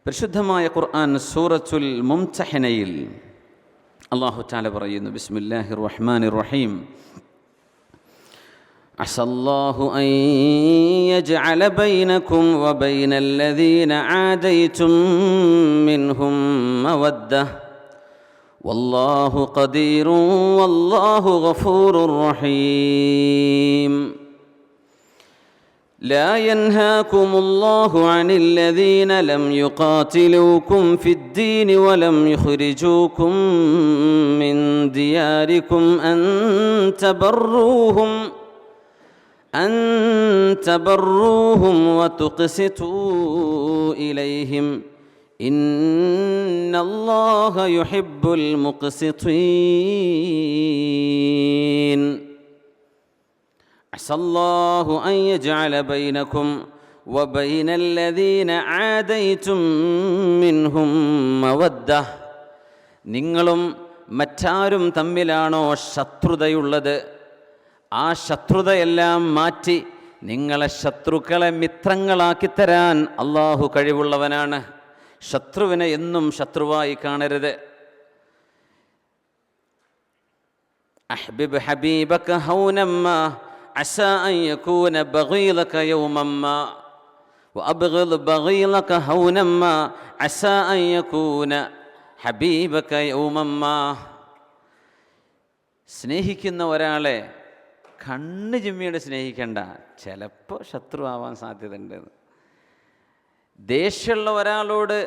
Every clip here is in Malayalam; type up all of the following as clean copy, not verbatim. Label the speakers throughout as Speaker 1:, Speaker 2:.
Speaker 1: പരിശുദ്ധമായ ഖുർആൻ സൂറത്തുൽ മുംതഹിനയിൽ അല്ലാഹു തആല പറയുന്നു, ബിസ്മില്ലാഹിർ റഹ്മാനിർ റഹീം, അസല്ലാഹു അൻ യജ്അല ബൈനകും വബൈനൽ ലദീന ആദൈതും മിൻഹും മവദ്ദഹ വല്ലാഹു ഖദീറുൻ വല്ലാഹു ഗഫൂറുർ റഹീം. لا ينهاكم الله عن الذين لم يقاتلوكم في الدين ولم يخرجوكم من دياركم أن تبروهم وتقسطوا إليهم إن الله يحب المقسطين. عسى الله أن يجعل بينكم وبين الذين عاديتم منهم مودة. നിങ്ങളും മറ്റാരും തമ്മിലാണോ ശത്രുതയുള്ളത്, ആ ശത്രുതയെല്ലാം മാറ്റി നിങ്ങളെ ശത്രുക്കളെ മിത്രങ്ങളാക്കി തരാൻ അള്ളാഹു കഴിവുള്ളവനാണ്. ശത്രുവിനെ എന്നും ശത്രുവായി കാണരുത്. അഹ്ബിബ് ഹബീബക ഹൗനമ്മ عسى أن يكون بغيضك يوما ما وأبغض بغيضك هونا ما عسى أن يكون حبيبك يوما ما. സ്നേഹിക്കുന്ന ഒരാളെ കണ്ണ് ചിമ്മിയുടെ സ്നേഹിക്കണ്ട, ചിലപ്പോൾ ശത്രു ആവാൻ സാധ്യതയുണ്ട്. ദേഷ്യമുള്ള ഒരാളോട്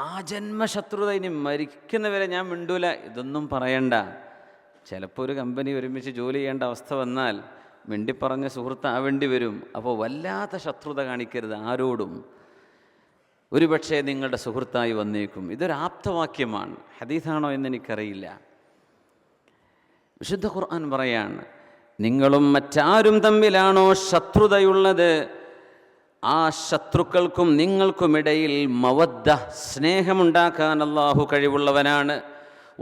Speaker 1: ആജന്മ ശത്രുത, ഇനി മരിക്കുന്നവരെ ഞാൻ മിണ്ടൂല, ഇതൊന്നും പറയണ്ട. ചിലപ്പോൾ ഒരു കമ്പനി ഒരുമിച്ച് ജോലി ചെയ്യേണ്ട അവസ്ഥ വന്നാൽ മിണ്ടിപ്പറഞ്ഞ സുഹൃത്താവേണ്ടി വരും. അപ്പോൾ വല്ലാത്ത ശത്രുത കാണിക്കരുത് ആരോടും. ഒരുപക്ഷെ നിങ്ങളുടെ സുഹൃത്തായി വന്നേക്കും. ഇതൊരു ആപ്തവാക്യമാണ്, ഹദീസാണോ എന്നെനിക്കറിയില്ല. വിശുദ്ധ ഖുർആൻ പറയാണ്, നിങ്ങളും മറ്റാരും തമ്മിലാണോ ശത്രുതയുള്ളത്, ആ ശത്രുക്കൾക്കും നിങ്ങൾക്കുമിടയിൽ മവദ്ദ, സ്നേഹമുണ്ടാക്കാൻ അല്ലാഹു കഴിവുള്ളവനാണ്.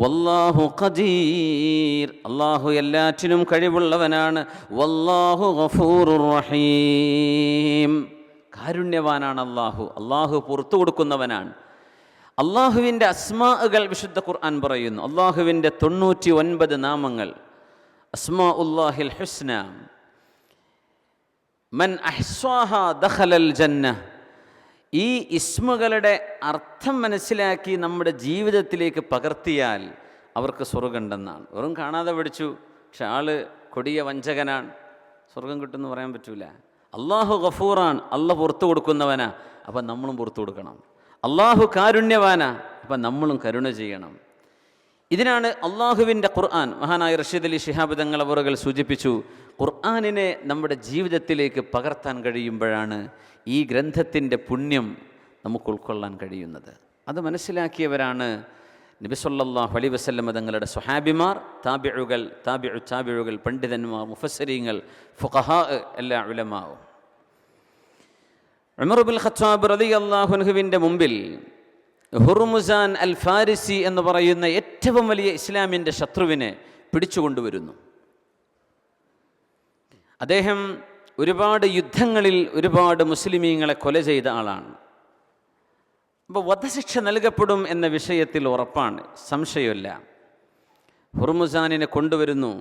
Speaker 1: വല്ലാഹു ഖദീർ, അല്ലാഹു എല്ലാറ്റിനും കഴിവുള്ളവനാണ്. വല്ലാഹു ഗഫൂറുർ റഹീം, കാരുണ്യവാനാണ് അല്ലാഹു. അല്ലാഹു പുറത്തു കൊടുക്കുന്നവനാണ്. അല്ലാഹുവിൻ്റെ അസ്മാഉകൾ വിശുദ്ധ ഖുർആൻ പറയുന്നു. അല്ലാഹുവിൻ്റെ 99 നാമങ്ങൾ, അസ്മാഉല്ലാഹിൽ ഹുസ്ന, മൻ അഹ്സാഹാ ദഖലൽ ജന്ന. ഈ ഇസ്മുകളുടെ അർത്ഥം മനസ്സിലാക്കി നമ്മുടെ ജീവിതത്തിലേക്ക് പകർത്തിയാൽ അവർക്ക് സ്വർഗമുണ്ടെന്നാണ്. വെറും കാണാതെ പഠിച്ചു, പക്ഷെ ആള് കൊടിയ വഞ്ചകനാണ്, സ്വർഗം കിട്ടുമെന്ന് പറയാൻ പറ്റൂല. അള്ളാഹു ഗഫൂറാൻ, അള്ളാഹ് പുറത്തു കൊടുക്കുന്നവനാ, അപ്പം നമ്മളും പുറത്തു കൊടുക്കണം. അള്ളാഹു കാരുണ്യവാനാ, അപ്പം നമ്മളും കരുണ ചെയ്യണം. ഇതിനാണ് അള്ളാഹുവിൻ്റെ ഖുർആൻ, മഹാനായ റഷീദ് അലി ശിഹാബ് തങ്ങൾ അവറുകൾ സൂചിപ്പിച്ചു, ഖുർആനിനെ നമ്മുടെ ജീവിതത്തിലേക്ക് പകർത്താൻ കഴിയുമ്പോഴാണ് ഈ ഗ്രന്ഥത്തിൻ്റെ പുണ്യം നമുക്ക് ഉൾക്കൊള്ളാൻ കഴിയുന്നത്. അത് മനസ്സിലാക്കിയവരാണ് നബി സല്ലല്ലാഹു അലൈഹി വസല്ലം തങ്ങളുടെ സ്വഹാബിമാർ, താബിഉകൾ, പണ്ഡിതന്മാർ, മുഫസ്സിരീങ്ങൾ, ഫുഖഹാ, എല്ലാ ഉലമാവും. ഉമർ ഇബ്നുൽ ഖത്താബ് റളിയല്ലാഹു അൻഹുവിൻ്റെ മുമ്പിൽ ഹുർമുസാൻ അൽ ഫാരിസി എന്ന് പറയുന്ന ഏറ്റവും വലിയ ഇസ്ലാമിൻ്റെ ശത്രുവിനെ പിടിച്ചുകൊണ്ടുവരുന്നു. അദ്ദേഹം ഒരുപാട് യുദ്ധങ്ങളിൽ ഒരുപാട് മുസ്ലിമീങ്ങളെ കൊല ചെയ്ത ആളാണ്. അപ്പോൾ വധശിക്ഷ നൽകപ്പെടും എന്ന വിഷയത്തിൽ ഉറപ്പാണ്, സംശയമില്ല. ഹുർമുസാനിനെ കൊണ്ടുവരുന്നു.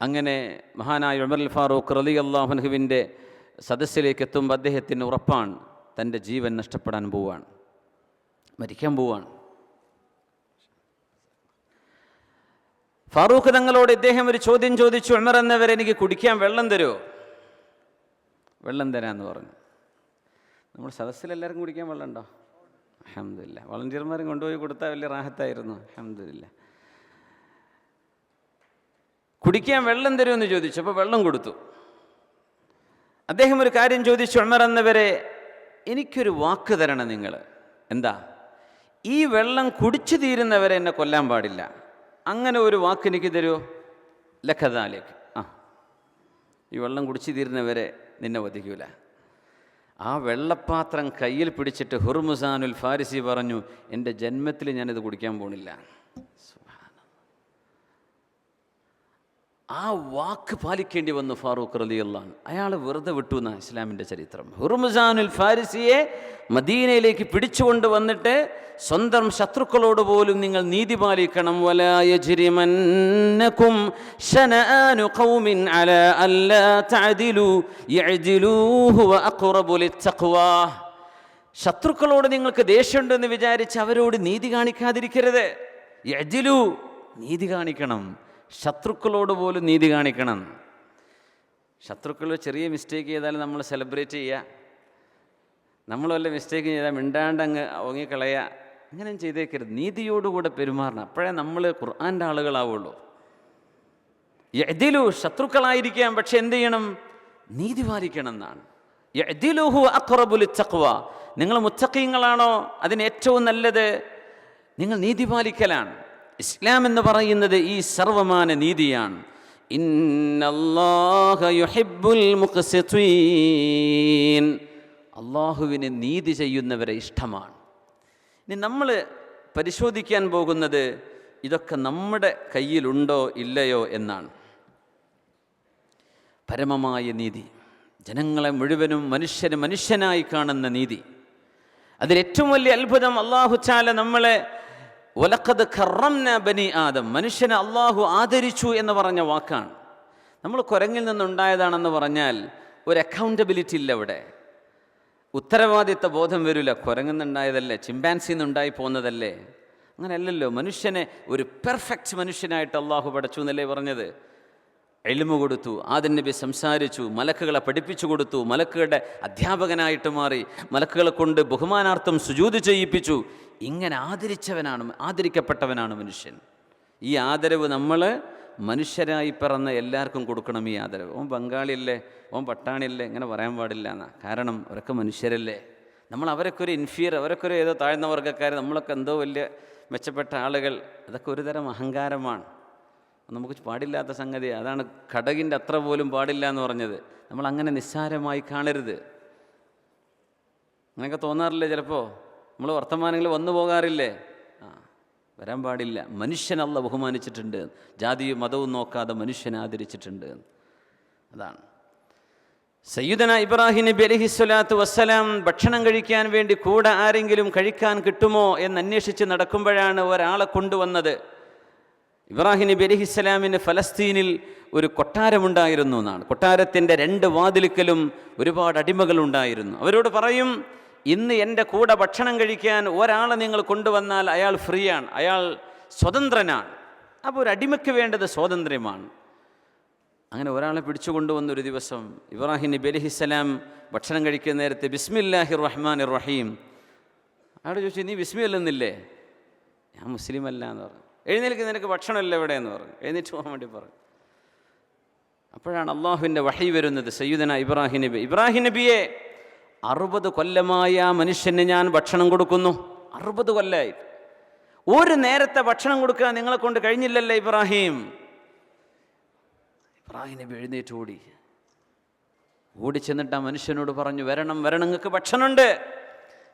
Speaker 1: അങ്ങനെ മഹാനായ ഉമർ ഫാറൂഖ് റളിയല്ലാഹു അൻഹുവിൻ്റെ സദസ്സിലേക്ക് എത്തുമ്പോൾ അദ്ദേഹത്തിന് ഉറപ്പാണ്, തൻ്റെ ജീവൻ നഷ്ടപ്പെടാൻ പോവാണ്, മരിക്കാൻ പോവാണ്. ഫാറൂഖ് തങ്ങളോട് ഇദ്ദേഹം ഒരു ചോദ്യം ചോദിച്ചു, ഉമർ എന്നവരെ എനിക്ക് കുടിക്കാൻ വെള്ളം തരുമോ? വെള്ളം തരാമെന്ന് പറഞ്ഞു. നമ്മൾ സദസ്സിലെല്ലാവർക്കും കുടിക്കാൻ വെള്ളം ഉണ്ടോ? അൽഹംദുലില്ലാ. വളണ്ടിയർമാരും കൊണ്ടുപോയി കൊടുത്താൽ വലിയ റാഹത്തായിരുന്നു. അൽഹംദുലില്ലാ. കുടിക്കാൻ വെള്ളം തരുമെന്ന് ചോദിച്ചു. അപ്പോൾ വെള്ളം കൊടുത്തു. അദ്ദേഹം ഒരു കാര്യം ചോദിച്ചു, ഉമർ എന്നവരെ എനിക്കൊരു വാക്ക് തരണം നിങ്ങൾ. എന്താ? ഈ വെള്ളം കുടിച്ചു തീരുന്നവരെ എന്നെ കൊല്ലാൻ പാടില്ല. അങ്ങനെ ഒരു വാക്ക് എനിക്ക് തരുമോ? ലഖദാലേക്ക്, ഈ വെള്ളം കുടിച്ചു തീരുന്നവരെ നിന്നെ വധിക്കൂല. ആ വെള്ളപ്പാത്രം കയ്യിൽ പിടിച്ചിട്ട് ഹുർമുസാനുൽ ഫാരിസി പറഞ്ഞു, എൻ്റെ ജന്മത്തിൽ ഞാനിത് കുടിക്കാൻ പോണില്ല. ആ വാക്ക് പാലിക്കേണ്ടി വന്നു ഫാറൂഖ് റളിയല്ലാഹു അൻഹു. അയാൾ വെറുതെ വിട്ടു എന്നാണ് ഇസ്ലാമിൻ്റെ ചരിത്രം. ഹുർമുസാനുൽ ഫാരിസിയെ മദീനയിലേക്ക് പിടിച്ചുകൊണ്ട് വന്നിട്ട് സ്വന്തം ശത്രുക്കളോട് പോലും നിങ്ങൾ നീതി പാലിക്കണം. വലാ യജ്രിമന്നകും ശനആനു ഖൗമിൻ അലാ അല്ലാ തഅദിലു യഅദിലൂ ഹുവ അഖ്റബു ലിത്തഖ്വാ. ശത്രുക്കളോട് നിങ്ങൾക്ക് ദേഷ്യമുണ്ടെന്ന് വിചാരിച്ച് അവരോട് നീതി കാണിക്കാതിരിക്കരുത്. യഅദിലു, നീതി കാണിക്കണം. ശത്രുക്കളോട് പോലും നീതി കാണിക്കണം. ശത്രുക്കൾ ചെറിയ മിസ്റ്റേക്ക് ചെയ്താൽ നമ്മൾ സെലിബ്രേറ്റ് ചെയ്യുക, നമ്മൾ വല്ല മിസ്റ്റേക്ക് ചെയ്താൽ മിണ്ടാണ്ട് അങ്ങ് ഒങ്ങിക്കളയുക, അങ്ങനെ ചെയ്തേക്കരുത്. നീതിയോടുകൂടെ പെരുമാറണം. അപ്പോഴേ നമ്മൾ ഖുർആൻ്റെ ആളുകളാവുള്ളൂ. യഅദിലു, ശത്രുക്കളായിരിക്കാം, പക്ഷെ എന്ത് ചെയ്യണം? നീതി പാലിക്കണം എന്നാണ്. യഅദിലു ഹുവ അഖ്റബു ലിത്തഖ്വാ. നിങ്ങൾ മുത്തഖീങ്ങളാണോ, അതിന് ഏറ്റവും നല്ലത് നിങ്ങൾ നീതി പാലിക്കലാണ്. ഇസ്ലാം എന്ന് പറയുന്നത് ഈ സർവമാന നീതിയാണ്. ഇന്നല്ലാഹ യുഹിബ്ബുൽ മുഖ്സിതീൻ. അള്ളാഹുവിന് നീതി ചെയ്യുന്നവരെ ഇഷ്ടമാണ്. ഇനി നമ്മൾ പരിശോധിക്കാൻ പോകുന്നത് ഇതൊക്കെ നമ്മുടെ കയ്യിലുണ്ടോ ഇല്ലയോ എന്നാണ്. പരമമായ നീതി, ജനങ്ങളെ മുഴുവനും മനുഷ്യനായി കാണുന്ന നീതി. അതിലേറ്റവും വലിയ അത്ഭുതം അല്ലാഹു തആല നമ്മളെ വലഖദ് കറംനാ ബനി ആദം, മനുഷ്യനെ അള്ളാഹു ആദരിച്ചു എന്ന് പറഞ്ഞ വാക്കാണ്. നമ്മൾ കുരങ്ങിൽ നിന്നുണ്ടായതാണെന്ന് പറഞ്ഞാൽ ഒരു അക്കൗണ്ടബിലിറ്റി ഇല്ല, അവിടെ ഉത്തരവാദിത്ത ബോധം വരില്ല. കുരങ്ങിൽ നിന്നുണ്ടായതല്ലേ, ചിമ്പാൻസിൽ നിന്നുണ്ടായി പോകുന്നതല്ലേ? അങ്ങനെയല്ലല്ലോ. മനുഷ്യനെ ഒരു പെർഫെക്റ്റ് മനുഷ്യനായിട്ട് അള്ളാഹു പടച്ചു എന്നല്ലേ പറഞ്ഞത്. ഇൽമു കൊടുത്തു, ആദം നബി സംസാരിച്ചു, മലക്കുകളെ പഠിപ്പിച്ചു കൊടുത്തു, മലക്കുകളുടെ അധ്യാപകനായിട്ട് മാറി, മലക്കുകളെ കൊണ്ട് ബഹുമാനാർത്ഥം സുജൂദ് ചെയ്യിപ്പിച്ചു. ഇങ്ങനെ ആദരിക്കപ്പെട്ടവനാണ് മനുഷ്യൻ. ഈ ആദരവ് നമ്മൾ മനുഷ്യരായി പിറന്ന എല്ലാവർക്കും കൊടുക്കണം. ഈ ആദരവ് ഓൻ ബംഗാളിയല്ലേ, ഓൻ പട്ടാണിയല്ലേ, ഇങ്ങനെ പറയാൻ പാടില്ല എന്നാണ്. കാരണം അവരൊക്കെ മനുഷ്യരല്ലേ. നമ്മൾ അവരൊക്കെ ഒരു ഇൻഫീരിയർ, അവരൊക്കെ ഒരു ഏതോ താഴ്ന്ന വർഗ്ഗക്കാർ, നമ്മളൊക്കെ എന്തോ വലിയ മെച്ചപ്പെട്ട ആളുകൾ. അതൊക്കെ ഒരു തരം അഹങ്കാരമാണ്, നമുക്ക് പാടില്ലാത്ത സംഗതി. അതാണ് ഘടകിൻ്റെ അത്ര പോലും പാടില്ല എന്ന് പറഞ്ഞത്. നമ്മൾ അങ്ങനെ നിസ്സാരമായി കാണരുത്. അങ്ങനെയൊക്കെ തോന്നാറില്ലേ ചിലപ്പോൾ? നമ്മൾ വർത്തമാനങ്ങൾ വന്നു പോകാറില്ലേ? വരാൻ പാടില്ല. മനുഷ്യനെ അല്ലാഹു ബഹുമാനിച്ചിട്ടുണ്ട്, ജാതിയും മതവും നോക്കാതെ മനുഷ്യനെ ആദരിച്ചിട്ടുണ്ട്. അതാണ് സയ്യിദന ഇബ്രാഹിം നബി അലൈഹിസ്സലാത്തു വസ്സലാം ഭക്ഷണം കഴിക്കാൻ വേണ്ടി കൂടെ ആരെങ്കിലും കഴിക്കാൻ കിട്ടുമോ എന്ന് അന്വേഷിച്ച് നടക്കുമ്പോഴാണ് ഒരാളെ കൊണ്ടുവന്നത്. ഇബ്രാഹിം നബി അലൈഹിസ്സലാമിന് ഫലസ്തീനിൽ ഒരു കൊട്ടാരമുണ്ടായിരുന്നു എന്നാണ്. കൊട്ടാരത്തിൻ്റെ 2 വാതിൽക്കലും ഒരുപാട് അടിമകളുണ്ടായിരുന്നു. അവരോട് പറയും, ഇന്ന് എൻ്റെ കൂടെ ഭക്ഷണം കഴിക്കാൻ ഒരാളെ നിങ്ങൾ കൊണ്ടുവന്നാൽ അയാൾ ഫ്രീ ആണ്, അയാൾ സ്വതന്ത്രനാണ്. അപ്പോൾ ഒരു അടിമയ്ക്ക് വേണ്ടത് സ്വാതന്ത്ര്യമാണ്. അങ്ങനെ ഒരാളെ പിടിച്ചു കൊണ്ടുവന്നൊരു ദിവസം ഇബ്രാഹിം നബി അലൈഹിസ്സലാം ഭക്ഷണം കഴിക്കുന്ന നേരത്തെ ബിസ്മില്ലാഹിർ റഹ്മാനിർ റഹീം. അയാൾ ചോദിച്ചു, നീ ബിസ്മി ചൊല്ലുന്നില്ലേ? ഞാൻ മുസ്ലിം അല്ല എന്ന് പറഞ്ഞു. എഴുന്നേൽക്ക്, നിനക്ക് ഭക്ഷണമല്ല എവിടെ എന്ന് പറഞ്ഞു. എഴുന്നേറ്റ് പോകാൻ വേണ്ടി പറഞ്ഞു. അപ്പോഴാണ് അള്ളാഹുവിൻ്റെ വഹി വരുന്നത്. സയ്യിദന ഇബ്രാഹിം നബിയെ 60 കൊല്ലമായി ആ മനുഷ്യന് ഞാൻ ഭക്ഷണം കൊടുക്കുന്നു. 60 കൊല്ലമായി. ഒരു നേരത്തെ ഭക്ഷണം കൊടുക്കാൻ നിങ്ങളെ കൊണ്ട് കഴിഞ്ഞില്ലല്ലേ ഇബ്രാഹിം? ഇബ്രാഹിം നബി എഴുന്നേറ്റ് ഓടി ചെന്നിട്ട് ആ മനുഷ്യനോട് പറഞ്ഞു, വരണം, നിങ്ങൾക്ക് ഭക്ഷണമുണ്ട്,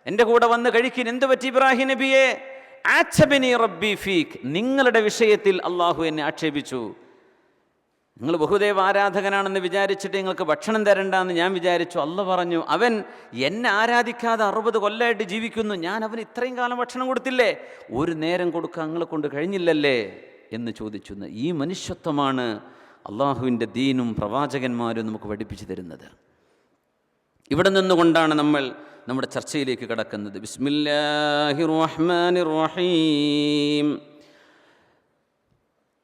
Speaker 1: എൻ്റെ കൂടെ വന്ന് കഴിക്കാൻ. എന്ത് പറ്റി ഇബ്രാഹിം നബിയെ? ആച്ചബനി റബ്ബി ഫീക്ക്, നിങ്ങളുടെ വിഷയത്തിൽ അള്ളാഹു എന്നെ ആക്ഷേപിച്ചു. നിങ്ങൾ ബഹുദൈവ ആരാധകനാണെന്ന് വിചാരിച്ചിട്ട് നിങ്ങൾക്ക് ഭക്ഷണം തരണ്ടെന്ന് ഞാൻ വിചാരിച്ചു. അള്ളാഹു പറഞ്ഞു, അവൻ എന്നെ ആരാധിക്കാതെ 60 കൊല്ലമായിട്ട് ജീവിക്കുന്നു, ഞാൻ അവന് ഇത്രയും കാലം ഭക്ഷണം കൊടുത്തില്ലേ? ഒരു നേരം കൊടുക്കാൻ നിങ്ങളെ കൊണ്ട് കഴിഞ്ഞില്ലല്ലേ എന്ന് ചോദിച്ചു. ഈ മനുഷ്യത്വമാണ് അള്ളാഹുവിൻ്റെ ദീനും പ്രവാചകന്മാരും നമുക്ക് പഠിപ്പിച്ചു തരുന്നത്. ഇവിടെ നിന്നുകൊണ്ടാണ് നമ്മൾ നമ്മുടെ ചർച്ചയിലേക്ക് കടക്കുന്നത്. ബിസ്മില്ലാഹിർ റഹ്മാനിർ റഹീം.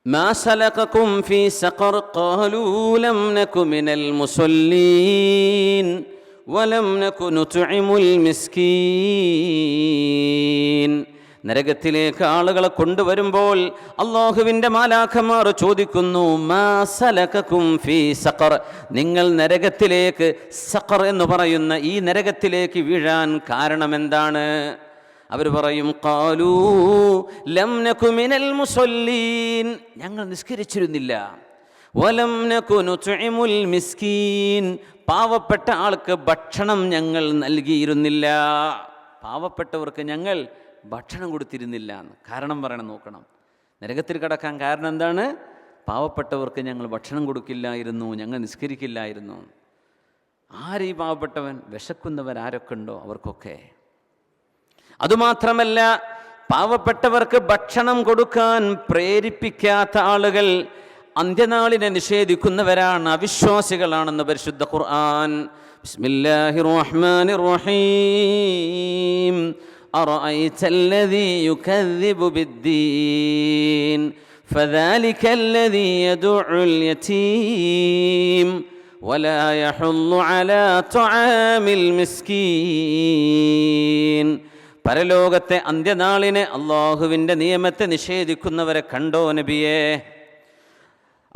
Speaker 1: മാ സലകകും ഫീ സഖർ ഖാലൂ ലം നകു മിനൽ മുസല്ലീൻ വലം നകു നുത്ഇമുൽ മിസ്കീൻ. നരകത്തിലേക്ക് ആളുകളെ കൊണ്ടുവരുമ്പോൾ അള്ളാഹുവിൻ്റെ മാലാഖമാർ ചോദിക്കുന്നു, മാ സലകകും ഫീ സഖർ, നിങ്ങൾ നരകത്തിലേക്ക്, സഖർ എന്ന് പറയുന്ന ഈ നരകത്തിലേക്ക് വീഴാൻ കാരണമെന്താണ്? അവർ പറയും, ഖാലൂ ലം നകു മിനൽ മുസല്ലീൻ, ഞങ്ങൾ നിസ്കരിച്ചിരുന്നില്ല, വലം നകു നുത്ഇമുൽ മിസ്കീൻ, പാവപ്പെട്ട ആൾക്ക് ഭക്ഷണം ഞങ്ങൾ നൽകിയിരുന്നില്ല, പാവപ്പെട്ടവർക്ക് ഞങ്ങൾ ഭക്ഷണം കൊടുത്തിരുന്നില്ല എന്ന് കാരണം പറയണം. നോക്കണം, നരകത്തിൽ കടക്കാൻ കാരണം എന്താണ്? പാവപ്പെട്ടവർക്ക് ഞങ്ങൾ ഭക്ഷണം കൊടുക്കില്ലായിരുന്നു, ഞങ്ങൾ നിസ്കരിക്കില്ലായിരുന്നു. ആരീ പാവപ്പെട്ടവൻ? വിശക്കുന്നവരാരൊക്കെ ഉണ്ടോ അവർക്കൊക്കെ. അതുമാത്രമല്ല, പാവപ്പെട്ടവർക്ക് ഭക്ഷണം കൊടുക്കാൻ പ്രേരിപ്പിക്കാത്ത ആളുകൾ അന്ത്യനാളിനെ നിഷേധിക്കുന്നവരാണ്, അവിശ്വാസികളാണെന്ന് പരിശുദ്ധ ഖുർആൻ. ബിസ്മില്ലാഹിർ റഹ്മാനിർ റഹീം. അറഅയ്തല്ലദീ യുകദ്ദിബു ബിദ്ദീൻ ഫദാലികല്ലദീ യദുഉൽ യതീം വലാ യഹുല്ലു അലാ തുആമിൽ മിസ്കീൻ. പരലോകത്തെ അന്ത്യനാളിനെ, അള്ളാഹുവിൻ്റെ നിയമത്തെ നിഷേധിക്കുന്നവരെ കണ്ടോ നബിയേ?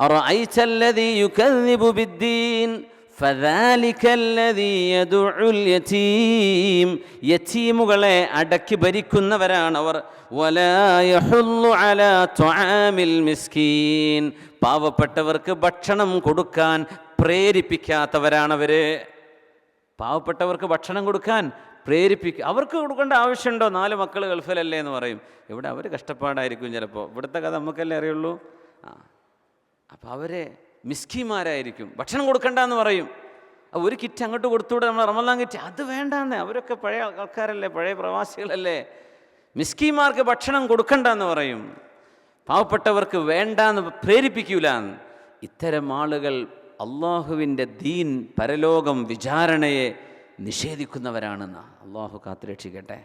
Speaker 1: അറഅയ്തല്ലദീ യുകദ്ദിബു ബിദ്ദീൻ ഫദാലികല്ലദീ യദുഉൽ യതീം. യതീമുകളെ അടക്കി ഭരിക്കുന്നവരാണ് അവർ. വലാ യഹുല്ലു അലാ തുആമിൽ മിസ്കീൻ. പാവപ്പെട്ടവർക്ക് ഭക്ഷണം കൊടുക്കാൻ പ്രേരിപ്പിക്കാത്തവരാണവർ. പാവപ്പെട്ടവർക്ക് ഭക്ഷണം കൊടുക്കാൻ അവർക്ക് കൊടുക്കേണ്ട ആവശ്യമുണ്ടോ? 4 മക്കൾ ഗൾഫിലല്ലേ എന്ന് പറയും. ഇവിടെ അവർ കഷ്ടപ്പാടായിരിക്കും ചിലപ്പോൾ. ഇവിടുത്തെ കഥ നമുക്കല്ലേ അറിയുള്ളൂ. അപ്പോൾ അവരെ മിസ്കിന്മാരായിരിക്കും. ഭക്ഷണം കൊടുക്കണ്ടെന്ന് പറയും. ഒരു കിറ്റ് അങ്ങോട്ട് കൊടുത്തുകൂടെ, നമ്മൾ റമദാൻ കിറ്റ് അത് വേണ്ടാന്ന്. അവരൊക്കെ പഴയ ആൾക്കാരല്ലേ, പഴയ പ്രവാസികളല്ലേ. മിസ്കിന്മാർക്ക് ഭക്ഷണം കൊടുക്കണ്ടെന്ന് പറയും, പാവപ്പെട്ടവർക്ക് വേണ്ടാന്ന് പ്രേരിപ്പിക്കൂല. ഇത്തരം ആളുകൾ അള്ളാഹുവിൻ്റെ ദീൻ, പരലോകം, വിചാരണയെ നിഷേധിക്കുന്നവരാണെന്ന് അള്ളാഹു കാത്തുരക്ഷിക്കട്ടെ.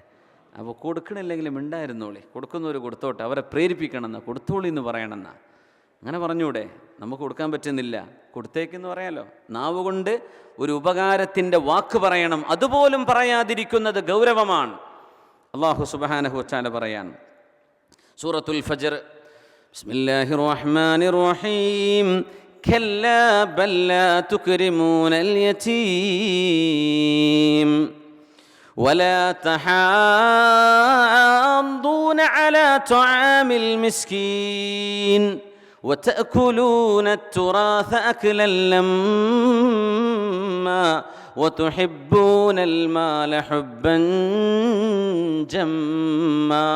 Speaker 1: അപ്പോൾ കൊടുക്കണില്ലെങ്കിലും ഉണ്ടായിരുന്നോളി, കൊടുക്കുന്നവർ കൊടുത്തോട്ടെ, അവരെ പ്രേരിപ്പിക്കണമെന്ന്, കൊടുത്തോളി എന്ന് പറയണമെന്ന്. അങ്ങനെ പറഞ്ഞൂടെ? നമുക്ക് കൊടുക്കാൻ പറ്റുന്നില്ല, കൊടുത്തേക്കെന്ന് പറയാലോ. നാവ് കൊണ്ട് ഒരു ഉപകാരത്തിൻ്റെ വാക്ക് പറയണം, അതുപോലും പറയാതിരിക്കുന്നത് ഗൗരവമാണ്. അള്ളാഹു സുബ്ഹാനഹു വ തആല പറയാൻ സൂറത്തുൽ ഫജ്ർ, ബിസ്മില്ലാഹിർ റഹ്മാനിർ റഹീം. كلا بل لا تكرمون اليتيم ولا تحاضون على طعام المسكين وتأكلون التراث أكلا لما وتحبون المال حبا جما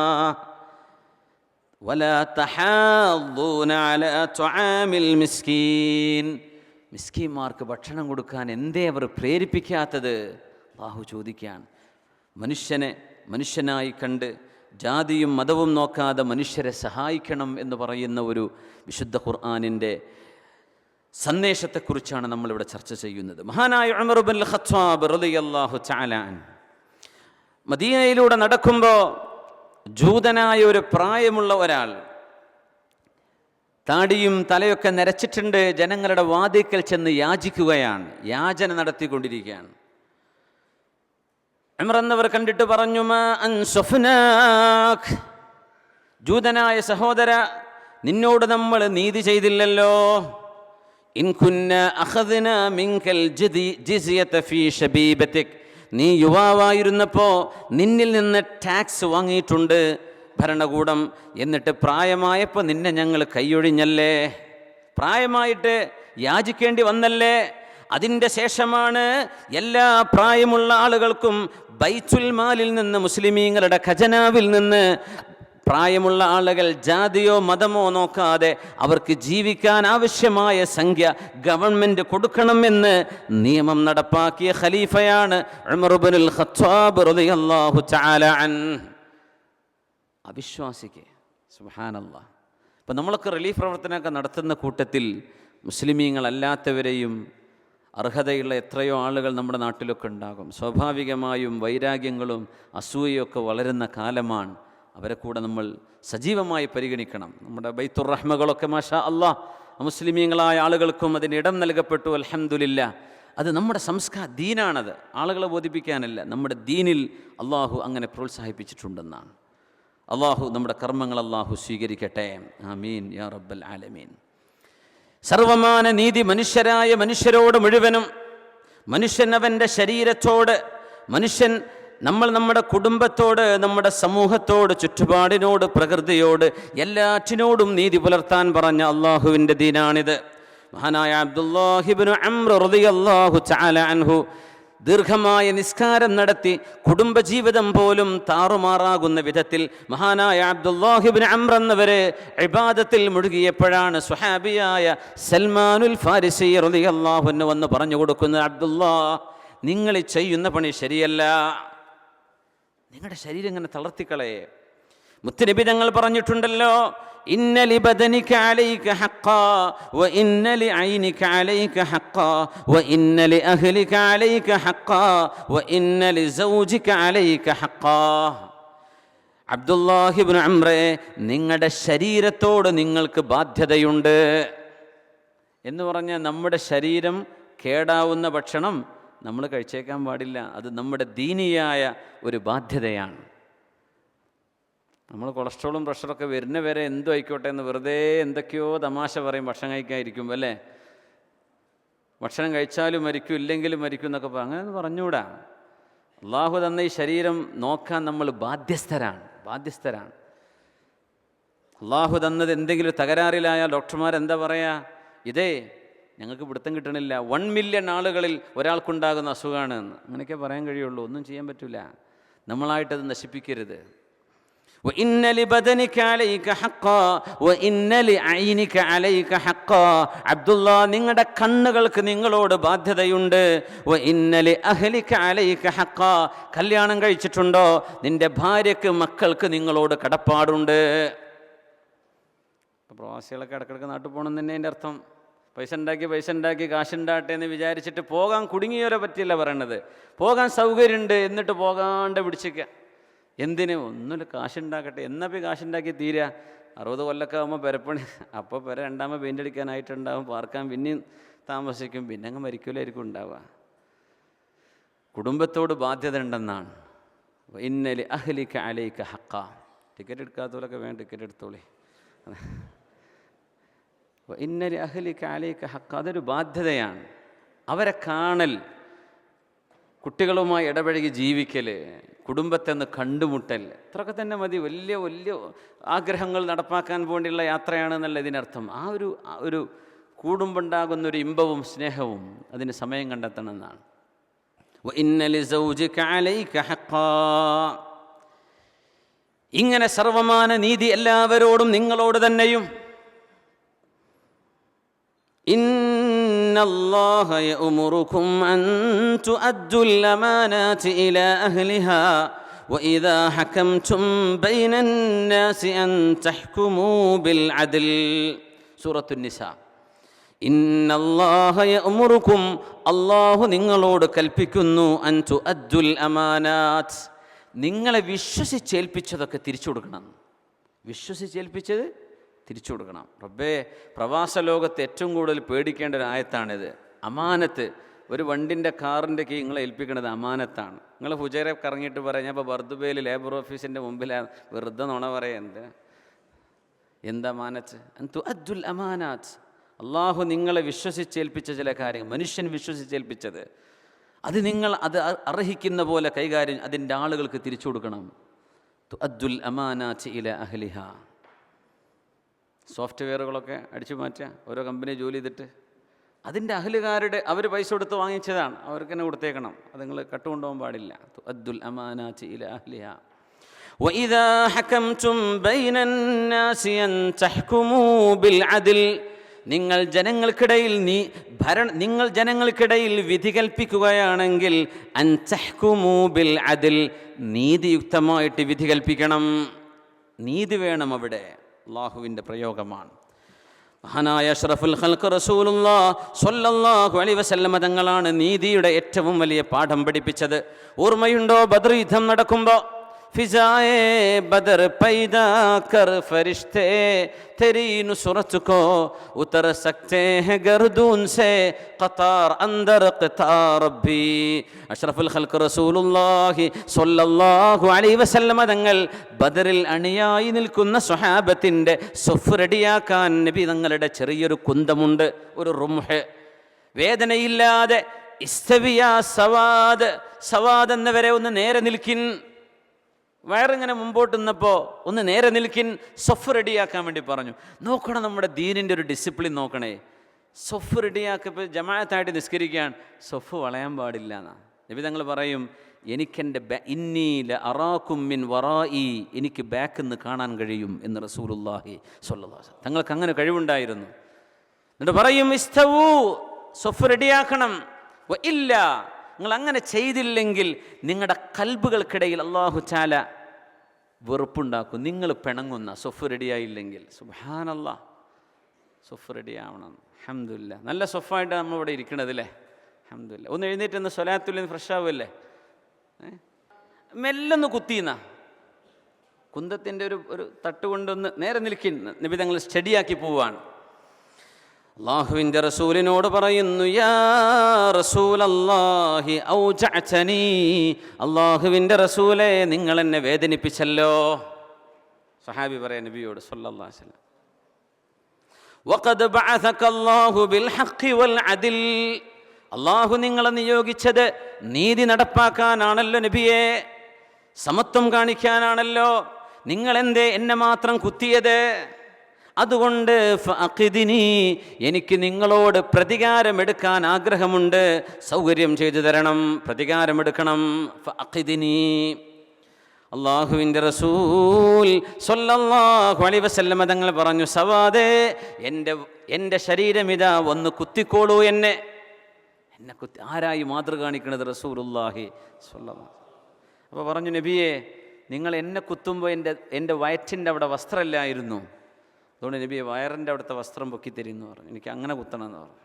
Speaker 1: ولا تحاضون على طعام المسكين. മിസ്കീന്മാർക്ക് ഭക്ഷണം കൊടുക്കാൻ എന്തേ അവർ പ്രേരിപ്പിക്കാത്തത്? അല്ലാഹു ചോദിക്കാൻ. മനുഷ്യനെ മനുഷ്യനായി കണ്ട് ജാതിയും മതവും നോക്കാതെ മനുഷ്യരെ സഹായിക്കണം എന്ന് പറയുന്ന ഒരു വിശുദ്ധ ഖുർആനിൻ്റെ സന്ദേശത്തെക്കുറിച്ചാണ് നമ്മളിവിടെ ചർച്ച ചെയ്യുന്നത്. മഹാനായ ഉമർ ഇബ്നുൽ ഖത്താബ് റളിയല്ലാഹു തആല അൻഹു മദീനയിലൂടെ നടക്കുമ്പോൾ ജൂതനായ ഒരു പ്രായമുള്ള ഒരാൾ, താടിയും തലയൊക്കെ നരച്ചിട്ടുണ്ട്, ജനങ്ങളുടെ വാതിൽക്കൽ ചെന്ന് യാചിക്കുകയാണ്, യാചന നടത്തിക്കൊണ്ടിരിക്കുകയാണ്. ഉമർ എന്നവർ കണ്ടിട്ട് പറഞ്ഞു, മാ അൻസഫ്നാക്, ജൂതനായ സഹോദര, നിന്നോട് നമ്മൾ നീതി ചെയ്തില്ലല്ലോ. ഇൻ കുന്ന അഖദ്ന മിൻകൽ ജിസിയത ഫീ ശബീബതിക്, നീ യുവാവായിരുന്നപ്പോൾ നിന്നിൽ നിന്ന് ടാക്സ് വാങ്ങിയിട്ടുണ്ട് ഭരണകൂടം, എന്നിട്ട് പ്രായമായപ്പോൾ നിന്നെ ഞങ്ങൾ കൈയൊഴിഞ്ഞല്ലേ, പ്രായമായിട്ട് യാചിക്കേണ്ടി വന്നല്ലേ. അതിൻ്റെ ശേഷമാണ് എല്ലാ പ്രായമുള്ള ആളുകൾക്കും ബൈത്തുൽ മാലിൽ നിന്ന്, മുസ്ലിമീങ്ങളുടെ ഖജനാവിൽ നിന്ന് പ്രായമുള്ള ആളുകൾ ജാതിയോ മതമോ നോക്കാതെ അവർക്ക് ജീവിക്കാൻ ആവശ്യമായ സംഖ്യ ഗവൺമെൻറ് കൊടുക്കണമെന്ന് നിയമം നടപ്പാക്കിയ ഖലീഫയാണ് ഉമർ ഇബ്നുൽ ഖത്താബ് റളിയല്ലാഹു തആല അൻഹു. അവിശ്വാസിക്ക് സുബ്ഹാനല്ലാഹ്. ഇപ്പം നമ്മളൊക്കെ റിലീഫ് പ്രവർത്തനമൊക്കെ നടത്തുന്ന കൂട്ടത്തിൽ മുസ്ലിമീങ്ങളല്ലാത്തവരെയും അർഹതയുള്ള എത്രയോ ആളുകൾ നമ്മുടെ നാട്ടിലൊക്കെ ഉണ്ടാകും. സ്വാഭാവികമായും വൈരാഗ്യങ്ങളും അസൂയയൊക്കെ വളരുന്ന കാലമാണ്. അവരെ കൂടെ നമ്മൾ സജീവമായി പരിഗണിക്കണം. നമ്മുടെ ബൈത്തുർ റഹ്മകളൊക്കെ മാഷാ അല്ലാഹ് മുസ്ലിമീങ്ങളായ ആളുകൾക്കും അതിന് ഇടം നൽകപ്പെട്ടു, അൽഹംദുലില്ലാ. അത് നമ്മുടെ ദീനാണത്, ആളുകളെ ബോധിപ്പിക്കാനല്ല. നമ്മുടെ ദീനിൽ അള്ളാഹു അങ്ങനെ പ്രോത്സാഹിപ്പിച്ചിട്ടുണ്ടെന്നാണ്. അള്ളാഹു നമ്മുടെ കർമ്മങ്ങൾ അള്ളാഹു സ്വീകരിക്കട്ടെ. ആമീൻ യാ റബ്ബൽ ആലമീൻ. സർവമാന നീതി മനുഷ്യരായ മനുഷ്യരോട് മുഴുവനും, മനുഷ്യൻ അവൻ്റെ ശരീരത്തോട്, മനുഷ്യൻ നമ്മുടെ കുടുംബത്തോട്, നമ്മുടെ സമൂഹത്തോട്, ചുറ്റുപാടിനോട്, പ്രകൃതിയോട്, എല്ലാറ്റിനോടും നീതി പുലർത്താൻ പറഞ്ഞ അള്ളാഹുവിൻ്റെ ദീനാണിത്. മഹാനായ അബ്ദുല്ലാഹി ഇബ്നു അംർ റളിയല്ലാഹു തആല അൻഹു ദീർഘമായ നിസ്കാരം നടത്തി കുടുംബജീവിതം പോലും താറുമാറാകുന്ന വിധത്തിൽ മഹാനായ അബ്ദുല്ലാഹി ഇബ്നു അംർ എന്നവരെ ഇബാദത്തിൽ മുഴുകിയപ്പോഴാണ് സ്വഹാബിയായ സൽമാനുൽ ഫാരിസി റളിയല്ലാഹു അൻഹു വന്ന് പറഞ്ഞു കൊടുക്കുന്നത്, അബ്ദുല്ലാ, നിങ്ങൾ ചെയ്യുന്ന പണി ശരിയല്ല, നിങ്ങളുടെ ശരീരം ഇങ്ങനെ തളർത്തിക്കളയെ. മുത്തുനബി തങ്ങൾ പറഞ്ഞിട്ടുണ്ടല്ലോ, ഇന്ന ലിബദനിക അലൈക ഹഖ്ഖാ വ ഇന്ന ലിഐനിക അലൈക ഹഖ്ഖാ വ ഇന്ന ലിഅഹ്ലിക അലൈക ഹഖ്ഖാ വ ഇന്ന ലിസൗജിക അലൈക ഹഖ്ഖാ. അബ്ദുല്ലാഹി ഇബ്നു അംറേ, നിങ്ങളുടെ ശരീരത്തോട് നിങ്ങൾക്ക് ബാധ്യതയുണ്ട് എന്ന് പറഞ്ഞാൽ നമ്മുടെ ശരീരം കേടാവുന്ന ഭക്ഷണം നമ്മൾ കഴിച്ചേക്കാൻ പാടില്ല. അത് നമ്മുടെ ദീനിയായ ഒരു ബാധ്യതയാണ്. നമ്മൾ കൊളസ്ട്രോളും പ്രഷറൊക്കെ വരുന്ന വരെ എന്തോ ആയിക്കോട്ടെ എന്ന് വെറുതെ എന്തൊക്കെയോ തമാശ പറയും ഭക്ഷണം കഴിക്കാതിരിക്കുമ്പോൾ, അല്ലേ? ഭക്ഷണം കഴിച്ചാലും മരിക്കും, ഇല്ലെങ്കിലും മരിക്കും എന്നൊക്കെ അങ്ങനെ പറഞ്ഞുകൂടാ. അള്ളാഹു തന്ന ഈ ശരീരം നോക്കാൻ നമ്മൾ ബാധ്യസ്ഥരാണ്. അള്ളാഹു തന്നത് എന്തെങ്കിലും തകരാറിലായാൽ ഡോക്ടർമാരെന്താ പറയുക? ഇതേ ഞങ്ങൾക്ക് പിടുത്തം കിട്ടണില്ല, 1 മില്യൺ ആളുകളിൽ ഒരാൾക്കുണ്ടാകുന്ന അസുഖമാണ് എന്ന്. അങ്ങനെയൊക്കെ പറയാൻ കഴിയുള്ളൂ. ഒന്നും ചെയ്യാൻ പറ്റില്ല. നമ്മളായിട്ടത് നശിപ്പിക്കരുത്. وَإِنَّ لِبَدَنِكَ عَلَيْكَ حَقًّا وَإِنَّ لِعَيْنِكَ عَلَيْكَ حَقًّا. അബ്ദുള്ള, നിങ്ങളുടെ കണ്ണുകൾക്ക് നിങ്ങളോട് ബാധ്യതയുണ്ട്. وَإِنَّ لِأَهْلِكَ عَلَيْكَ حَقًّا. കല്യാണം കഴിച്ചിട്ടുണ്ടോ? നിന്റെ ഭാര്യയ്ക്ക്, മക്കൾക്ക് നിങ്ങളോട് കടപ്പാടുണ്ട്. ഇപ്പോൾ പ്രവാസികളൊക്കെ ഇടക്കിടക്ക് നാട്ടിൽ പോകണം തന്നെ എൻ്റെ അർത്ഥം. പൈസ ഉണ്ടാക്കി കാശുണ്ടാകട്ടെ എന്ന് വിചാരിച്ചിട്ട് പോകാൻ കുടുങ്ങിയവരെ പറ്റിയല്ല പറയണത്. പോകാൻ സൗകര്യമുണ്ട് എന്നിട്ട് പോകാണ്ട് പിടിച്ചിക്കുക. എന്തിന്? ഒന്നുമില്ല, കാശുണ്ടാക്കട്ടെ. എന്നപ്പോൾ കാശുണ്ടാക്കി തീരുക? 60 കൊല്ലമൊക്കെ ആകുമ്പോൾ പെരപ്പണി, അപ്പോൾ പെര രണ്ടാമത് പെയിൻ്റ് അടിക്കാനായിട്ടുണ്ടാവും, പാർക്കാൻ പിന്നെയും താമസിക്കും, പിന്നെ അങ്ങ് മരിക്കലായിരിക്കും ഉണ്ടാവുക. കുടുംബത്തോട് ബാധ്യത ഉണ്ടെന്നാണ്. ഇന്നലി അഹ്ലിക അലൈക ഹഖ്ഖാ. ടിക്കറ്റ് എടുക്കാത്തവരൊക്കെ വേണം, ടിക്കറ്റ് എടുത്തോളി. ഇന്നലി അഹ്ലിക അലൈക ഹഖ്ഖാ, അതൊരു ബാധ്യതയാണ്. അവരെ കാണൽ, കുട്ടികളുമായി ഇടപഴകി ജീവിക്കൽ, കുടുംബത്തെ ഒന്ന് കണ്ടുമുട്ടൽ, ഇത്രയൊക്കെ തന്നെ മതി. വലിയ വലിയ ആഗ്രഹങ്ങൾ നടപ്പാക്കാൻ വേണ്ടിയുള്ള യാത്രയാണെന്നല്ല ഇതിനർത്ഥം. ആ ഒരു കൂടുമ്പുണ്ടാകുന്നൊരു ഇമ്പവും സ്നേഹവും അതിന് സമയം കണ്ടെത്തണമെന്നാണ്. ഇങ്ങനെ സർവമാന നീതി എല്ലാവരോടും നിങ്ങളോട് തന്നെയും. ഇന്നല്ലാഹ യഅ്മുറുകും അൻ തുഅദ്ദുൽ അമാനാതി ഇലാ അഹ്ലിഹാ വഇദാ ഹകംതും ബൈനൻ നാസി അൻ തഹ്കുമൂ ബിൽ അദ്ൽ. സൂറത്തുൻ നിസാ. ഇന്നല്ലാഹ യഅ്മുറുകും, അല്ലാഹു നിങ്ങളോട് കൽപ്പിക്കുന്നു, അൻ തുഅദ്ദുൽ അമാനാത്ത്, നിങ്ങളെ വിശ്വസിച്ചേൽപ്പിച്ചതൊക്കെ തിരിച്ചു കൊടുക്കണം. വിശ്വസിച്ചേൽപ്പിച്ചത് തിരിച്ചു കൊടുക്കണം. റബ്ബേ, പ്രവാസ ലോകത്ത് ഏറ്റവും കൂടുതൽ പേടിക്കേണ്ട ഒരു ആയത്താണിത്. അമാനത്ത്. ഒരു വണ്ടിൻ്റെ കാറിൻ്റെ കീ നിങ്ങളെ ഏൽപ്പിക്കുന്നത് അമാനത്താണ്. നിങ്ങൾ ഹുജൈറ കറങ്ങിയിട്ട് പറയാം, ഞാൻ ഇപ്പോൾ ബർദുബയിൽ ലേബർ ഓഫീസിൻ്റെ മുമ്പിലാണ്, വെറുതെ നുണ പറയാം. എന്താ അമാനത്ത്? തുഅദ്ദുൽ അമാനാത്ത്. അള്ളാഹു നിങ്ങളെ വിശ്വസിച്ചേൽപ്പിച്ച ചില കാര്യങ്ങൾ, മനുഷ്യൻ വിശ്വസിച്ചേൽപ്പിച്ചത്, അത് നിങ്ങൾ അത് അർഹിക്കുന്ന പോലെ കൈകാര്യം അതിൻ്റെ ആളുകൾക്ക് തിരിച്ചു കൊടുക്കണം. തുഅദ്ദുൽ അമാനാത്ത് ഇലാ അഹ്ലിഹാ. സോഫ്റ്റ്വെയറുകളൊക്കെ അടിച്ചു മാറ്റുക, ഓരോ കമ്പനി ജോലി ചെയ്തിട്ട് അതിൻ്റെ അഹ്ലുകാരുടെ, അവർ പൈസ കൊടുത്ത് വാങ്ങിച്ചതാണ്, അവർക്ക് തന്നെ കൊടുത്തേക്കണം. അത് നിങ്ങൾ കട്ടുകൊണ്ടുപോകാൻ പാടില്ല. തുഅദ്ദുൽ അമാനാത്ത് ഇലാ അഹ്ലിഹാ വഇദാ ഹകംതും ബൈനൻ നാസി അൻ തഹ്കുമൂ ബിൽ അദ്ൽ. നിങ്ങൾ ജനങ്ങൾക്കിടയിൽ വിധി കൽപ്പിക്കുകയാണെങ്കിൽ അൻ തഹ്കുമൂ ബിൽ അദ്ൽ, നീതിയുക്തമായിട്ട് വിധി കൽപ്പിക്കണം. നീതി വേണം അവിടെ. അല്ലാഹുവിൻ്റെ പ്രയോഗമാണ്. മഹാനായ അഷ്റഫുൽ ഖൽഖ് റസൂലുള്ളാഹി സ്വല്ലല്ലാഹു അലൈഹി വസല്ലമ തങ്ങളാണ് നീതിയുടെ ഏറ്റവും വലിയ പാഠം പഠിപ്പിച്ചത്. ഓർമ്മയുണ്ടോ? ബദർ യുദ്ധം നടക്കുമ്പോൾ ഫിസായെ ബദർ പൈദാ കർ ഫരിശ്തേ തെരീ നുസ്രത് കോ ഉതർ സക്തേ ഹൈ ഗർദൂൻ സേ ഖതാർ അന്ദർ ഖതാർ റബ്ബി. അഷ്റഫുൽ ഖൽഖ് റസൂലുള്ളാഹി സ്വല്ലല്ലാഹു അലൈഹി വസല്ലമ തങ്ങൾ ബദറിൽ അണിയായി നിൽക്കുന്ന സ്വഹാബത്തിൻ്റെ സ്വഫ് റെഡിയാക്കാൻ നബി തങ്ങളുടെ ചെറിയൊരു കുന്തമുണ്ട്, ഒരു റുംഹ്. വേദനയില്ലാതെ ഇസ്തവിയാ സവാദ് എന്നവരെ ഒന്ന് നേരെ നിൽക്കിൻ. വയറിങ്ങനെ മുമ്പോട്ട് നിന്നപ്പോൾ ഒന്ന് നേരെ നിൽക്കിൻ, സൊഫ് റെഡിയാക്കാൻ വേണ്ടി പറഞ്ഞു. നോക്കണം, നമ്മുടെ ദീനിൻ്റെ ഒരു ഡിസിപ്ലിൻ നോക്കണേ. സൊഫ് റെഡിയാക്കപ്പോൾ ജമാഅത്തായിട്ട് നിസ്കരിക്കുകയാണ്, സൊഫ് വളയാൻ പാടില്ല എന്നാണ്. നബി തങ്ങൾ പറയും, എനിക്കെൻ്റെ innീല അറാക്കും മിൻ വറായി, എനിക്ക് ബാക്കിൽ നിന്ന് കാണാൻ കഴിയും എന്ന് റസൂലുള്ളാഹി സ്വല്ലല്ലാഹു അലൈഹി വസല്ലം. തങ്ങൾക്ക് അങ്ങനെ കഴിവുണ്ടായിരുന്നു. എന്നിട്ട് പറയും, ഇസ്തവൂ, സ്വഫ് റെഡിയാക്കണം, ഇല്ല നിങ്ങൾ അങ്ങനെ ചെയ്തില്ലെങ്കിൽ നിങ്ങളുടെ കൽബുകൾക്കിടയിൽ അല്ലാഹു തആല വെറുപ്പുണ്ടാക്കും, നിങ്ങൾ പിണങ്ങുന്ന, സ്വഫ് റെഡിയായില്ലെങ്കിൽ. സുബ്ഹാനല്ലാഹ്, സ്വഫ് റെഡിയാവണം. അൽഹംദുലില്ലാഹ്, നല്ല സ്വഫായിട്ടാണ് നമ്മളിവിടെ ഇരിക്കണത് അല്ലേ? അൽഹംദുലില്ലാഹ്. ഒന്ന് എഴുന്നേറ്റ് ഒന്ന് സ്വലാത്തുൽ ഫ്രഷ് ആവുമല്ലേ? മെല്ലൊന്ന് കുത്തിന്ന കുന്തത്തിൻ്റെ ഒരു തട്ടുകൊണ്ടൊന്ന് നേരെ നിൽക്കുന്ന നബി തങ്ങൾ സ്റ്റഡിയാക്കി പോവാണ്. അല്ലാഹുവിൻ്റെ റസൂലിനോട് പറയുന്നു, യാ റസൂലല്ലാഹി ഔജഅതനി, അല്ലാഹുവിൻ്റെ റസൂലേ നിങ്ങൾ എന്നെ വേദനിപ്പിച്ചല്ലോ. സഹാബി പറയാ നബിയോട് സല്ലല്ലാഹു അലൈഹി വസല്ലം, വഖദ് ബഅസകല്ലാഹു ബിൽ ഹഖ് വൽ അദിൽ, അല്ലാഹു നിങ്ങളെ നിയോഗിച്ചത് നീതി നടപ്പാക്കാനാണല്ലോ നബിയെ, സമത്വം കാണിക്കാനാണല്ലോ. നിങ്ങളെന്തേ എന്നെ മാത്രം കുത്തിയത്? അതുകൊണ്ട് ഫഅഖിദിനി, എനിക്ക് നിങ്ങളോട് പ്രതികാരമെടുക്കാൻ ആഗ്രഹമുണ്ട്, സൗകര്യം ചെയ്തു തരണം, പ്രതികാരമെടുക്കണം. ഫഅഖിദിനി. അല്ലാഹുവിൻ്റെ റസൂൽ സ്വല്ലല്ലാഹു അലൈഹി വസല്ലം തങ്ങൾ പറഞ്ഞു, സവാദേ, എൻ്റെ ശരീരമിതാ ഒന്ന് കുത്തിക്കോളൂ, എന്നെ കുത്തി. ആരായി മാതൃക കാണിക്കണത്? റസൂലുള്ളാഹി സ്വല്ലല്ലാഹു. അപ്പോൾ പറഞ്ഞു, നബിയെ നിങ്ങൾ എന്നെ കുത്തുമ്പോൾ എൻ്റെ വയറ്റിൻ്റെ അവിടെ വസ്ത്രമില്ലായിരുന്നു, അതുകൊണ്ട് നബിയെ വയറിൻ്റെ അവിടുത്തെ വസ്ത്രം പൊക്കി തരുമെന്ന് പറഞ്ഞു. എനിക്ക് അങ്ങനെ കുത്തണമെന്ന് പറഞ്ഞു.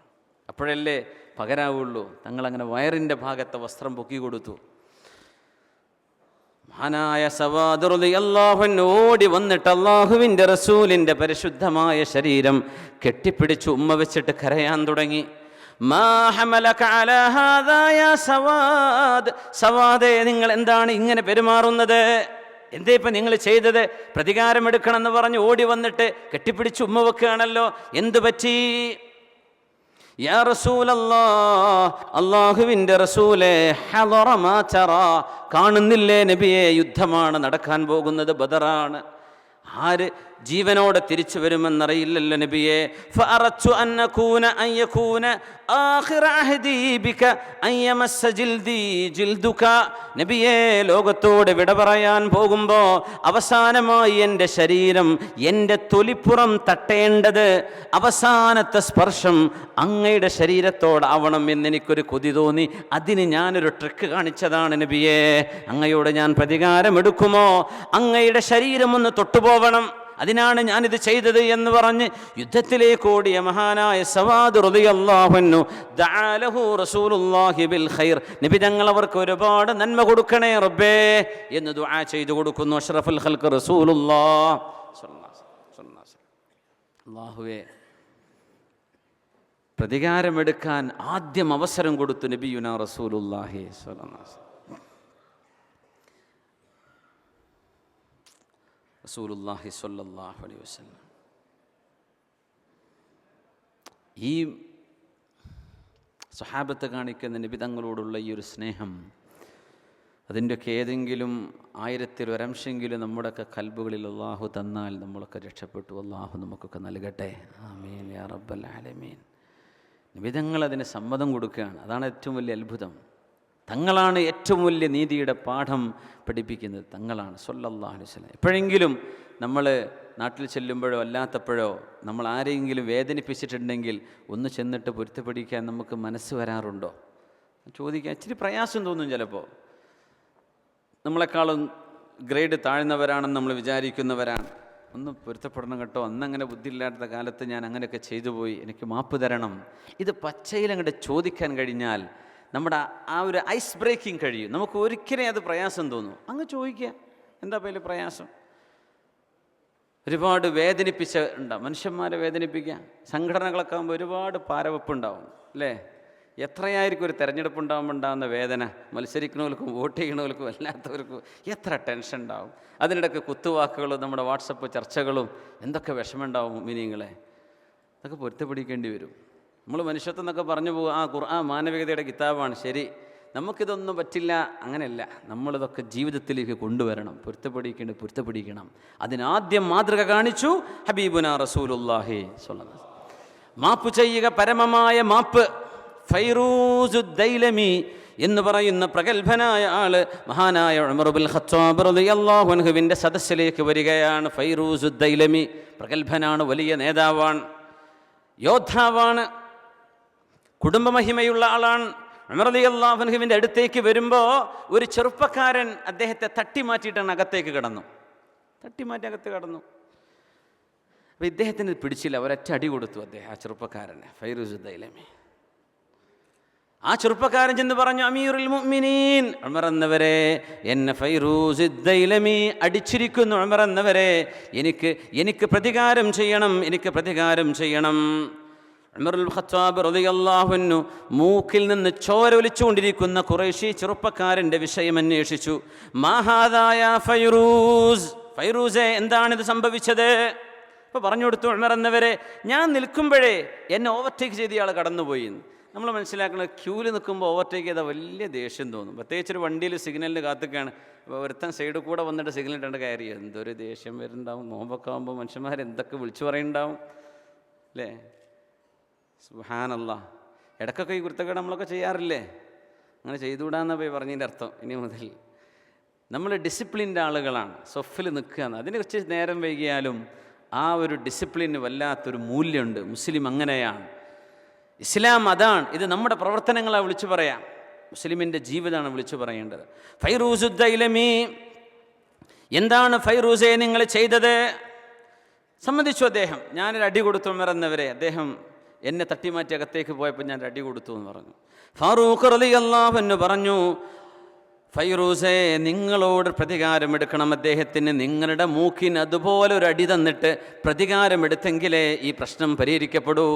Speaker 1: അപ്പോഴല്ലേ പകരാവുള്ളൂ. തങ്ങളങ്ങനെ വയറിൻ്റെ ഭാഗത്തെ വസ്ത്രം പൊക്കി കൊടുത്തു. മഹാനായ സവാദ് റളിയല്ലാഹു അൻഹു ഓടി വന്നിട്ട് അല്ലാഹുവിൻ്റെ റസൂലിൻ്റെ പരിശുദ്ധമായ ശരീരം കെട്ടിപ്പിടിച്ച് ഉമ്മ വെച്ചിട്ട് കരയാൻ തുടങ്ങി. മാ ഹമലക അലാ ഹാദാ യാ സവാദ്, സവാദേ നിങ്ങൾ എന്താണ് ഇങ്ങനെ പെരുമാറുന്നത്? എന്തേ ഇപ്പം നിങ്ങൾ ചെയ്തത്? പ്രതികാരമെടുക്കണമെന്ന് പറഞ്ഞ് ഓടി വന്നിട്ട് കെട്ടിപ്പിടിച്ച് ഉമ്മ വെക്കുകയാണല്ലോ, എന്തു പറ്റി? യാ റസൂലല്ലാഹ്, അല്ലാഹുവിൻ്റെ റസൂലേ, ഹളറ മാ തറാ, കാണുന്നില്ലേ നബിയെ, യുദ്ധമാണ് നടക്കാൻ പോകുന്നത്, ബദറാണ്. ആര് ജീവനോടെ തിരിച്ചു വരുമെന്നറിയില്ലല്ലോ നബിയെ. ഫഅറദ്തു അൻ യകൂന ആഖിറ അഹ്ദി ബിക അൻ യമസ്സ ജിൽദി ജിൽദുക, നബിയെ ലോകത്തോട് വിട പറയാൻ പോകുമ്പോൾ അവസാനമായി എൻ്റെ ശരീരം, എൻ്റെ തൊലിപ്പുറം തട്ടേണ്ടത്, അവസാനത്തെ സ്പർശം അങ്ങയുടെ ശരീരത്തോടാവണം എന്നെനിക്കൊരു കൊതി തോന്നി. അതിന് ഞാനൊരു ട്രിക്ക് കാണിച്ചതാണ് നബിയെ. അങ്ങയോട് ഞാൻ പ്രതികാരമെടുക്കുമോ? അങ്ങയുടെ ശരീരം ഒന്ന് തൊട്ടുപോവണം, അതിനാണ് ഞാനിത് ചെയ്തത് എന്ന് പറഞ്ഞ് യുദ്ധത്തിലേക്ക് ഓടിയ മഹാനായ സവാദ് റളിയല്ലാഹു അൻഹു ദഅ ലഹു റസൂലുള്ളാഹി ബിൽ ഖൈർ, നബി തങ്ങൾ അവർക്ക് ഒരുപാട് നന്മ കൊടുക്കണേ റബ്ബേ എന്ന് ദുആ ചെയ്തു കൊടുക്കുന്നു. അഷ്റഫുൽ ഖൽഖ് റസൂലുള്ളാഹി സ്വല്ലല്ലാഹു അലൈഹി വസല്ലം. അല്ലാഹുവേ, പ്രതികാരമെടുക്കാൻ ആദ്യം അവസരം കൊടുത്തു നബിയുനാ റസൂലുള്ളാഹി സ്വല്ലല്ലാഹു അലൈഹി വസല്ലം. റസൂലുള്ളാഹി സ്വല്ലല്ലാഹു അലൈഹി വസല്ലം ഈ സ്വഹാബത്ത് കാണിക്കുന്ന നബി തങ്ങളോടുള്ള ഈ ഒരു സ്നേഹം, അതിൻ്റെയൊക്കെ ഏതെങ്കിലും 1000-1 നമ്മുടെയൊക്കെ കൽബുകളിൽ അല്ലാഹു തന്നാൽ നമ്മളൊക്കെ രക്ഷപ്പെട്ടു. അല്ലാഹു നമുക്കൊക്കെ നൽകട്ടെ. ആമീൻ യാ റബ്ബൽ ആലമീൻ. നബി തങ്ങൾ അതിന് സമ്മതം കൊടുക്കുകയാണ്. അതാണ് ഏറ്റവും വലിയ അത്ഭുതം. തങ്ങളാണ് ഏറ്റവും വലിയ നീതിയുടെ പാഠം പഠിപ്പിക്കുന്നത്. തങ്ങളാണ് സ്വല്ലല്ലാഹു അലൈഹി വസല്ലം. എപ്പോഴെങ്കിലും നമ്മൾ നാട്ടിൽ ചെല്ലുമ്പോഴോ അല്ലാത്തപ്പോഴോ നമ്മൾ ആരെങ്കിലും വേദനിപ്പിച്ചിട്ടുണ്ടെങ്കിൽ ഒന്ന് ചെന്നിട്ട് പൊരുത്തപ്പെടിക്കാൻ നമുക്ക് മനസ്സ് വരാറുണ്ടോ? ചോദിക്കാൻ ഇച്ചിരി പ്രയാസം തോന്നും. ചിലപ്പോൾ നമ്മളെക്കാളും ഗ്രേഡ് താഴ്ന്നവരാണെന്ന് നമ്മൾ വിചാരിക്കുന്നവരാണ്. ഒന്ന് പൊരുത്തപ്പെടണം കേട്ടോ, അന്നങ്ങനെ ബുദ്ധിയില്ലാത്ത കാലത്ത് ഞാൻ അങ്ങനെയൊക്കെ ചെയ്തു പോയി, എനിക്ക് മാപ്പ് തരണം. ഇത് പച്ചയിലങ്ങോട്ട് ചോദിക്കാൻ കഴിഞ്ഞാൽ നമ്മുടെ ആ ഒരു ഐസ് ബ്രേക്കിംഗ് കഴിയും. നമുക്ക് ഒരിക്കലും അത് പ്രയാസം തോന്നും. അങ്ങ് ചോദിക്കുക, എന്താ പേര് പ്രയാസം? ഒരുപാട് വേദനിപ്പിച്ച ഉണ്ടാവും, മനുഷ്യന്മാരെ വേദനിപ്പിക്കുക. സംഘടനകളൊക്കെ ആകുമ്പോൾ ഒരുപാട് പാരവെപ്പുണ്ടാവും അല്ലേ? എത്രയായിരിക്കും ഒരു തെരഞ്ഞെടുപ്പ് ഉണ്ടാകുമ്പോൾ ഉണ്ടാകുന്ന വേദന. മത്സരിക്കുന്നവർക്കും വോട്ട് ചെയ്യണവർക്കും അല്ലാത്തവർക്കും എത്ര ടെൻഷൻ ഉണ്ടാവും. അതിനിടയ്ക്ക് കുത്തുവാക്കുകളും നമ്മുടെ വാട്സപ്പ് ചർച്ചകളും എന്തൊക്കെ വിഷമമുണ്ടാവും മിനിങ്ങളെ. അതൊക്കെ പൊരുത്തപ്പെടിക്കേണ്ടി വരും. നമ്മൾ മനുഷ്യത്വം എന്നൊക്കെ പറഞ്ഞു പോകും, ഖുർആൻ മാനവികതയുടെ കിതാബാണ്, ശരി, നമുക്കിതൊന്നും പറ്റില്ല. അങ്ങനെയല്ല, നമ്മളിതൊക്കെ ജീവിതത്തിലേക്ക് കൊണ്ടുവരണം. പൊരുത്തപ്പെടിക്കണം. അതിനാദ്യം മാതൃക കാണിച്ചു ഹബീബുനാ റസൂലുള്ളാഹി സ്വല്ലല്ലാഹു അലൈഹി വസല്ലം. മാപ്പ് ചെയ്യുക, പരമമായ മാപ്പ്. ഫൈറൂസ് ദൈലമി എന്ന് പറയുന്ന പ്രഗത്ഭനായ ആള് മഹാനായ ഉമർ ഇബ്നുൽ ഖത്താബ് റളിയല്ലാഹു അൻഹുവിൻ്റെ സദസ്സിലേക്ക് വരികയാണ്. ഫൈറൂസ് ദൈലമി പ്രഗത്ഭനാണ്, വലിയ നേതാവാണ്, യോദ്ധാവാണ്, കുടുംബമഹിമയുള്ള ആളാണ്. ഉമർ റളിയല്ലാഹു അൻഹുവിൻ്റെ അടുത്തേക്ക് വരുമ്പോൾ ഒരു ചെറുപ്പക്കാരൻ അദ്ദേഹത്തെ തട്ടിമാറ്റിയിട്ടാണ് അകത്തേക്ക് കടന്നു. അകത്ത് കടന്നു. അപ്പോൾ ഇദ്ദേഹത്തിന് പിടിച്ചില്ല, ഒരൊറ്റ അടി കൊടുത്തു അദ്ദേഹം ആ ചെറുപ്പക്കാരനെ, ഫൈറൂസ് ദൈലമി. ആ ചെറുപ്പക്കാരൻ ചെന്ന് പറഞ്ഞു, അമീറുൽ മുഅ്മിനീൻ, ഉമർ എന്നവരെ, എന്നെ ഫൈറൂസ് ദൈലമി അടിച്ചിരിക്കുന്നു. ഉമർ എന്നവരെ, എനിക്ക് പ്രതികാരം ചെയ്യണം. ഉമർ ഇബ്നുൽ ഖത്താബ് റളിയല്ലാഹു അൻഹു മൂക്കിൽ നിന്ന് ചോര ഒലിച്ചുകൊണ്ടിരിക്കുന്ന ഖുറൈശി ചെറുപ്പക്കാരൻ്റെ വിഷയം അന്വേഷിച്ചു. മാ ഹാദാ യാ ഫൈറൂസേ, എന്താണിത് സംഭവിച്ചത്? അപ്പോൾ പറഞ്ഞു കൊടുത്തു, ഉമർ എന്നവരെ, ഞാൻ നിൽക്കുമ്പോഴേ എന്നെ ഓവർടേക്ക് ചെയ്ത ഇയാൾ കടന്നുപോയി. നമ്മൾ മനസ്സിലാക്കുന്നത്, ക്യൂവിൽ നിൽക്കുമ്പോൾ ഓവർടേക്ക് ചെയ്താൽ വലിയ ദേഷ്യം തോന്നും. പ്രത്യേകിച്ചൊരു വണ്ടിയിൽ സിഗ്നലിന് കാത്തുകയാണ്, അപ്പോൾ ഒരുത്തൻ സൈഡിൽ കൂടെ വന്നിട്ട് സിഗ്നൽ ഇട്ടേണ്ട കാര്യം എന്തൊരു ദേഷ്യം വരുന്നുണ്ടാവും. നോമ്പൊക്കെ ആകുമ്പോൾ മനുഷ്യന്മാർ എന്തൊക്കെ വിളിച്ചു പറയുന്നുണ്ടാവും അല്ലേ? സുബ്ഹാനല്ലാഹ്. ഇടയ്ക്കൊക്കെ ഈ കുരുത്തക്കേട് നമ്മളൊക്കെ ചെയ്യാറില്ലേ? അങ്ങനെ ചെയ്തുകൂടാന്നാ പോയി പറഞ്ഞതിൻ്റെ അർത്ഥം. ഇനി മുതൽ നമ്മൾ ഡിസിപ്ലിൻ്റെ ആളുകളാണ്, സൊഫിൽ നിൽക്കുകയാണ്. അതിന് കുറച്ച് നേരം വൈകിയാലും ആ ഒരു ഡിസിപ്ലിന് വല്ലാത്തൊരു മൂല്യമുണ്ട്. മുസ്ലിം അങ്ങനെയാണ്, ഇസ്ലാം അതാണ്. ഇത് നമ്മുടെ പ്രവർത്തനങ്ങളാണ് വിളിച്ചു പറയാം, മുസ്ലിമിൻ്റെ ജീവിതമാണ് വിളിച്ചു പറയേണ്ടത്. ഫൈറൂസ് ദൈലമി, എന്താണ് ഫൈറൂസെ നിങ്ങൾ ചെയ്തത്? സമ്മതിച്ചു അദ്ദേഹം. ഞാനൊരു അടി കൊടുത്തു ഉമർ എന്നവരെ, അദ്ദേഹം എന്നെ തട്ടിമാറ്റി അകത്തേക്ക് പോയപ്പോൾ ഞാൻ അടി കൊടുത്തു എന്ന് പറഞ്ഞു. ഫാറൂഖ് റളിയല്ലാഹു അൻഹു പറഞ്ഞു, ഫൈറൂസെ, നിങ്ങളോട് പ്രതികാരമെടുക്കണം അദ്ദേഹത്തിന്. നിങ്ങളുടെ മൂക്കിന് അതുപോലെ ഒരു അടി തന്നിട്ട് പ്രതികാരമെടുത്തെങ്കിലേ ഈ പ്രശ്നം പരിഹരിക്കപ്പെടൂ.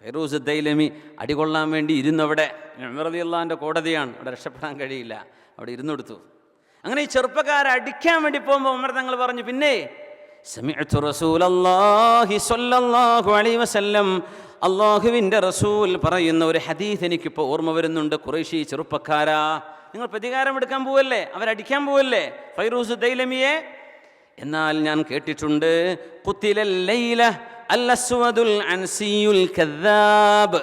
Speaker 1: ഫൈറൂസ് ദൈലമി അടികൊള്ളാൻ വേണ്ടി ഇരുന്നവിടെ. ഉമർ റളിയല്ലാഹുവിൻ്റെ കോടതിയാണ്, അവിടെ രക്ഷപ്പെടാൻ കഴിയില്ല, അവിടെ ഇരുന്നെടുത്തു. അങ്ങനെ ഈ ചെറുപ്പക്കാരെ അടിക്കാൻ വേണ്ടി പോകുമ്പോൾ ഉമർ തങ്ങൾ പറഞ്ഞു, പിന്നെ സമിഅ്തു റസൂലല്ലാഹി സ്വല്ലല്ലാഹു അലൈഹി വസല്ലം, അല്ലാഹുവിൻ്റെ റസൂൽ പറയുന്ന ഒരു ഹദീസ് എനിക്കിപ്പോൾ ഓർമ്മ വരുന്നുണ്ട്. ഖുറൈശി ചെറുപ്പക്കാരാ, നിങ്ങൾ പ്രതികാരം എടുക്കാൻ പോവല്ലേ, അവരടിക്കാൻ പോവല്ലേ ഫൈറൂസ് ദൈലമിയെ? എന്നാൽ ഞാൻ കേട്ടിട്ടുണ്ട്, ഖുതിലൽ ലൈല അൽ അസ്വദുൽ അൻസിയുൽ കദ്ദാബ്,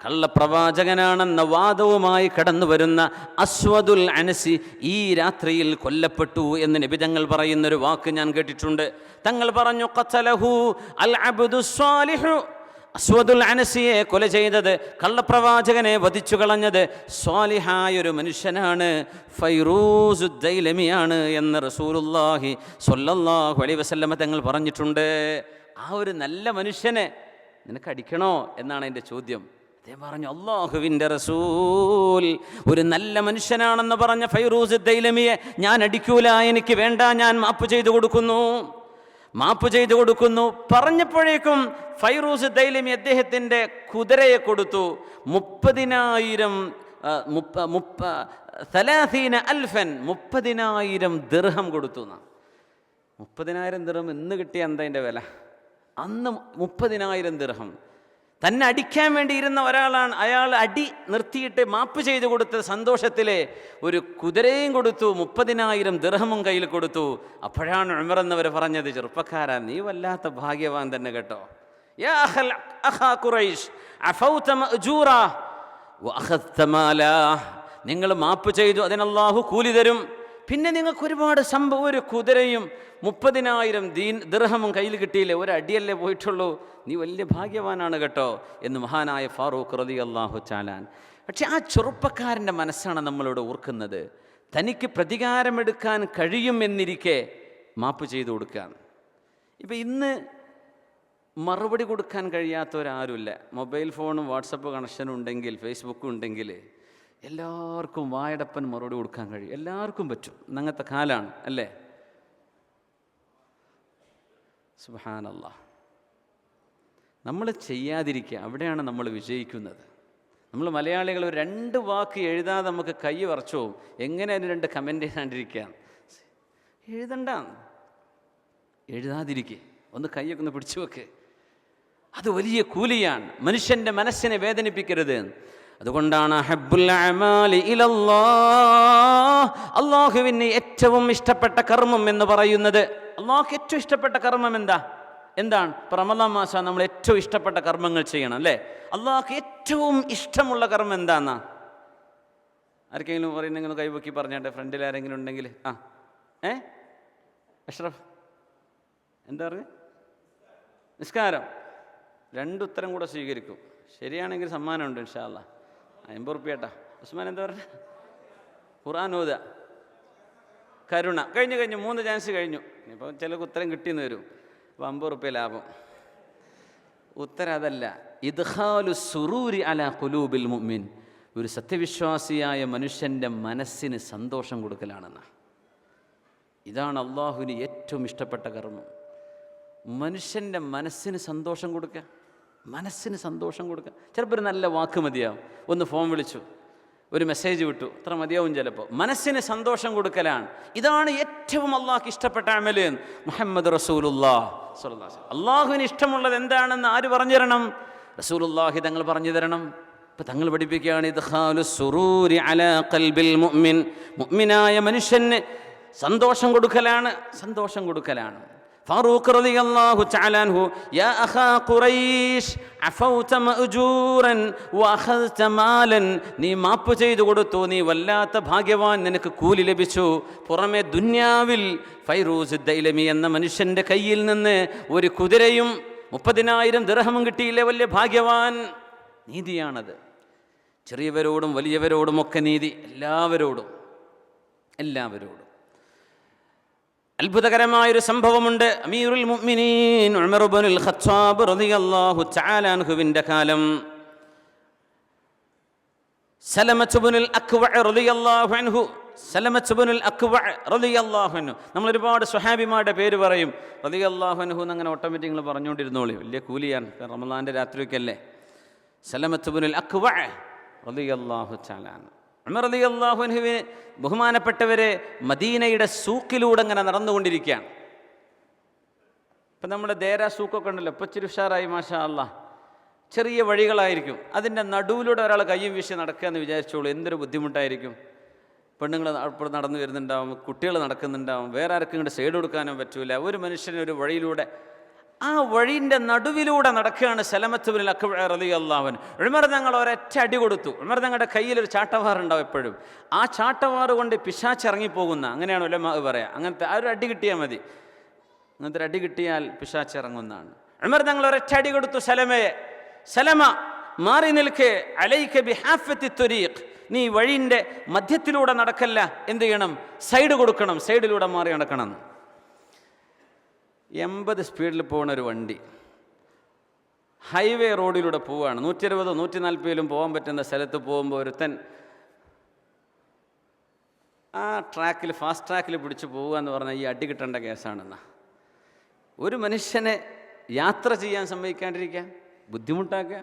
Speaker 1: കള്ളപ്രവാചകനാണെന്ന വാദവുമായി കടന്നു വരുന്ന അസ്വദുൽ അനസി ഈ രാത്രിയിൽ കൊല്ലപ്പെട്ടു എന്ന് നബി തങ്ങൾ പറയുന്നൊരു വാക്ക് ഞാൻ കേട്ടിട്ടുണ്ട്. തങ്ങൾ പറഞ്ഞു, ഖതലഹു അൽ അബ്ദു സ്വാലിഹു, അസ്വദുൽ അനസിയെ കൊല ചെയ്തത്, കള്ളപ്രവാചകനെ വധിച്ചു കളഞ്ഞത് സ്വാലിഹായൊരു മനുഷ്യനാണ്, ഫൈറൂസ് ദൈലമിയാണ് എന്ന് റസൂലുള്ളാഹി സ്വല്ലല്ലാഹു അലൈഹി വസല്ലമ തങ്ങൾ പറഞ്ഞിട്ടുണ്ട്. ആ ഒരു നല്ല മനുഷ്യനെ നിനക്ക് അടിക്കണോ എന്നാണ് എൻ്റെ ചോദ്യം. അദ്ദേഹം പറഞ്ഞു, അല്ലാഹുവിൻ്റെ റസൂൽ ഒരു നല്ല മനുഷ്യനാണെന്ന് പറഞ്ഞ ഫൈറൂസ് ദൈലമിയെ ഞാൻ അടിക്കൂല, എനിക്ക് വേണ്ട, ഞാൻ മാപ്പ് ചെയ്തു കൊടുക്കുന്നു പറഞ്ഞപ്പോഴേക്കും ഫൈറൂസ് ദൈലമി അദ്ദേഹത്തിൻ്റെ കുതിരയെ കൊടുത്തു. 30,000 ദിർഹം കൊടുത്തു. 30,000 ദിർഹം ഇന്ന് കിട്ടിയ എന്താ അതിൻ്റെ വില? അന്ന് 30,000 ദിർഹം. തന്നെ അടിക്കാൻ വേണ്ടി ഇരുന്ന ഒരാളാണ്, അയാൾ അടി നിർത്തിയിട്ട് മാപ്പ് ചെയ്തു കൊടുത്ത സന്തോഷത്തിലെ ഒരു കുതിരയും കൊടുത്തു, 30,000 ദിർഹമും കയ്യിൽ കൊടുത്തു. അപ്പോഴാണ് ഉമർ എന്നവർ പറഞ്ഞത്, ചെറുപ്പക്കാരാ, നീ വല്ലാത്ത ഭാഗ്യവാൻ തന്നെ കേട്ടോ. യാ അഖാ ഖുറൈശ് അഫൗത മഅജൂറാ വഅഖദ്ത മാലാ, നിങ്ങൾ മാപ്പ് ചെയ്തു, അതിന് അല്ലാഹു കൂലി തരും. പിന്നെ നിങ്ങൾക്ക് ഒരുപാട് സംഭവം, ഒരു കുതിരയും 30,000 ദിർഹമും കയ്യിൽ കിട്ടിയില്ലേ, ഒരടിയല്ലേ പോയിട്ടുള്ളൂ, നീ വലിയ ഭാഗ്യവാനാണ് കേട്ടോ എന്ന് മഹാനായ ഫാറൂഖ് റളിയല്ലാഹു തആല. പക്ഷെ ആ ചെറുപ്പക്കാരൻ്റെ മനസ്സാണ് നമ്മളിവിടെ ഓർക്കുന്നത്. തനിക്ക് പ്രതികാരമെടുക്കാൻ കഴിയുമെന്നിരിക്കെ മാപ്പ് ചെയ്തു കൊടുക്കാൻ. ഇപ്പം ഇന്ന് മറുപടി കൊടുക്കാൻ കഴിയാത്തവരാരുമില്ല. മൊബൈൽ ഫോണും വാട്സപ്പ് കണക്ഷനും ഉണ്ടെങ്കിൽ, ഫേസ്ബുക്കും ഉണ്ടെങ്കിൽ എല്ലാവർക്കും വായടപ്പൻ മറുപടി കൊടുക്കാൻ കഴിയും, എല്ലാവർക്കും പറ്റും. അങ്ങനത്തെ കാലാണ് അല്ലേ? സുബ്ഹാനല്ലാഹ്. നമ്മൾ ചെയ്യാതിരിക്കുക, അവിടെയാണ് നമ്മൾ വിജയിക്കുന്നത്. നമ്മൾ മലയാളികൾ 2 വാക്ക് എഴുതാതെ നമുക്ക് കൈ വറച്ചു പോകും. എങ്ങനെ അതിന് 2 കമൻ്റ് ചെയ്യാണ്ടിരിക്കുക? എഴുതാതിരിക്കുക, ഒന്ന് കൈയൊക്കെ ഒന്ന് പിടിച്ചു വെക്ക്. അത് വലിയ കൂലിയാണ്. മനുഷ്യൻ്റെ മനസ്സിനെ വേദനിപ്പിക്കരുത്. അതുകൊണ്ടാണ് ഹബ്ബുൽ അഅമാലി ഇലല്ലാഹ്, അല്ലാഹുവിന് ഏറ്റവും ഇഷ്ടപ്പെട്ട കർമ്മം എന്ന് പറയുന്നത്. അല്ലാഹുവിന് ഏറ്റവും ഇഷ്ടപ്പെട്ട കർമ്മം എന്താണ്? റമളാൻ മാസം നമ്മൾ ഏറ്റവും ഇഷ്ടപ്പെട്ട കർമ്മങ്ങൾ ചെയ്യണം അല്ലേ? അല്ലാഹുവിന് ഏറ്റവും ഇഷ്ടമുള്ള കർമ്മം എന്താന്നാ? ആർക്കെങ്കിലും പറയുന്നെങ്കിൽ കൈപൊക്കി പറഞ്ഞാട്ടെ, ഫ്രണ്ടിൽ ആരെങ്കിലും ഉണ്ടെങ്കിൽ. അഷ്റഫ് എന്താ പറയുക? നിസ്കാരം. 2 ഉത്തരം കൂടെ സ്വീകരിക്കും. ശരിയാണെങ്കിൽ സമ്മാനമുണ്ട് ഇൻഷാ അല്ലാ. 50 ഉറുപ്പിക. ഉസ്മാൻ എന്താ പറഞ്ഞ? ഖുർആൻ ഓതുക. കരുണ. കഴിഞ്ഞു 3 ചാൻസ് കഴിഞ്ഞു. ഇനിയിപ്പോൾ ചിലർക്ക് ഉത്തരം കിട്ടിയെന്ന് വരും. അപ്പോൾ 50 ഉറുപ്പിക ലാഭം. ഉത്തരം അതല്ല. ഇദ്ഖാലു സുറൂരി അലാ ഖുലൂബിൽ മുഅ്മിൻ. ഒരു സത്യവിശ്വാസിയായ മനുഷ്യൻ്റെ മനസ്സിന് സന്തോഷം കൊടുക്കലാണെന്ന്. ഇതാണ് അള്ളാഹുവിന് ഏറ്റവും ഇഷ്ടപ്പെട്ട കർമ്മം. മനുഷ്യൻ്റെ മനസ്സിന് സന്തോഷം കൊടുക്കുക. മനസ്സിന് സന്തോഷം കൊടുക്കുക. ചിലപ്പോൾ ഒരു നല്ല വാക്ക് മതിയാവും. ഒന്ന് ഫോൺ വിളിച്ചു, ഒരു മെസ്സേജ് വിട്ടു, അത്ര മതിയാവും. ചിലപ്പോൾ മനസ്സിന് സന്തോഷം കൊടുക്കലാണ്. ഇതാണ് ഏറ്റവും അള്ളാഹ്ക്ക് ഇഷ്ടപ്പെട്ട അമല്. മുഹമ്മദ് റസൂലുള്ളാഹി സ്വല്ലല്ലാഹു അലൈഹി വസല്ലം. അള്ളാഹുവിന് ഇഷ്ടമുള്ളത് എന്താണെന്ന് ആര് പറഞ്ഞു തരണം? റസൂലുള്ളാഹി തങ്ങൾ പറഞ്ഞു തരണം. ഇപ്പം തങ്ങൾ പഠിപ്പിക്കുകയാണ്, ഇദ്ഖാലു സുറൂരി അലാ ഖൽബിൽ മുഅ്മിൻ. മുഅ്മിനായ മനുഷ്യന് സന്തോഷം കൊടുക്കലാണ്. സന്തോഷം കൊടുക്കലാണ്. ഫാറൂഖ് റളിയല്ലാഹു തആല അൻഹു, യാ അഖാ ഖുറൈശ് അഫൗത മഅജൂറൻ വഅഖദ്ത മാലൻ. നീ മാപ്പ് ചെയ്തു കൊടുത്തു, നീ വല്ലാത്ത ഭാഗ്യവാൻ, നിനക്ക് കൂലി ലഭിച്ചു. പുറമെ ദുന്യാവിൽ ഫൈറൂസ് ദൈലമി എന്ന മനുഷ്യൻ്റെ കയ്യിൽ നിന്ന് ഒരു കുതിരയും 30,000 ദിർഹമും കിട്ടിയില്ലേ, വലിയ ഭാഗ്യവാൻ. നീതിയാണത്. ചെറിയവരോടും വലിയവരോടുമൊക്കെ നീതി. എല്ലാവരോടും. അത്ഭുതകരമായൊരു സംഭവമുണ്ട്. അമീറുൽ മുഅ്മിനീൻ ഉമർ ഇബ്നുൽ ഖത്താബ് റളിയല്ലാഹു തആല അൻഹുവിൻ്റെ കാലം സലമത്ത് ഇബ്നുൽ അക്വഅ റളിയല്ലാഹു അൻഹു. സലമത്ത് ഇബ്നുൽ അക്വഅ റളിയല്ലാഹു അൻഹു. നമ്മൾ ഒരുപാട് സ്വഹാബിമാരുടെ പേര് പറയും. റളിയല്ലാഹു അൻഹു എന്നങ്ങനെ ഓട്ടോമാറ്റിക് നിങ്ങൾ പറഞ്ഞുകൊണ്ടിരുന്നോളൂ. വലിയ കൂലിയാണ്. റമളാൻ്റെ രാത്രിയൊക്കെയല്ലേ. സലമത്ത് ഇബ്നുൽ അക്വഅ റളിയല്ലാഹു തആല അൻഹു. ഉമർ റളിയല്ലാഹു അൻഹുവിന് ബഹുമാനപ്പെട്ടവരെ മദീനയുടെ സൂക്കിലൂടെ അങ്ങനെ നടന്നുകൊണ്ടിരിക്കുകയാണ്. ഇപ്പം നമ്മുടെ ദേര സൂക്കൊക്കെ ഉണ്ടല്ലോ, ഇപ്പം ഇച്ചിരി ഉഷാറായി മാഷാ അല്ലാഹ്. ചെറിയ വഴികളായിരിക്കും. അതിൻ്റെ നടുവിലൂടെ ഒരാൾ കയ്യും വീശി നടക്കുക എന്ന് വിചാരിച്ചോളൂ. എന്തൊരു ബുദ്ധിമുട്ടായിരിക്കും. പെണ്ണുങ്ങൾ അപ്പോൾ നടന്നു വരുന്നുണ്ടാവും, കുട്ടികൾ നടക്കുന്നുണ്ടാവും, വേറെ ആർക്കും ഇങ്ങോട്ട് സൈഡ് കൊടുക്കാനും പറ്റൂല. ഒരു മനുഷ്യന് ഒരു വഴിയിലൂടെ, ആ വഴിൻ്റെ നടുവിലൂടെ നടക്കുകയാണ് സലമത്ത് ഇബ്നുൽ അക്വഅ റളിയല്ലാഹു അൻഹു. ഉമർ തങ്ങൾ ഒരൊറ്റ അടി കൊടുത്തു. ഉമർ തങ്ങളുടെ കയ്യിലൊരു ചാട്ടവാറുണ്ടാവും എപ്പോഴും. ആ ചാട്ടവാറ് കൊണ്ട് പിശാച്ച് ഇറങ്ങിപ്പോകുന്ന, അങ്ങനെയാണ് ഉലമാ പറയുക. അങ്ങനത്തെ ആ ഒരു അടി കിട്ടിയാൽ മതി. അങ്ങനത്തെ ഒരു അടി കിട്ടിയാൽ പിശാച്ച് ഇറങ്ങുന്നതാണ്. ഉമർ തങ്ങൾ ഒരൊറ്റ അടി കൊടുത്തു സലമയെ. സലമ, മാറി നിൽക്ക്. അലൈക ബിഹാഫത്തി ത്വരീഖ്. നീ വഴിൻ്റെ മധ്യത്തിലൂടെ നടക്കല്ല, എന്ത് ചെയ്യണം? സൈഡ് കൊടുക്കണം, സൈഡിലൂടെ മാറി നടക്കണം. 80 സ്പീഡിൽ പോകുന്ന ഒരു വണ്ടി ഹൈവേ റോഡിലൂടെ പോവുകയാണ്. 120 140 പോകാൻ പറ്റുന്ന സ്ഥലത്ത് പോകുമ്പോൾ ഒരുത്തൻ ആ ട്രാക്കിൽ, ഫാസ്റ്റ് ട്രാക്കിൽ പിടിച്ച് പോവുക എന്ന് പറഞ്ഞാൽ ഈ അടി കിട്ടേണ്ട കേസാണെന്നാ. ഒരു മനുഷ്യനെ യാത്ര ചെയ്യാൻ സമ്മതിക്കാണ്ടിരിക്കുക, ബുദ്ധിമുട്ടാക്കുക,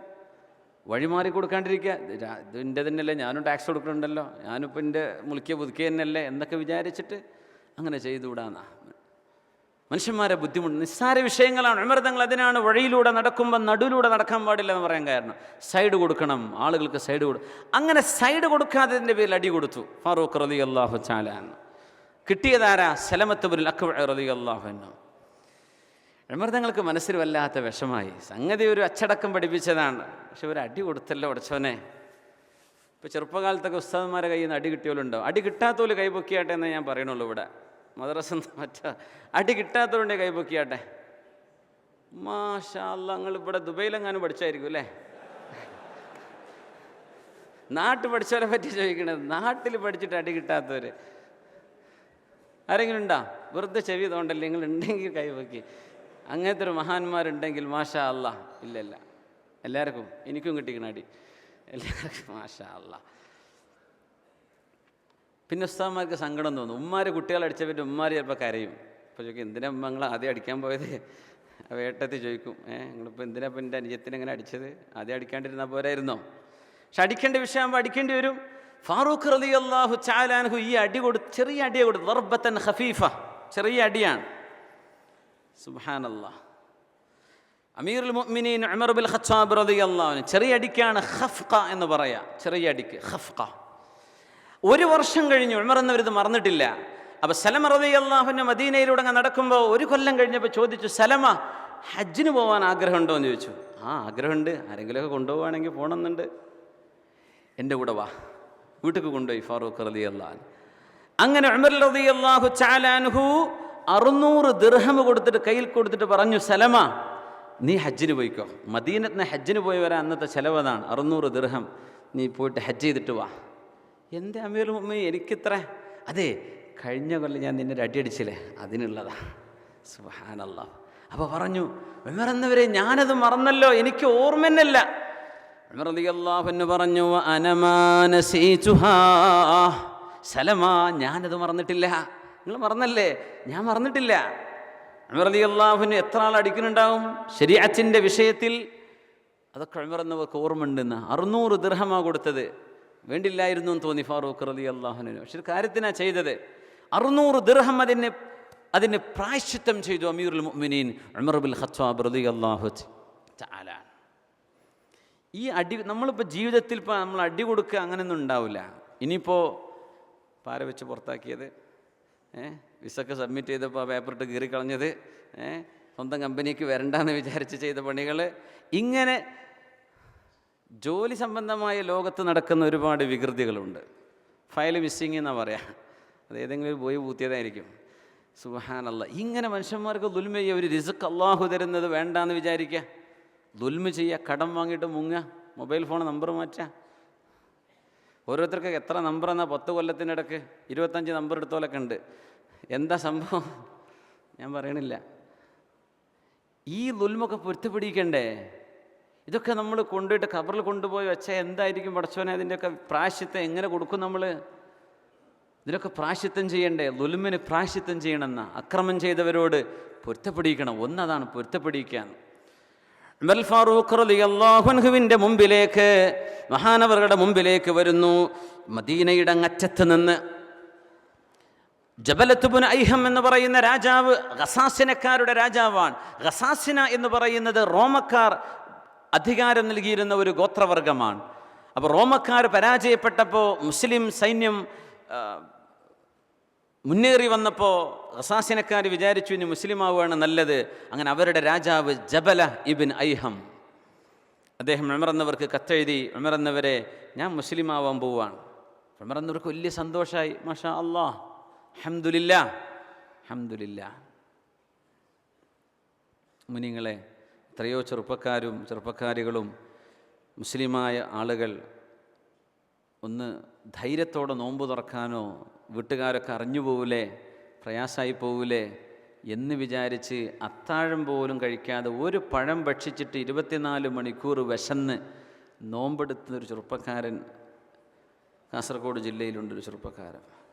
Speaker 1: വഴിമാറി കൊടുക്കാണ്ടിരിക്കുക. ഇതിൻ്റെ തന്നെയല്ലേ, ഞാനും ടാക്സ് കൊടുക്കുന്നുണ്ടല്ലോ, ഞാനിപ്പോൾ എൻ്റെ മുളിക്കിയ പുതുക്കിയ തന്നെയല്ലേ എന്നൊക്കെ വിചാരിച്ചിട്ട് അങ്ങനെ ചെയ്തുകൂടാന്നാ. മനുഷ്യന്മാരെ ബുദ്ധിമുട്ട്, നിസ്സാര വിഷയങ്ങളാണ്. ഉമർ തങ്ങൾ അതിനാണ് വഴിയിലൂടെ നടക്കുമ്പോൾ നടുവിലൂടെ നടക്കാൻ പാടില്ല എന്ന് പറയാൻ കാരണം. സൈഡ് കൊടുക്കണം, ആളുകൾക്ക് സൈഡ് കൊടുക്കും. അങ്ങനെ സൈഡ് കൊടുക്കാത്തതിൻ്റെ പേരിൽ അടി കൊടുത്തു ഫാറൂഖ് റളിയല്ലാഹു തആല അൻഹു. കിട്ടിയതാരാ? സലമത്ത് ഇബ്നുൽ അക്വഅ റളിയല്ലാഹു അൻഹു. ഉമർ തങ്ങൾക്ക് മനസ്സിൽ വല്ലാത്ത വിഷമായി. സംഗതി ഒരു അച്ചടക്കം പഠിപ്പിച്ചതാണ്, പക്ഷെ ഒരു അടി കൊടുത്തല്ലോ ഉടച്ചവനെ. ഇപ്പോൾ ചെറുപ്പകാലത്തൊക്കെ ഉസ്താദന്മാരെ കയ്യിൽ നിന്ന് അടി കിട്ടിയോലുണ്ടാവും. അടി കിട്ടാത്തോല് കൈപൊക്കിയാട്ടെ എന്നേ ഞാൻ പറയണുള്ളൂ. ഇവിടെ മദ്രസ മറ്റേ അടി കിട്ടാത്തവരുണ്ടെ കൈപൊക്കിയാട്ടെ. മാഷാ അല്ലാഹ്, നിങ്ങൾ ഇവിടെ ദുബൈയിലെങ്ങാനും പഠിച്ചായിരിക്കും അല്ലേ? നാട്ടിൽ പഠിച്ചവരെ പറ്റി ചോദിക്കണത്. നാട്ടിൽ പഠിച്ചിട്ട് അടി കിട്ടാത്തവർ ആരെങ്കിലും ഉണ്ടോ? വെറുതെ ചെവി തോണ്ടല്ലേ. നിങ്ങൾ ഉണ്ടെങ്കിൽ കൈപൊക്കി. അങ്ങനത്തെ ഒരു മഹാന്മാരുണ്ടെങ്കിൽ മാഷാ അല്ലാഹ്. ഇല്ല, എല്ലാവർക്കും, എനിക്കും കിട്ടിക്കണ അടി എല്ലാവർക്കും മാഷാ അല്ലാഹ്. പിന്നെ ഉസ്താദന്മാർക്ക് സങ്കടം തോന്നും. ഉമ്മാർ കുട്ടികളെ അടിച്ചവൻ്റെ ഉമ്മാർ ചിലപ്പോൾ കരയും. അപ്പോൾ ചോദിക്കും, എന്തിനാ ഉമ്മ നിങ്ങൾ ആദ്യം അടിക്കാൻ പോയത്? വേട്ടത്തിൽ ചോദിക്കും, നിങ്ങളിപ്പോൾ എന്തിനാ ഇപ്പം എൻ്റെ അനുജത്തിന് ഇങ്ങനെ അടിച്ചത്? ആദ്യം അടിക്കാണ്ടിരുന്നാൽ പോരായിരുന്നോ? പക്ഷെ അടിക്കേണ്ട വിഷയമാകുമ്പോൾ അടിക്കേണ്ടി വരും. ഫാറൂഖ് റളിയല്ലാഹു തആല അൻഹു ഈ അടി കൊടുത്ത്, ചെറിയ അടിയെ കൊടുത്തു. ദർബത്തൻ ഖഫീഫ, ചെറിയ അടിയാണ്. സുബ്ഹാനല്ലാഹ്. അമീറുൽ മുഅ്മിനീൻ ഉമർ ഇബ്നുൽ ഖത്താബ് റളിയല്ലാഹു അൻഹു ചെറിയ അടിക്കാണ് ഖഫ്ഖ എന്ന് പറയാ. ചെറിയ അടിക്ക് ഖഫ്ഖ. 1 വർഷം കഴിഞ്ഞു. ഉമർ എന്നവരിത് മറന്നിട്ടില്ല. അപ്പോൾ സലമ റളിയല്ലാഹു അൻഹു മദീനയിലൂടെ നടക്കുമ്പോൾ 1 കൊല്ലം കഴിഞ്ഞപ്പോൾ ചോദിച്ചു, സലമ ഹജ്ജിന് പോകാൻ ആഗ്രഹമുണ്ടോ എന്ന് ചോദിച്ചു. ആ ആഗ്രഹമുണ്ട്, ആരെങ്കിലുമൊക്കെ കൊണ്ടുപോവുകയാണെങ്കിൽ പോകണമെന്നുണ്ട്. എൻ്റെ കൂടെ വാ. വീട്ടിൽ കൊണ്ടുപോയി ഫാറൂഖ് റളിയല്ലാഹു അൻഹു. അങ്ങനെ ഉമർ റളിയല്ലാഹു തആല അൻഹു 600 ദിർഹം കൊടുത്തിട്ട് കയ്യിൽ കൊടുത്തിട്ട് പറഞ്ഞു, സലമ നീ ഹജ്ജിന് പോയിക്കോ. മദീനത്ത് നിന്ന് ഹജ്ജിന് പോയി വരാൻ അന്നത്തെ ചിലവതാണ് 600 ദിർഹം. നീ പോയിട്ട് ഹജ്ജ് ചെയ്തിട്ട് വാ. എൻ്റെ അമീറുൽ മുഅ്മിനീൻ എനിക്കിത്ര, അതെ കഴിഞ്ഞ കൊല്ലം ഞാൻ നിന്നെ അടിയടിച്ചില്ലേ, അതിനുള്ളതാ. സുബ്ഹാനല്ലാഹ്. അപ്പോൾ പറഞ്ഞു, ഉമർ എന്നവരെ ഞാനത് മറന്നല്ലോ, എനിക്ക് ഓർമ്മന്നല്ല. ഉമർ റളിയല്ലാഹു അൻഹു പറഞ്ഞു, അനമാ നസീതുഹാ സലമ, ഞാനത് മറന്നിട്ടില്ല. നിങ്ങൾ മറന്നല്ലേ, ഞാൻ മറന്നിട്ടില്ല. ഉമർ റളിയല്ലാഹു അൻഹു എത്ര ആൾ അടിക്കുന്നുണ്ടാവും ശരീഅത്തിന്റെ വിഷയത്തിൽ, അതൊക്കെ ഉമർ എന്നവർക്ക് ഓർമ്മയുണ്ടെന്ന്. 600 ദിർഹമാ കൊടുത്തത്, വേണ്ടില്ലായിരുന്നു എന്ന് തോന്നി ഫാറൂഖ് റളിയല്ലാഹു അൻഹു. പക്ഷെ ഒരു കാര്യത്തിനാ ചെയ്തത്. 600 ദിർഹം അതിന് പ്രായശ്ചിത്തം ചെയ്തു അമീറുൽ മുഅ്മിനീൻ ഉമർ ബിൻ ഖത്താബ് റളിയല്ലാഹു തആല. ഈ അടി നമ്മളിപ്പോൾ ജീവിതത്തിൽ ഇപ്പോൾ നമ്മൾ അടി കൊടുക്കുക അങ്ങനെയൊന്നും ഉണ്ടാവില്ല. ഇനിയിപ്പോൾ പാര വെച്ച് പുറത്താക്കിയത്, വിസക്ക് സബ്മിറ്റ് ചെയ്തപ്പോൾ ആ പേപ്പറിട്ട് കീറിക്കളഞ്ഞത്, സ്വന്തം കമ്പനിക്ക് വരണ്ടെന്ന് വിചാരിച്ച് ചെയ്ത പണികൾ, ഇങ്ങനെ ജോലി സംബന്ധമായ ലോകത്ത് നടക്കുന്ന ഒരുപാട് വികൃതികളുണ്ട്. ഫയൽ മിസ്സിങ് എന്നാണ് പറയുക, അത് ഏതെങ്കിലും പോയി പൂത്തിയതായിരിക്കും. സുബ്ഹാനല്ലാഹ്. ഇങ്ങനെ മനുഷ്യന്മാർക്ക് ദുൽമ ചെയ്യുക, ഒരു റിസ്ക് അള്ളാഹു തരുന്നത് വേണ്ടാന്ന് വിചാരിക്കുക, ദുൽമ ചെയ്യുക, കടം വാങ്ങിയിട്ട് മുങ്ങുക, മൊബൈൽ ഫോൺ നമ്പർ മാറ്റുക. ഓരോരുത്തർക്ക് എത്ര നമ്പർ എന്നാൽ 10 കൊല്ലത്തിനിടക്ക് 25 നമ്പർ എടുത്തോലൊക്കെ ഉണ്ട്. എന്താ സംഭവം ഞാൻ പറയണില്ല. ഈ ദുൽമൊക്കെ പൊരുത്തപ്പെടിക്കണ്ടേ? ഇതൊക്കെ നമ്മൾ കൊണ്ടുപോയിട്ട് ഖബറിൽ കൊണ്ടുപോയി വെച്ചാൽ എന്തായിരിക്കും പടച്ചോനെ? അതിൻ്റെയൊക്കെ പ്രായശ്ചിത്തം എങ്ങനെ കൊടുക്കും നമ്മൾ? ഇതിലൊക്കെ പ്രായശ്ചിത്തം ചെയ്യണ്ടേ? ദുൽമിന് പ്രായശ്ചിത്തം ചെയ്യണമെന്ന, അക്രമം ചെയ്തവരോട് പൊരുത്തപ്പെടിക്കണം. ഒന്നതാണ് പൊരുത്തപ്പെടിക്കാൻ. ഉമർ ഫാറൂഖ് റളിയല്ലാഹു അൻഹുവിൻ്റെ മുമ്പിലേക്ക്, മഹാനവറുടെ മുമ്പിലേക്ക് വരുന്നു. മദീനയുടെ അങ്ങറ്റത്ത് നിന്ന് ജബലത്ത് ഇബ്നു ഐഹം എന്ന് പറയുന്ന രാജാവ് ഗസാസിനക്കാരുടെ രാജാവാണ്. ഗസാസിന എന്ന് പറയുന്നത് റോമക്കാർ അധികാരം നൽകിയിരുന്ന ഒരു ഗോത്രവർഗമാണ്. അപ്പോൾ റോമക്കാർ പരാജയപ്പെട്ടപ്പോൾ മുസ്ലിം സൈന്യം മുന്നേറി വന്നപ്പോൾ ഗസാസിനക്കാർ വിചാരിച്ചു ഇനി മുസ്ലിം ആവുകയാണ് നല്ലത്. അങ്ങനെ അവരുടെ രാജാവ് ജബല ഇബ്ൻ ഐഹം, അദ്ദേഹം ഉമർ എന്നവർക്ക് കത്തെഴുതി, ഉമർ എന്നവരെ ഞാൻ മുസ്ലിം ആവാൻ പോവുകയാണ്. ഉമർ എന്നവർക്ക് വലിയ സന്തോഷമായി. മാഷാ അല്ലാഹ്, അൽഹംദുലില്ലാ, അൽഹംദുലില്ലാ. മുനിങ്ങളെ, എത്രയോ ചെറുപ്പക്കാരികളും മുസ്ലിമായ ആളുകൾ ഒന്ന് ധൈര്യത്തോടെ നോമ്പ് തുറക്കാനോ വീട്ടുകാരൊക്കെ അറിഞ്ഞു പോവില്ലേ, പ്രയാസമായി പോവില്ലേ എന്ന് വിചാരിച്ച് അത്താഴം പോലും കഴിക്കാതെ ഒരു പഴം ഭക്ഷിച്ചിട്ട് 24 മണിക്കൂർ വിശന്ന് നോമ്പെടുത്തൊരു ചെറുപ്പക്കാരൻ കാസർഗോഡ് ജില്ലയിലുണ്ടൊരു ചെറുപ്പക്കാരൻ.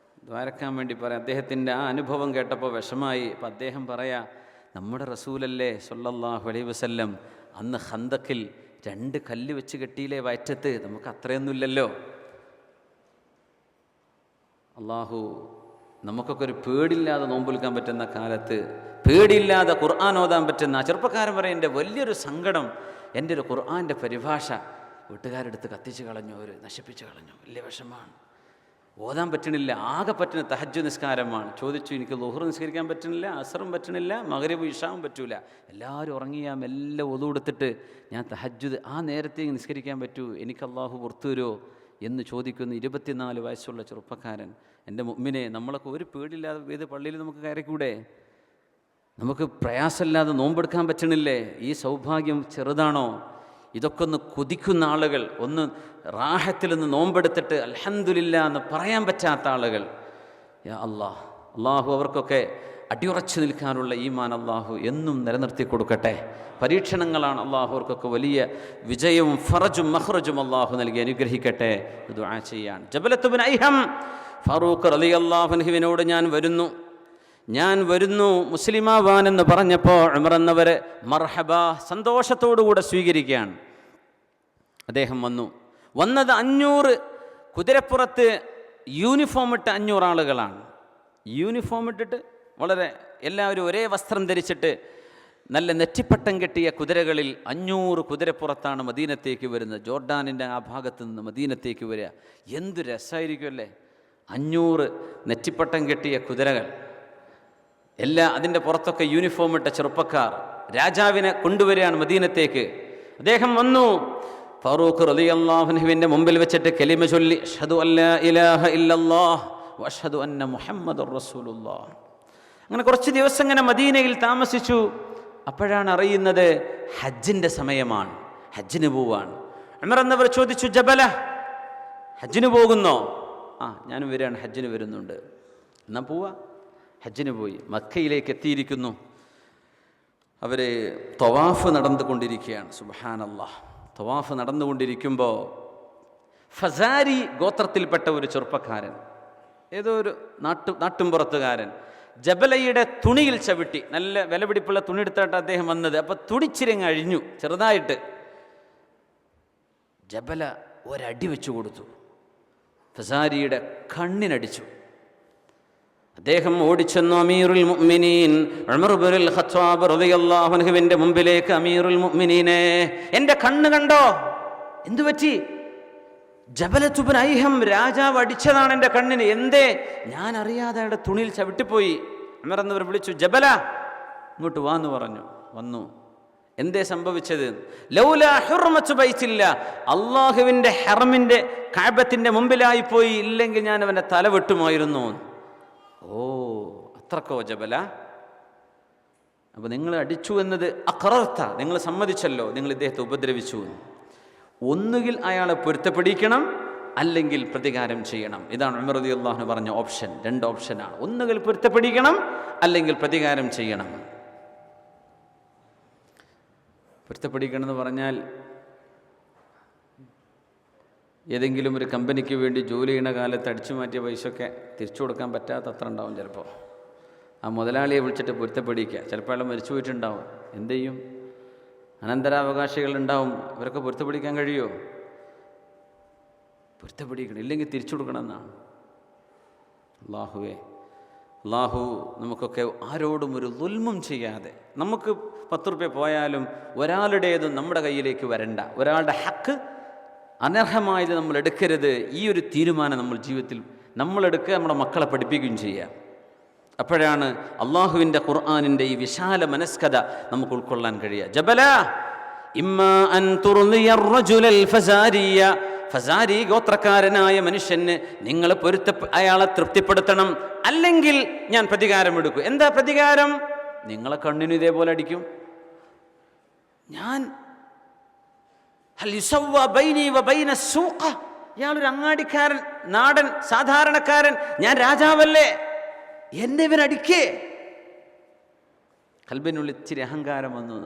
Speaker 1: ദ്വാരക്കാൻ വേണ്ടി പറയാം. അദ്ദേഹത്തിൻ്റെ ആ അനുഭവം കേട്ടപ്പോൾ വിഷമായി. അപ്പം അദ്ദേഹം പറയാ, നമ്മുടെ റസൂലല്ലേ സ്വല്ലല്ലാഹു അലൈഹി വസല്ലം അന്ന് ഖന്തക്കിൽ 2 കല്ല് വെച്ച് കെട്ടിയില്ലേ വയറ്റത്ത്, നമുക്ക് അത്രയൊന്നുമില്ലല്ലോ. അള്ളാഹു നമുക്കൊക്കെ ഒരു പേടിയില്ലാതെ നോമ്പെടുക്കാൻ പറ്റുന്ന കാലത്ത്, പേടിയില്ലാതെ ഖുർആൻ ഓതാൻ പറ്റുന്ന ചെറുപ്പക്കാരൻ പറയും, എൻ്റെ വലിയൊരു സങ്കടം, എൻ്റെ ഒരു ഖുർആൻ്റെ പരിഭാഷ വീട്ടുകാരെടുത്ത് കത്തിച്ച് കളഞ്ഞു, അവർ നശിപ്പിച്ച് കളഞ്ഞു, വലിയ വിഷമാണ്, ഓതാൻ പറ്റണില്ല, ആകെ പറ്റുന്ന തഹജ്ജുദ് നിസ്കാരമാണ്. ചോദിച്ചു, എനിക്ക് ളുഹർ നിസ്കരിക്കാൻ പറ്റണില്ല, അസറും പറ്റണില്ല, മഗ്രിബ് ഇശാവും പറ്റൂല, എല്ലാവരും ഉറങ്ങിയാൽ മെല്ലെ ഒളു എടുത്തിട്ട് ഞാൻ തഹജ്ജുദ് ആ നേരത്തേക്ക് നിസ്കരിക്കാൻ പറ്റൂ, എനിക്ക് അള്ളാഹു പുറത്തു വരുമോ എന്ന് ചോദിക്കുന്ന 24 വയസ്സുള്ള ചെറുപ്പക്കാരൻ. എൻ്റെ മുഅ്മിനെ, നമ്മളൊക്കെ ഒരു പേടിയില്ലാതെ ഏത് പള്ളിയിൽ നമുക്ക് കയറിക്കൂടെ? നമുക്ക് പ്രയാസമില്ലാതെ നോമ്പെടുക്കാൻ പറ്റണില്ലേ? ഈ സൗഭാഗ്യം ചെറുതാണോ? ഇതൊക്കെ ഒന്ന് കൊതിക്കുന്ന ആളുകൾ, ഒന്ന് റാഹത്തിൽ നിന്ന് നോമ്പെടുത്തിട്ട് അൽഹംദുലില്ലാ എന്ന് പറയാൻ പറ്റാത്ത ആളുകൾ, യാ അല്ലാഹ്, അള്ളാഹു അവർക്കൊക്കെ അടിയുറച്ചു നിൽക്കാനുള്ള ഈമാൻ അള്ളാഹു എന്നും നിലനിർത്തി കൊടുക്കട്ടെ. പരീക്ഷണങ്ങളാണ്, അള്ളാഹു അവർക്കൊക്കെ വലിയ വിജയവും ഫറജും മഖ്റജും അള്ളാഹു നൽകി അനുഗ്രഹിക്കട്ടെ. ദുആ ചെയ്യാൻ ജബലത്ത് ഇബ്നു ഐഹം ഫാറൂഖ് റളിയല്ലാഹു അൻഹുവിനോട് ഞാൻ വരുന്നു മുസ്ലിമാവാൻ എന്ന് പറഞ്ഞപ്പോൾ ഉമർ എന്നവരെ മർഹബ, സന്തോഷത്തോടുകൂടെ സ്വീകരിക്കുകയാണ്. അദ്ദേഹം വന്നത് 500 കുതിരപ്പുറത്ത് യൂണിഫോം ഇട്ട് 500 ആളുകളാണ്. യൂണിഫോം ഇട്ടിട്ട് വളരെ എല്ലാവരും ഒരേ വസ്ത്രം ധരിച്ചിട്ട് നല്ല നെറ്റിപ്പട്ടം കെട്ടിയ കുതിരകളിൽ 500 കുതിരപ്പുറത്താണ് മദീനത്തേക്ക് വരുന്നത്. ജോർഡാനിൻ്റെ ആ ഭാഗത്ത് നിന്ന് മദീനത്തേക്ക് വരിക. എന്തു രസമായിരിക്കും അല്ലേ? 500 നെറ്റിപ്പട്ടം കെട്ടിയ കുതിരകൾ, അതിൻ്റെ പുറത്തൊക്കെ യൂണിഫോം ഇട്ട ചെറുപ്പക്കാർ രാജാവിനെ കൊണ്ടുവരികയാണ് മദീനത്തേക്ക്. അദ്ദേഹം വന്നു. ഫാറൂഖ് റളിയല്ലാഹു അൻഹുവിന്റെ മുമ്പിൽ വെച്ചിട്ട് കലിമ ചൊല്ലി, അഷ്ഹദു അല്ലാ ഇലാഹ ഇല്ലല്ലാഹ് വഅഷ്ഹദു അന്ന മുഹമ്മദുർ റസൂലുള്ളാഹ്. അങ്ങനെ കുറച്ച് ദിവസം ഇങ്ങനെ മദീനയിൽ താമസിച്ചു. അപ്പോഴാണ് അറിയുന്നത് ഹജ്ജിന്റെ സമയമാണ്, ഹജ്ജിന് പോവാണ്. ഉമർ എന്നവർ ചോദിച്ചു, ജബല, ഹജ്ജിന് പോകുന്നോ? ഞാനും വരികയാണ്, ഹജ്ജിന് വരുന്നുണ്ട്. എന്നാ പോവാ. ഹജ്ജിന് പോയി മക്കയിലേക്ക് എത്തിയിരിക്കുന്നു. അവർ തവാഫ് നടന്നുകൊണ്ടിരിക്കുകയാണ്. സുബ്ഹാനല്ലാഹ്. തവാഫ് നടന്നുകൊണ്ടിരിക്കുമ്പോൾ ഫസാരി ഗോത്രത്തിൽപ്പെട്ട ഒരു ചെറുപ്പക്കാരൻ, ഏതോ ഒരു നാട്ടുംപുറത്തുകാരൻ, ജബലയുടെ തുണിയിൽ ചവിട്ടി. നല്ല വിലപിടിപ്പുള്ള തുണി എടുത്തിട്ട് അദ്ദേഹം വന്നത്. അപ്പം തുണിച്ചിരങ്ങ് അഴിഞ്ഞു ചെറുതായിട്ട്. ജബല ഒരടി വെച്ചു കൊടുത്തു, ഫസാരിയുടെ കണ്ണിനടിച്ചു. അദ്ദേഹം ഓടിച്ചെന്നു അമീറുൽ മുഅ്മിനീൻ ഉമർ ഇബ്നുൽ ഖത്താബ് റളിയല്ലാഹു അൻഹുവിന്റെ മുമ്പിലേക്ക്. അമീറുൽ മുഅ്മിനീനെ, എൻ്റെ കണ്ണ് കണ്ടോ? എന്തുപറ്റി? ജബലത്ത് ഇബ്നു ഐഹം, രാജാവ് അടിച്ചതാണ് എൻ്റെ കണ്ണിന്. എന്തേ? ഞാൻ അറിയാതെ അയാളുടെ തുണിയിൽ ചവിട്ടിപ്പോയി. ഉമർ എന്നവർ വിളിച്ചു, ജബല ഇങ്ങോട്ട് വാന്ന് പറഞ്ഞു. വന്നു. എന്തേ സംഭവിച്ചത്? ലൗലാ ഹുർമത്തു ബൈത്തില്ല, അള്ളാഹുവിൻ്റെ ഹറമിൻ്റെ കഅബത്തിന്റെ മുമ്പിലായി പോയി, ഇല്ലെങ്കിൽ ഞാൻ അവൻ്റെ തല വെട്ടുമായിരുന്നു. ഓ, അത്രക്കോ ജബല? അപ്പൊ നിങ്ങൾ അടിച്ചു എന്നത് അഖറർത, നിങ്ങൾ സമ്മതിച്ചല്ലോ, നിങ്ങൾ ഇദ്ദേഹത്തെ ഉപദ്രവിച്ചു. ഒന്നുകിൽ അയാളെ പൊരുത്തപ്പെടിക്കണം, അല്ലെങ്കിൽ പ്രതികാരം ചെയ്യണം. ഇതാണ് ഉമർ റളിയല്ലാഹു അൻഹു പറഞ്ഞ ഓപ്ഷൻ. രണ്ട് ഓപ്ഷനാണ്. ഒന്നുകിൽ പൊരുത്തപ്പെടിക്കണം, അല്ലെങ്കിൽ പ്രതികാരം ചെയ്യണം. പൊരുത്തപ്പെടിക്കണം എന്ന് പറഞ്ഞാൽ ഏതെങ്കിലും ഒരു കമ്പനിക്ക് വേണ്ടി ജോലി ചെയ്യുന്ന കാലത്ത് അടിച്ചു മാറ്റിയ പൈസയൊക്കെ തിരിച്ചു കൊടുക്കാൻ പറ്റാത്തത്ര ഉണ്ടാവും. ചിലപ്പോൾ ആ മുതലാളിയെ വിളിച്ചിട്ട് പൊരുത്തപ്പെടിക്കുക. ചിലപ്പോൾ അയാൾ മരിച്ചു പോയിട്ടുണ്ടാവും. എന്ത് ചെയ്യും? അനന്തരാവകാശികളുണ്ടാവും. ഇവരൊക്കെ പൊരുത്തപ്പെടിക്കാൻ കഴിയുമോ? പൊരുത്തപ്പെടിക്കണം, ഇല്ലെങ്കിൽ തിരിച്ചു കൊടുക്കണം എന്നാണ്. അല്ലാഹുവേ, അല്ലാഹു നമുക്കൊക്കെ ആരോടും ഒരു ദുൽമും ചെയ്യാതെ, നമുക്ക് 10 റുപ്യ പോയാലും ഒരാളുടേതും നമ്മുടെ കയ്യിലേക്ക് വരണ്ട. ഒരാളുടെ ഹക്ക് അനർഹമായത് നമ്മൾ എടുക്കരുത്. ഈ ഒരു തീരുമാനം നമ്മൾ ജീവിതത്തിൽ നമ്മളെടുക്കുക, നമ്മുടെ മക്കളെ പഠിപ്പിക്കുകയും ചെയ്യുക. അപ്പോഴാണ് അള്ളാഹുവിൻ്റെ ഖുർആനിൻ്റെ ഈ വിശാല മനസ്കത നമുക്ക് ഉൾക്കൊള്ളാൻ കഴിയുക. ജബല ഇമ്മാ അൻ തുർദിയ റജുലൽ ഫസാരിയ, ഫസാരി ഗോത്രക്കാരനായ മനുഷ്യന് നിങ്ങൾ അയാളെ തൃപ്തിപ്പെടുത്തണം, അല്ലെങ്കിൽ ഞാൻ പ്രതികാരമെടുക്കും. എന്താ പ്രതികാരം? നിങ്ങളെ കണ്ണിന് ഇതേപോലെ അടിക്കും. ഞാൻ ഇയാളൊരു അങ്ങാടിക്കാരൻ, നാടൻ സാധാരണക്കാരൻ, ഞാൻ രാജാവല്ലേ, എന്നെ ഇവൻ അടിക്കേ? കൽബിനുള്ളിൽ ഇച്ചിരി അഹങ്കാരം വന്നു.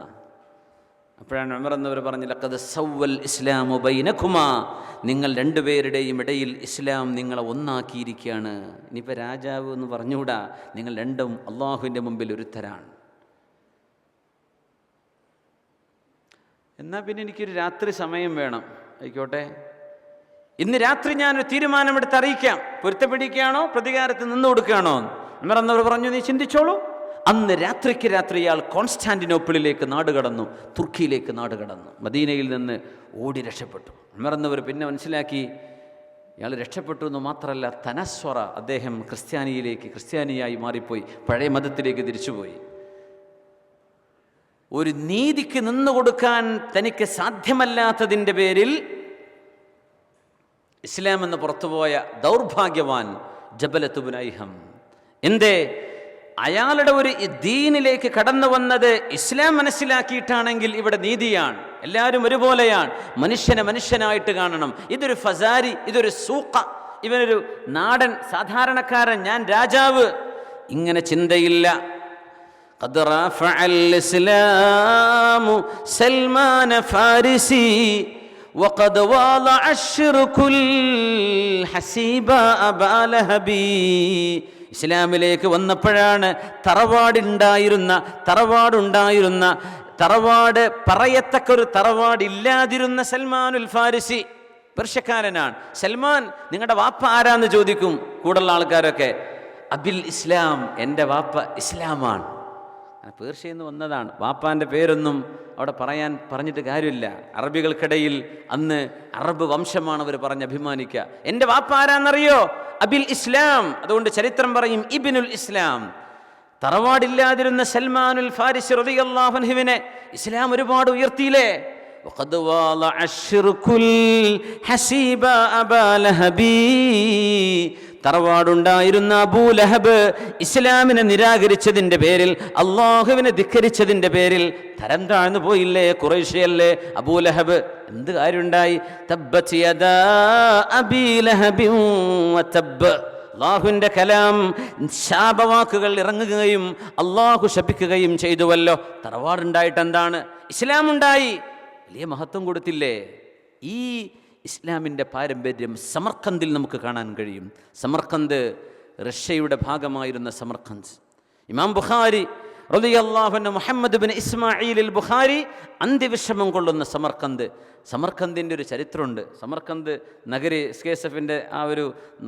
Speaker 1: അപ്പോഴാണ് ഉമർ എന്നവർ പറഞ്ഞു, ലഖദ് സവ്വൽ ഇസ്ലാമു ബൈനകുമാ, നിങ്ങൾ രണ്ടുപേരുടെയും ഇടയിൽ ഇസ്ലാം നിങ്ങളെ ഒന്നാക്കിയിരിക്കുകയാണ്. ഇനിയിപ്പോൾ രാജാവ് എന്ന് പറഞ്ഞുകൂടാ, നിങ്ങൾ രണ്ടും അള്ളാഹുവിൻ്റെ മുമ്പിൽ ഒരുത്തരാണ്. എന്നാൽ പിന്നെ എനിക്കൊരു രാത്രി സമയം വേണം. ആയിക്കോട്ടെ, ഇന്ന് രാത്രി ഞാനൊരു തീരുമാനമെടുത്ത് അറിയിക്കാം. പൊരുത്തപ്പെടിക്കുകയാണോ പ്രതികാരത്തിൽ നിന്ന് കൊടുക്കുകയാണോ? ഉമർ എന്നവർ പറഞ്ഞു, നീ ചിന്തിച്ചോളൂ. അന്ന് രാത്രിക്ക് രാത്രി ഇയാൾ കോൺസ്റ്റാന്റിനോപ്പിളിലേക്ക് നാടുകടന്നു, തുർക്കിയിലേക്ക് നാടുകടന്നു. മദീനയിൽ നിന്ന് ഓടി രക്ഷപ്പെട്ടു. ഉമർ എന്നവർ പിന്നെ മനസ്സിലാക്കി, ഇയാൾ രക്ഷപ്പെട്ടു എന്ന് മാത്രമല്ല, തനസ്വറ, അദ്ദേഹം ക്രിസ്ത്യാനിയായി മാറിപ്പോയി, പഴയ മതത്തിലേക്ക് തിരിച്ചുപോയി. ഒരു നീതിക്ക് നിന്നുകൊടുക്കാൻ തനിക്ക് സാധ്യമല്ലാത്തതിൻ്റെ പേരിൽ ഇസ്ലാം എന്ന് പുറത്തുപോയ ദൗർഭാഗ്യവാൻ ജബലത്ത് ഇബ്നു ഐഹം. എന്തേ? അയാളുടെ ഒരു ദീനിലേക്ക് കടന്നു വന്നത് ഇസ്ലാം മനസ്സിലാക്കിയിട്ടാണെങ്കിൽ ഇവിടെ നീതിയാണ്, എല്ലാവരും ഒരുപോലെയാണ്, മനുഷ്യനെ മനുഷ്യനായിട്ട് കാണണം. ഇതൊരു ഫസാരി, ഇതൊരു സൂഖ, ഇവനൊരു നാടൻ സാധാരണക്കാരൻ, ഞാൻ രാജാവ്, ഇങ്ങനെ ചിന്തയില്ല. ഖദ് റഫഅൽ ഇസ്ലാമു സൽമാന ഫാരിസി വഖദ് വാളഅ അശ്റുകുൽ ഹസീബ അബാ ലഹബി. ഇസ്ലാമിലേക്ക് വന്നപ്പോഴാണ് തറവാട് പറയത്തക്കൊരു തറവാടില്ലാതിരുന്ന സൽമാനുൽ ഫാരിസി, പേർഷ്യക്കാരനാണ്. സൽമാൻ, നിങ്ങളുടെ വാപ്പ ആരാന്ന് ചോദിക്കും കൂടുള്ള ആൾക്കാരൊക്കെ. അബിൽ ഇസ്ലാം, എൻ്റെ വാപ്പ ഇസ്ലാമാണ്. പേർഷ്യയിൽ നിന്ന് വന്നതാണ്. വാപ്പാൻ്റെ പേരൊന്നും അവിടെ പറഞ്ഞിട്ട് കാര്യമില്ല. അറബികൾക്കിടയിൽ അന്ന് അറബ് വംശമാണ് അവർ പറഞ്ഞ് അഭിമാനിക്കുക. എൻ്റെ വാപ്പ ആരാന്നറിയോ? അബിൽ ഇസ്ലാം. അതുകൊണ്ട് ചരിത്രം പറയും ഇബ്നുൽ ഇസ്ലാം. തറവാടില്ലാതിരുന്ന സൽമാനുൽ ഫാരിസി റളിയല്ലാഹു അൻഹുവിനെ ഇസ്ലാം ഒരുപാട് ഉയർത്തിയില്ലേ? വഖദ് വാളഅ അശ്ശിർകുൽ ഹസീബ അബാ ലഹബി. തറവാടുണ്ടായിരുന്ന അബൂ ലഹബ് ഇസ്ലാമിനെ നിരാകരിച്ചതിൻ്റെ പേരിൽ, അള്ളാഹുവിനെ ധിക്കരിച്ചതിൻ്റെ പേരിൽ തരം താഴ്ന്നു പോയില്ലേ ഖുറൈശിയല്ലേ അബൂ ലഹബ്? എന്ത് കാര്യമുണ്ടായി? തബ്ബത് യദാ അബീ ലഹബിൻ വതബ്ബ്. അള്ളാഹുവിൻ്റെ കലാം, ശാപവാക്കുകൾ ഇറങ്ങുകയും അള്ളാഹു ശപിക്കുകയും ചെയ്തുവല്ലോ. തറവാടുണ്ടായിട്ട് എന്താണ്? ഇസ്ലാമുണ്ടായി, വലിയ മഹത്വം കൊടുത്തില്ലേ? ഈ ഇസ്ലാമിൻ്റെ പാരമ്പര്യം സമർഖന്ദിൽ നമുക്ക് കാണാൻ കഴിയും. സമർഖന്ത് റഷ്യയുടെ ഭാഗമായിരുന്ന സമർഖന്ദ്. ഇമാം ബുഖാരി റളിയല്ലാഹു അൻഹു, മുഹമ്മദ് ബിൻ ഇസ്മാഈൽ അൽ ബുഖാരി അന്ത്യവിഷമം കൊള്ളുന്ന സമർഖന്ത്. സമർഖന്ദിൻ്റെ ഒരു ചരിത്രമുണ്ട്. സമർഖന്ത് നഗരി, SKSFൻ്റെ ആ ഒരു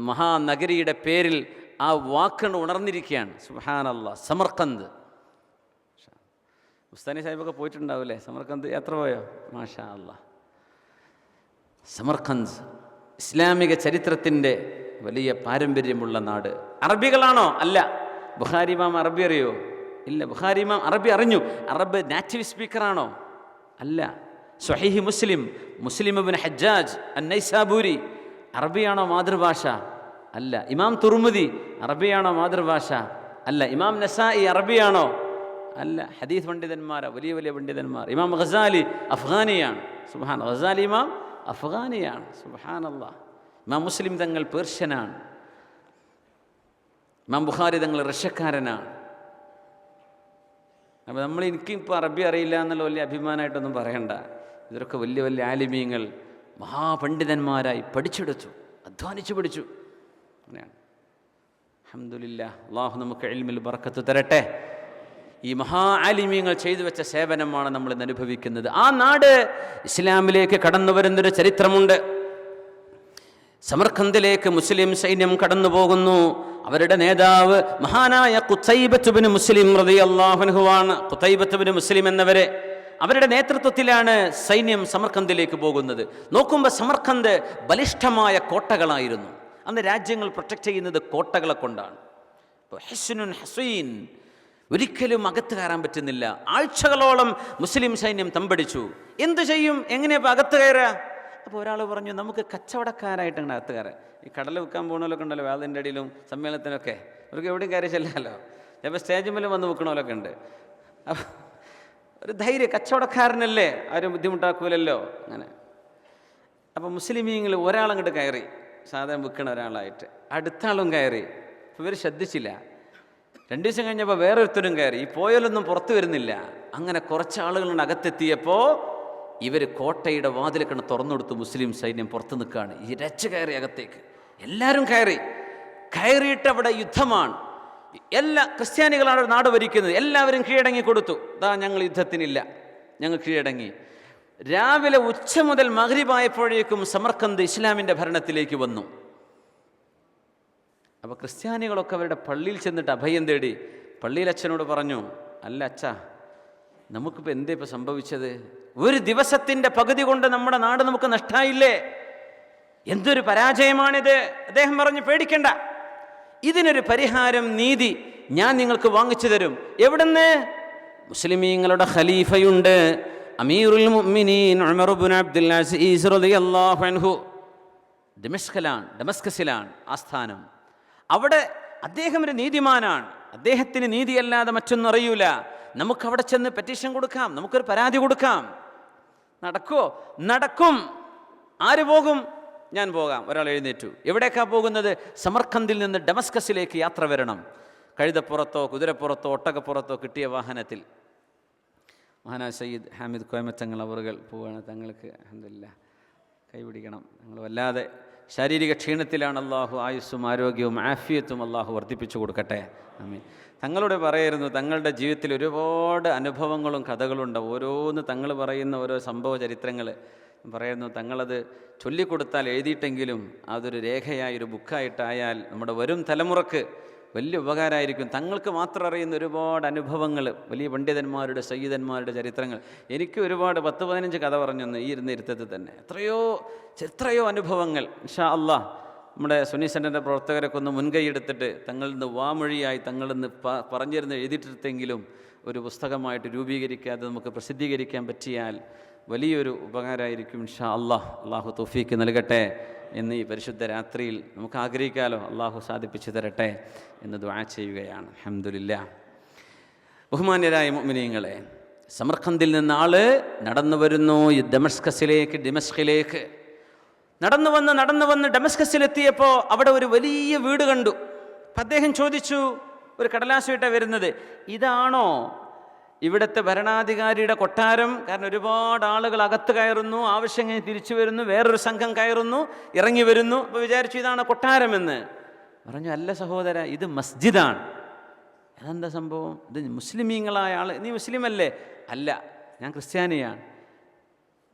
Speaker 1: മഹാനഗരിയുടെ പേരിൽ ആ വാക്കാണ് ഉണർന്നിരിക്കുകയാണ്. സുബ്ഹാനല്ലാഹ്, സമർഖന്ത്. ഉസ്താനി സാഹിബൊക്കെ പോയിട്ടുണ്ടാവില്ലേ സമർഖന്ത്? യാത്ര പോയോ? മാഷാ അല്ലാഹ്. സമർഖന്ദ് ഇസ്ലാമിക ചരിത്രത്തിൻ്റെ വലിയ പാരമ്പര്യമുള്ള നാട്. അറബികളാണോ? അല്ല. ബുഖാരി ഇമാം അറബി അറിയോ? ഇല്ല. ബുഖാരി ഇമാം അറബി അറിഞ്ഞു. അറബ് നാറ്റീവ് സ്പീക്കറാണോ? അല്ല. സ്വഹീഹ് മുസ്ലിം, മുസ്ലിം ഇബ്നു ഹജ്ജാജ് അന്നൈസാബൂരി അറബിയാണോ മാതൃഭാഷ? അല്ല. ഇമാം തുർമുദി അറബിയാണോ മാതൃഭാഷ? അല്ല. ഇമാം നസായി അറബിയാണോ? അല്ല. ഹദീസ് പണ്ഡിതന്മാരാ, വലിയ വലിയ പണ്ഡിതന്മാർ. ഇമാം ഗസാലി അഫ്ഗാനിയാണ്. സുബ്ഹാൻ, ഗസാലി ഇമാം അഫ്ഗാനിയാണ്. സുബ്ഹാനല്ലാഹ്. ഇമാം മുസ്ലിം തങ്ങൾ പേർഷ്യനാണ്. ഇമാം ബുഖാരി തങ്ങൾ റഷ്യക്കാരനാണ്. അപ്പോൾ നമ്മൾ എനിക്കിപ്പോൾ അറബി അറിയില്ല എന്നുള്ള വലിയ അഭിമാനമായിട്ടൊന്നും പറയണ്ട. ഇവരൊക്കെ വലിയ വലിയ ആലിമീങ്ങൾ, മഹാപണ്ഡിതന്മാരായി പഠിച്ചെടുത്തു, അധ്വാനിച്ചു പഠിച്ചു. അങ്ങനെയാണ്. അൽഹംദുലില്ലാഹ്. അള്ളാഹു നമുക്ക് ഇൽമിൽ ബറക്കത്ത് തരട്ടെ. ഈ മഹാ ആലിമീങ്ങൾ ചെയ്തു വെച്ച സേവനമാണ് നമ്മൾ ഇന്ന് അനുഭവിക്കുന്നത്. ആ നാട് ഇസ്ലാമിലേക്ക് കടന്നു വരുന്നൊരു ചരിത്രമുണ്ട്. സമർഖന്ദിലേക്ക് മുസ്ലിം സൈന്യം കടന്നു പോകുന്നു. അവരുടെ നേതാവ് മഹാനായ ഖുതൈബത്ത് ബിൻ മുസ്ലിം റളിയല്ലാഹു അൻഹുവാണ്. ഖുതൈബത്ത് ബിൻ മുസ്ലിം എന്നവരെ, അവരുടെ നേതൃത്വത്തിലാണ് സൈന്യം സമർഖന്ദിലേക്ക് പോകുന്നത്. നോക്കുമ്പോൾ സമർഖന്ത് ബലിഷ്ഠമായ കോട്ടകളായിരുന്നു. അന്ന് രാജ്യങ്ങൾ പ്രൊട്ടക്റ്റ് ചെയ്യുന്നത് കോട്ടകളെ കൊണ്ടാണ്. ഹിസ്നുൻ ഹസീൻ, ഒരിക്കലും അകത്ത് കയറാൻ പറ്റുന്നില്ല. ആഴ്ചകളോളം മുസ്ലിം സൈന്യം തമ്പടിച്ചു. എന്തു ചെയ്യും? എങ്ങനെയാ അകത്ത് കയറുക? അപ്പോൾ ഒരാൾ പറഞ്ഞു, നമുക്ക് കച്ചവടക്കാരായിട്ട് അങ്ങനെ അകത്ത് കയറാം. ഈ കടൽ വിൽക്കാൻ പോകുന്നവരൊക്കെ ഉണ്ടല്ലോ, വേദിൻ്റെ അടിയിലും സമ്മേളനത്തിനൊക്കെ, അവർക്ക് എവിടെയും കയറി ചെല്ലാമല്ലോ. ചിലപ്പോൾ സ്റ്റേജ് മേലും വന്ന് വിൽക്കണമല്ലൊക്കെ ഉണ്ട്. ഒരു ധൈര്യം, കച്ചവടക്കാരനല്ലേ, ആരും ബുദ്ധിമുട്ടാക്കൂലല്ലോ. അങ്ങനെ അപ്പോൾ മുസ്ലിമീങ്ങൾ ഒരാളങ്ങോട്ട് കയറി, സാധാരണ വിൽക്കണ ഒരാളായിട്ട്. അടുത്ത ആളും കയറി. അപ്പോൾ ഇവർ ശ്രദ്ധിച്ചില്ല. 2 ദിവസം കഴിഞ്ഞപ്പോൾ വേറൊരുത്തരും കയറി. ഈ പോയാലൊന്നും പുറത്തു വരുന്നില്ല. അങ്ങനെ കുറച്ച് ആളുകളുടെ അകത്തെത്തിയപ്പോൾ ഇവർ കോട്ടയുടെ വാതിലൊക്കെ തുറന്നെടുത്തു. മുസ്ലിം സൈന്യം പുറത്ത് നിൽക്കുകയാണ്. ഇരച്ച് കയറി അകത്തേക്ക്. എല്ലാവരും കയറിയിട്ട് അവിടെ യുദ്ധമാണ്. എല്ലാ ക്രിസ്ത്യാനികളാണ് നാട് ഭരിക്കുന്നത്. എല്ലാവരും കീഴടങ്ങി കൊടുത്തു. ഞങ്ങൾ യുദ്ധത്തിനില്ല, ഞങ്ങൾ കീഴടങ്ങി. രാവിലെ ഉച്ച മുതൽ മഗ്രിബായപ്പോഴേക്കും സമർഖന്ത് ഇസ്ലാമിൻ്റെ ഭരണത്തിലേക്ക് വന്നു. അപ്പോൾ ക്രിസ്ത്യാനികളൊക്കെ അവരുടെ പള്ളിയിൽ ചെന്നിട്ട് അഭയം തേടി. പള്ളിയിൽ അച്ഛനോട് പറഞ്ഞു, അല്ല അച്ഛാ, നമുക്കിപ്പോൾ എന്തേ ഇപ്പോൾ സംഭവിച്ചത്? ഒരു ദിവസത്തിൻ്റെ പകുതി കൊണ്ട് നമ്മുടെ നാട് നമുക്ക് നഷ്ടമായില്ലേ? എന്തൊരു പരാജയമാണിത്. അദ്ദേഹം പറഞ്ഞു, പേടിക്കണ്ട, ഇതിനൊരു പരിഹാരം, നീതി ഞാൻ നിങ്ങൾക്ക് വാങ്ങിച്ചു തരും. എവിടുന്ന്? മുസ്ലിമീങ്ങളുടെ ഖലീഫയുണ്ട്, അമീറുൽ മുഅ്മിനീൻ ഉമർ ഇബ്നു അബ്ദുൽ അസീസ് റളിയല്ലാഹു അൻഹു. ഡമസ്കസിലാണ് ആസ്ഥാനം. അവിടെ അദ്ദേഹം ഒരു നീതിമാനാണ്. അദ്ദേഹത്തിന് നീതിയല്ലാതെ മറ്റൊന്നും അറിയൂല. നമുക്കവിടെ ചെന്ന് പെറ്റീഷൻ കൊടുക്കാം, നമുക്കൊരു പരാതി കൊടുക്കാം. നടക്കുമോ? നടക്കും. ആര് പോകും? ഞാൻ പോകാം. ഒരാൾ എഴുന്നേറ്റു. എവിടേക്കാണ് പോകുന്നത്? സമർഖന്ദിൽ നിന്ന് ഡമസ്കസിലേക്ക് യാത്ര വരണം. കഴുതപ്പുറത്തോ കുതിരപ്പുറത്തോ ഒട്ടകപ്പുറത്തോ കിട്ടിയ വാഹനത്തിൽ. മഹാനാ സയ്യിദ് ഹാമിദ് കോയമത്തങ്ങൾ അവറുകൾ പോവുകയാണ്. തങ്ങൾക്ക് അൽഹംദുലില്ലാഹ് കൈപിടിക്കണം. ഞങ്ങൾ വല്ലാതെ ശാരീരിക ക്ഷീണത്തിലാണ്. അള്ളാഹു ആയുസ്സും ആരോഗ്യവും ആഫിയത്തും അള്ളാഹു വർദ്ധിപ്പിച്ചു കൊടുക്കട്ടെ. ആമീൻ. തങ്ങളോട് പറയായിരുന്നു, തങ്ങളുടെ ജീവിതത്തിൽ ഒരുപാട് അനുഭവങ്ങളും കഥകളുണ്ട്. ഓരോന്ന് തങ്ങൾ പറയുന്ന ഓരോ സംഭവ ചരിത്രങ്ങൾ പറയുന്നു. തങ്ങളത് ചൊല്ലിക്കൊടുത്താൽ എഴുതിയിട്ടെങ്കിലും അതൊരു രേഖയായി, ഒരു ബുക്കായിട്ടായാൽ നമ്മുടെ വരും തലമുറക്ക് വലിയ ഉപകാരമായിരിക്കും. തങ്ങൾക്ക് മാത്രം അറിയുന്ന ഒരുപാട് അനുഭവങ്ങൾ, വലിയ പണ്ഡിതന്മാരുടെ സയ്യിദന്മാരുടെ ചരിത്രങ്ങൾ. എനിക്ക് ഒരുപാട് 10-15 കഥ പറഞ്ഞു ഈ ഇരുത്തത്തിൽ തന്നെ. എത്രയോ അനുഭവങ്ങൾ. ഇൻഷാ അല്ലാഹ് നമ്മുടെ സുന്നി സെൻ്ററിൻ്റെ പ്രവർത്തകരൊക്കെ ഒന്ന് മുൻകൈ എടുത്തിട്ട് തങ്ങളിൽ നിന്ന് വാമൊഴിയായി തങ്ങളിൽ നിന്ന് പറഞ്ഞിരുന്ന് എഴുതിയിട്ടെങ്കിലും ഒരു പുസ്തകമായിട്ട് രൂപീകരിക്കാതെ നമുക്ക് പ്രസിദ്ധീകരിക്കാൻ പറ്റിയാൽ വലിയൊരു ഉപകാരമായിരിക്കും ഇൻഷാ അള്ളാഹു തൗഫീക്ക് നൽകട്ടെ എന്ന് ഈ പരിശുദ്ധ രാത്രിയിൽ നമുക്ക് ആഗ്രഹിക്കാമല്ലോ. അള്ളാഹു സാധിപ്പിച്ചു തരട്ടെ എന്ന് ദുആ ചെയ്യുകയാണ്. അൽഹംദുലില്ലാ. ബഹുമാന്യരായ മുഅ്മിനീങ്ങളെ, സമർഖന്ദിൽ നിന്ന് ആള് നടന്നു വരുന്നു ദിമഷ്കിലേക്ക് നടന്നു വന്ന് ഡമസ്കസിലെത്തിയപ്പോൾ അവിടെ ഒരു വലിയ വീട് കണ്ടു. അപ്പം അദ്ദേഹം ചോദിച്ചു, ഒരു കടലാസുമായിട്ടാണ് വരുന്നത്, ഇതാണോ ഇവിടുത്തെ ഭരണാധികാരിയുടെ കൊട്ടാരം? കാരണം ഒരുപാട് ആളുകൾ അകത്ത് കയറുന്നു, ആവശ്യം കഴിഞ്ഞ് തിരിച്ചു വരുന്നു, വേറൊരു സംഘം കയറുന്നു, ഇറങ്ങി വരുന്നു. അപ്പോൾ വിചാരിച്ചു ഇതാണ് കൊട്ടാരമെന്ന്. പറഞ്ഞു, അല്ല സഹോദര, ഇത് മസ്ജിദാണ്. അതെന്താ സംഭവം? ഇത് മുസ്ലിമീങ്ങളായ ആൾ. നീ മുസ്ലിമല്ലേ? അല്ല, ഞാൻ ക്രിസ്ത്യാനിയാണ്.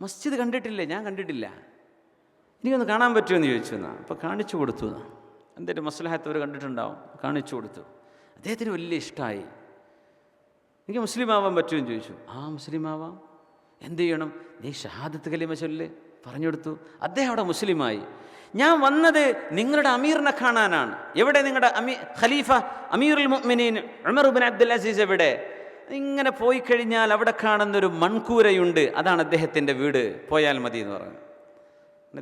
Speaker 1: മസ്ജിദ് കണ്ടിട്ടില്ലേ? ഞാൻ കണ്ടിട്ടില്ല. എനിക്കൊന്ന് കാണാൻ പറ്റുമെന്ന് ചോദിച്ചു. എന്നാ അപ്പോൾ കാണിച്ചു കൊടുത്തു. എന്തെങ്കിലും മസ്ലഹത്ത് അവർ കണ്ടിട്ടുണ്ടാവും, കാണിച്ചു കൊടുത്തു. അദ്ദേഹത്തിന് വലിയ ഇഷ്ടമായി. എനിക്ക് മുസ്ലിം ആവാൻ പറ്റുമെന്ന് ചോദിച്ചു. ആ, മുസ്ലിം ആവാം. എന്ത് ചെയ്യണം? നീ ഷഹാദത്ത് കലിമ ചൊല്ല് പറഞ്ഞു കൊടുത്തു. അദ്ദേഹം അവിടെ മുസ്ലിമായി. ഞാൻ വന്നത് നിങ്ങളുടെ അമീറിനെ കാണാനാണ്. എവിടെ നിങ്ങളുടെ ഖലീഫ അമീറുൽ മുഅ്മിനീൻ ഉമർ ഇബ്നു അബ്ദുൽ അസീസ് എവിടെ? ഇങ്ങനെ പോയി കഴിഞ്ഞാൽ അവിടെ കാണുന്നൊരു മൺകൂരയുണ്ട്, അതാണ് അദ്ദേഹത്തിൻ്റെ വീട്, പോയാൽ മതി എന്ന് പറഞ്ഞു.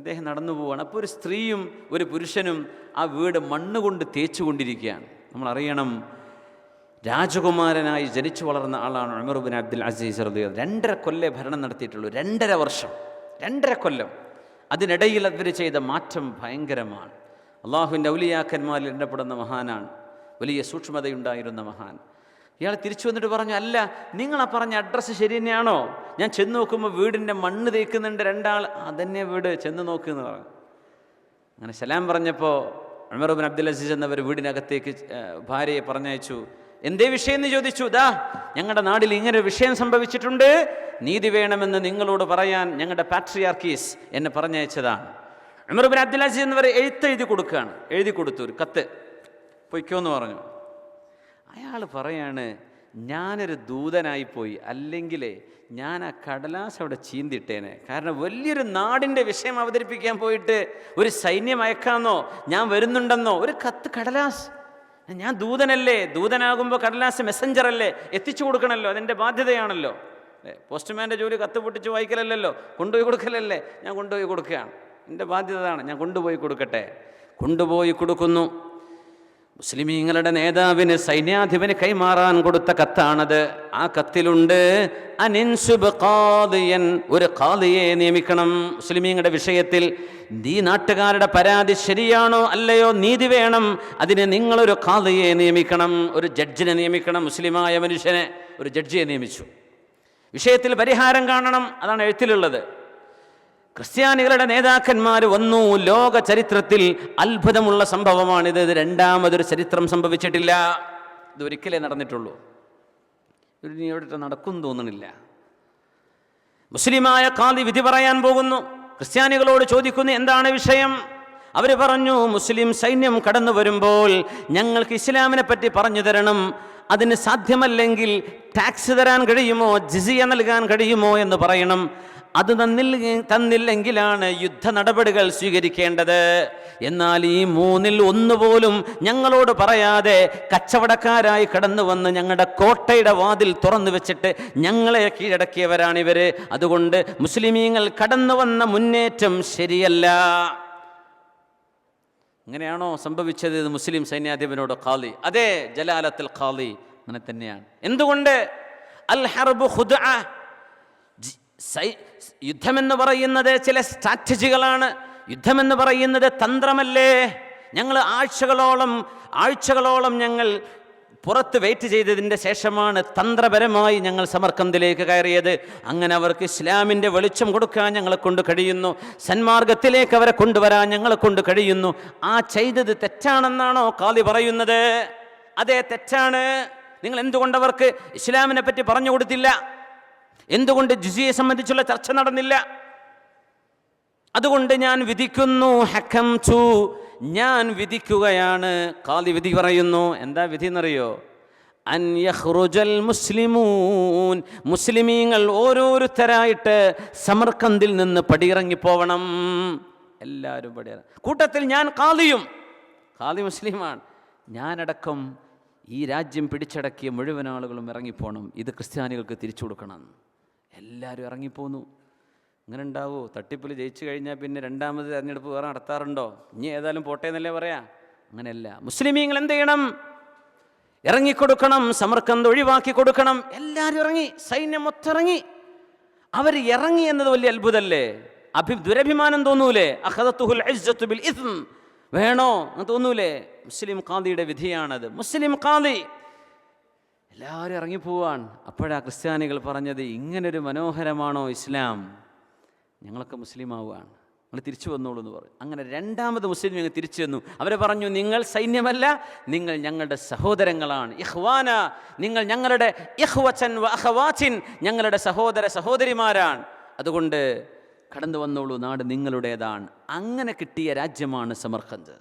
Speaker 1: അദ്ദേഹം നടന്നു പോവുകയാണ്. അപ്പോൾ ഒരു സ്ത്രീയും ഒരു പുരുഷനും ആ വീട് മണ്ണുകൊണ്ട് തേച്ചുകൊണ്ടിരിക്കുകയാണ്. നമ്മളറിയണം, രാജകുമാരനായി ജനിച്ചു വളർന്ന ആളാണ് ഉമർ ഇബ്നു അബ്ദുൽ അസീസ് റളിയല്ലാഹു അൻഹു. 2.5 കൊല്ലം ഭരണം നടത്തിയിട്ടുള്ളൂ. 2.5 വർഷം, 2.5 കൊല്ലം. അതിനിടയിൽ അവർ ചെയ്ത മാറ്റം ഭയങ്കരമാണ്. അള്ളാഹുവിൻ്റെ ഔലിയാക്കന്മാരിൽ എണ്ണപ്പെടുന്ന മഹാനാണ്, വലിയ സൂക്ഷ്മതയുണ്ടായിരുന്ന മഹാൻ. ഇയാൾ തിരിച്ചു വന്നിട്ട് പറഞ്ഞു, അല്ല, നിങ്ങളാ പറഞ്ഞ അഡ്രസ്സ് ശരി തന്നെയാണോ? ഞാൻ ചെന്ന് നോക്കുമ്പോൾ വീടിൻ്റെ മണ്ണ് തേക്കുന്നുണ്ട് 2 ആൾ. അതന്നെ വീട്, ചെന്ന് നോക്കുമെന്ന് പറഞ്ഞു. അങ്ങനെ സലാം പറഞ്ഞപ്പോൾ ഉമർ ഇബ്നു അബ്ദുൽ അസീസ് എന്നവർ വീടിനകത്തേക്ക് ഭാര്യയെ പറഞ്ഞയച്ചു. എന്തേ വിഷയം എന്ന് ചോദിച്ചു. ദാ, ഞങ്ങളുടെ നാട്ടിൽ ഇങ്ങനെ ഒരു വിഷയം സംഭവിച്ചിട്ടുണ്ട്, നീതി വേണമെന്ന് നിങ്ങളോട് പറയാൻ ഞങ്ങളുടെ പാട്രിയാർക്കീസ് എന്നെ പറഞ്ഞയച്ചതാണ്. ഉമർ ഇബ്നു അബ്ദുൽ അസീസ് എന്നവർ എഴുതി കൊടുക്കുകയാണ്. എഴുതി കൊടുത്തു, ഒരു കത്ത്, പൊയ്ക്കോന്ന് പറഞ്ഞു. അയാൾ പറയാണ്, ഞാനൊരു ദൂതനായിപ്പോയി, അല്ലെങ്കിൽ ഞാൻ ആ കടലാസ് അവിടെ ചീന്തിട്ടേനെ. കാരണം വലിയൊരു നാടിൻ്റെ വിഷയം അവതരിപ്പിക്കാൻ പോയിട്ട് ഒരു സൈന്യം അയക്കാമെന്നോ ഞാൻ വരുന്നുണ്ടെന്നോ ഒരു കത്ത്, കടലാസ്. ഞാൻ ദൂതനല്ലേ? ദൂതനാകുമ്പോൾ കടലാസ് മെസ്സഞ്ചർ അല്ലേ, എത്തിച്ചു കൊടുക്കണമല്ലോ, അതെൻ്റെ ബാധ്യതയാണല്ലോ. പോസ്റ്റ്മാൻ്റെ ജോലി കത്ത് പൊട്ടിച്ച് വായിക്കലല്ലോ, കൊണ്ടുപോയി കൊടുക്കലല്ലേ. ഞാൻ കൊണ്ടുപോയി കൊടുക്കുകയാണ്, എൻ്റെ ബാധ്യതയാണ്, ഞാൻ കൊണ്ടുപോയി കൊടുക്കട്ടെ. കൊണ്ടുപോയി കൊടുക്കുന്നു. മുസ്ലിമീങ്ങളുടെ നേതാവിന്, സൈന്യാധിപന് കൈമാറാൻ കൊടുത്ത കത്താണത്. ആ കത്തിലുണ്ട്, അനിൻസുബ് ഖാദിയൻ, ഒരു ഖാദിയെ നിയമിക്കണം മുസ്ലിമീങ്ങളുടെ വിഷയത്തിൽ. ഈ നാട്ടുകാരുടെ പരാതി ശരിയാണോ അല്ലയോ, നീതി വേണം, അതിന് നിങ്ങളൊരു ഖാദിയെ നിയമിക്കണം, ഒരു ജഡ്ജിനെ നിയമിക്കണം. മുസ്ലിമായ മനുഷ്യനെ, ഒരു ജഡ്ജിയെ നിയമിച്ചു. വിഷയത്തിൽ പരിഹാരം കാണണം, അതാണ് എഴുത്തിലുള്ളത്. ക്രിസ്ത്യാനികളുടെ നേതാക്കന്മാർ വന്നു. ലോക ചരിത്രത്തിൽ അത്ഭുതമുള്ള സംഭവമാണിത്. ഇത് രണ്ടാമതൊരു ചരിത്രം സംഭവിച്ചിട്ടില്ല, ഇതൊരിക്കലേ നടന്നിട്ടുള്ളൂ. ഇനി എവിടെ നടക്കും തോന്നണില്ല. മുസ്ലിമായ ഖാദി വിധി പറയാൻ പോകുന്നു. ക്രിസ്ത്യാനികളോട് ചോദിക്കുന്നു, എന്താണ് വിഷയം? അവർ പറഞ്ഞു, മുസ്ലിം സൈന്യം കടന്നു വരുമ്പോൾ ഞങ്ങൾക്ക് ഇസ്ലാമിനെ പറ്റി പറഞ്ഞു തരണം. അതിന് സാധ്യമല്ലെങ്കിൽ ടാക്സ് തരാൻ കഴിയുമോ, ജിസിയ നൽകാൻ കഴിയുമോ എന്ന് പറയണം. അത് തന്നില്ലെങ്കിലാണ് യുദ്ധ നടപടികൾ സ്വീകരിക്കേണ്ടത്. എന്നാൽ ഈ 3-ൽ 1 പോലും ഞങ്ങളോട് പറയാതെ കച്ചവടക്കാരായി കടന്നു വന്ന് ഞങ്ങളുടെ കോട്ടയുടെ വാതിൽ തുറന്നു വെച്ചിട്ട് ഞങ്ങളെ കീഴടക്കിയവരാണിവര്. അതുകൊണ്ട് മുസ്ലിമീങ്ങൾ കടന്നു വന്ന മുന്നേറ്റം ശരിയല്ല. ഇങ്ങനെയാണോ സംഭവിച്ചത്? മുസ്ലിം സൈന്യാധിപനോട് ഖാദി, അതെ, ജലാലത്തുൽ ഖാദി അങ്ങനെ തന്നെയാണ്. എന്തുകൊണ്ട്? അൽ ഹർബു ഖുദ്അ, യുദ്ധമെന്ന് പറയുന്നത് ചില സ്ട്രാറ്റജികളാണ്. യുദ്ധമെന്ന് പറയുന്നത് തന്ത്രമല്ലേ? ഞങ്ങൾ ആഴ്ചകളോളം ഞങ്ങൾ പുറത്ത് വെയിറ്റ് ചെയ്തതിൻ്റെ ശേഷമാണ് തന്ത്രപരമായി ഞങ്ങൾ സമർക്കന്ദിലേക്ക് കയറിയത്. അങ്ങനെ അവർക്ക് ഇസ്ലാമിൻ്റെ വെളിച്ചം കൊടുക്കാൻ ഞങ്ങളെ കൊണ്ട് കഴിയുന്നു, സന്മാർഗത്തിലേക്ക് അവരെ കൊണ്ടുവരാൻ ഞങ്ങളെ കൊണ്ട് കഴിയുന്നു. ആ ചെയ്തത് തെറ്റാണെന്നാണോ ഖാദി പറയുന്നത്? അതെ, തെറ്റാണ്. നിങ്ങൾ എന്തുകൊണ്ട് അവർക്ക് ഇസ്ലാമിനെ പറ്റി പറഞ്ഞു കൊടുത്തില്ല? എന്തുകൊണ്ട് ജിസിയെ സംബന്ധിച്ചുള്ള ചർച്ച നടന്നില്ല? അതുകൊണ്ട് ഞാൻ വിധിക്കുന്നു, ഹക്കംതു, ഞാൻ വിധിക്കുകയാണ്. ഖാദി വിധി പറയുന്നു. എന്താ വിധി എന്നറിയോ? അൻ യഖ്റുജൽ മുസ്ലിമൂൻ, മുസ്ലിമീങ്ങൾ ഓരോരുത്തരായിട്ട് സമർക്കന്ദിൽ നിന്ന് പടിയിറങ്ങിപ്പോവണം. എല്ലാവരും പടിയിറങ്ങി. കൂട്ടത്തിൽ ഞാൻ ഖാദിയും. ഖാദി മുസ്ലിമാണ്. ഞാനടക്കം ഈ രാജ്യം പിടിച്ചടക്കിയ മുഴുവൻ ആളുകളും ഇറങ്ങിപ്പോണം. ഇത് ക്രിസ്ത്യാനികൾക്ക് തിരിച്ചു കൊടുക്കണം. എല്ലാവരും ഇറങ്ങിപ്പോന്നു. അങ്ങനെ ഉണ്ടാവുമോ? തട്ടിപ്പിൽ ജയിച്ചു കഴിഞ്ഞാൽ പിന്നെ രണ്ടാമത് തെരഞ്ഞെടുപ്പ് വേറെ നടത്താറുണ്ടോ? ഇനി ഏതായാലും പോട്ടെ എന്നല്ലേ പറയാ? അങ്ങനെയല്ല. മുസ്ലിമീങ്ങൾ എന്ത് ചെയ്യണം? ഇറങ്ങിക്കൊടുക്കണം, സമർക്കന്ത് ഒഴിവാക്കി കൊടുക്കണം. എല്ലാവരും ഇറങ്ങി, സൈന്യം മൊത്തം ഇറങ്ങി. അവർ ഇറങ്ങി എന്നത് വലിയ അത്ഭുതമല്ലേ? ദുരഭിമാനം തോന്നൂലേ? അഖദത്തുഹുൽ ഇസ്സത്തു ബിൽ ഇസ്ം, വേണോ എന്ന് തോന്നൂലേ? മുസ്ലിം ഖാദിയുടെ വിധിയാണത്. മുസ്ലിം ഖാദി എല്ലാവരും ഇറങ്ങിപ്പോവാൻ. അപ്പോഴാ ക്രിസ്ത്യാനികൾ പറഞ്ഞത്, ഇങ്ങനൊരു മനോഹരമാണോ ഇസ്ലാം, ഞങ്ങളൊക്കെ മുസ്ലിം ആവുകയാണ്, നിങ്ങൾ തിരിച്ചു വന്നോളൂ എന്ന് പറഞ്ഞു. അങ്ങനെ രണ്ടാമത് മുസ്ലിം ഞങ്ങൾ തിരിച്ചു വന്നു. അവർ പറഞ്ഞു, നിങ്ങൾ സൈന്യമല്ല, നിങ്ങൾ ഞങ്ങളുടെ സഹോദരങ്ങളാണ്. ഇഖ്വാന, നിങ്ങൾ ഞങ്ങളുടെ ഇഖ്വതൻ വ അഖവാതിൻ, ഞങ്ങളുടെ സഹോദര സഹോദരിമാരാണ്. അതുകൊണ്ട് കടന്നു വന്നോളൂ, നാട് നിങ്ങളുടേതാണ്. അങ്ങനെ കിട്ടിയ രാജ്യമാണ് സമർഖന്ദ്.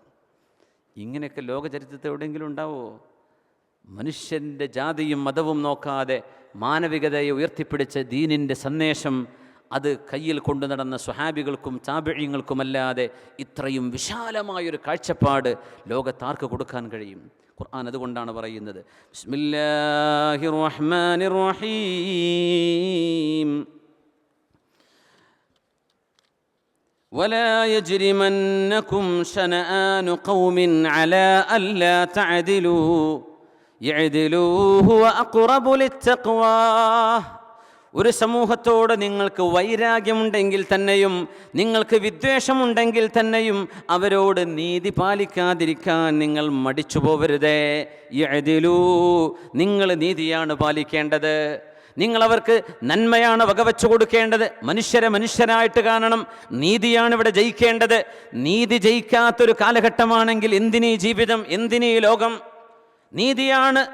Speaker 1: ഇങ്ങനെയൊക്കെ ലോക ചരിത്രത്തിൽ എവിടെയെങ്കിലും ഉണ്ടാവോ? മനുഷ്യൻ്റെ ജാതിയും മതവും നോക്കാതെ മാനവികതയെ ഉയർത്തിപ്പിടിച്ച ദീനിൻ്റെ സന്ദേശം അത് കയ്യിൽ കൊണ്ടു നടന്ന സ്വഹാബികൾക്കും താബിഈങ്ങൾക്കുമല്ലാതെ ഇത്രയും വിശാലമായൊരു കാഴ്ചപ്പാട് ലോകത്താർക്ക് കൊടുക്കാൻ കഴിയും? ഖുർആൻ അതുകൊണ്ടാണ് പറയുന്നത്, ബിസ്മില്ലാഹിർ റഹ്മാനിർ റഹീം, വലാ യജ്രിമന്നകും ശനആനു ഖൗമിൻ അലാ അല്ലാ തഅദിലൂ യഅദിലൂ ഹുവ അഖ്റബു ലിത്തഖ്വാ. ഒരു സമൂഹത്തോട് നിങ്ങൾക്ക് വൈരാഗ്യമുണ്ടെങ്കിൽ തന്നെയും, നിങ്ങൾക്ക് വിദ്വേഷമുണ്ടെങ്കിൽ തന്നെയും അവരോട് നീതി പാലിക്കാതിരിക്കാൻ നിങ്ങൾ മടിച്ചു പോവരുതേ. യഅദിലൂ, നിങ്ങൾ നീതിയാണ് പാലിക്കേണ്ടത്. നിങ്ങളവർക്ക് നന്മയാണ് വകവെച്ചു കൊടുക്കേണ്ടത്. മനുഷ്യരെ മനുഷ്യരായിട്ട് കാണണം. നീതിയാണ് ഇവിടെ ജയിക്കേണ്ടത്. നീതി ജയിക്കാത്തൊരു കാലഘട്ടമാണെങ്കിൽ എന്തിനീ ജീവിതം, എന്തിനീ ലോകം?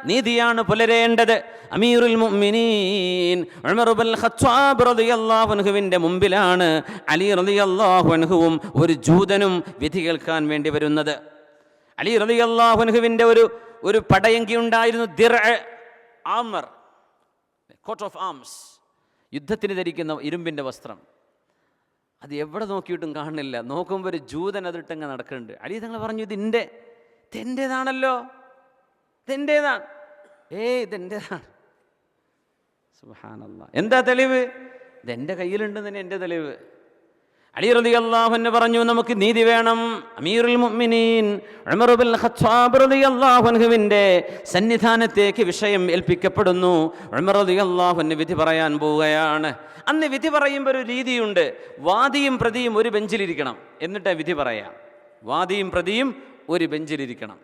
Speaker 1: നീതിയാണ് പുലരേണ്ടത്. അമീറുൽ മുഅ്മിനീൻ ഉമർ ഇബ്നുൽ ഖത്താബ് റളിയല്ലാഹു അൻഹുവിൻ്റെ മുമ്പിലാണ് അലി റളിയല്ലാഹു അൻഹുവും ഒരു ജൂതനും വിധി കേൾക്കാൻ വേണ്ടി വരുന്നത്. അലി റളിയല്ലാഹു അൻഹുവിൻ്റെ ഒരു പടയങ്കി ഉണ്ടായിരുന്നു, ദിർഅ ആമർ, കോട്ട് ഓഫ് ആംസ്, യുദ്ധത്തിന് ധരിക്കുന്ന ഇരുമ്പിൻ്റെ വസ്ത്രം. അത് എവിടെ നോക്കിയിട്ടും കാണുന്നില്ല. നോക്കുമ്പോൾ ഒരു ജൂതൻ അതിട്ടങ്ങ് നടക്കുന്നുണ്ട്. അലി തങ്ങൾ പറഞ്ഞു, ഇതെൻ്റേതാണല്ലോ, ഇതെൻ്റേതാണ്. ഇതെൻ്റേതാണ്. സുബ്ഹാനല്ലാഹ്. എന്താ തെളിവ്? ഇതെൻ്റെ കയ്യിലുണ്ടെന്ന് തന്നെ എൻ്റെ തെളിവ്. അലി റളിയല്ലാഹു അൻഹു പറഞ്ഞു, നമുക്ക് നീതി വേണം. അമീറുൽ മുഅ്മിനീൻ ഉമർ ഇബ്നുൽ ഖത്താബ് റളിയല്ലാഹു അൻഹുവിൻ്റെ സന്നിധാനത്തേക്ക് വിഷയം ഏൽപ്പിക്കപ്പെടുന്നു. ഉമർ റളിയല്ലാഹു അൻഹു വിധി പറയാൻ പോവുകയാണ്. അന്ന് വിധി പറയുമ്പോൾ ഒരു രീതിയുണ്ട്. വാദിയും പ്രതിയും ഒരു ബെഞ്ചിലിരിക്കണം, എന്നിട്ട് വിധി പറയാം. വാദിയും പ്രതിയും ഒരു ബെഞ്ചിലിരിക്കണം.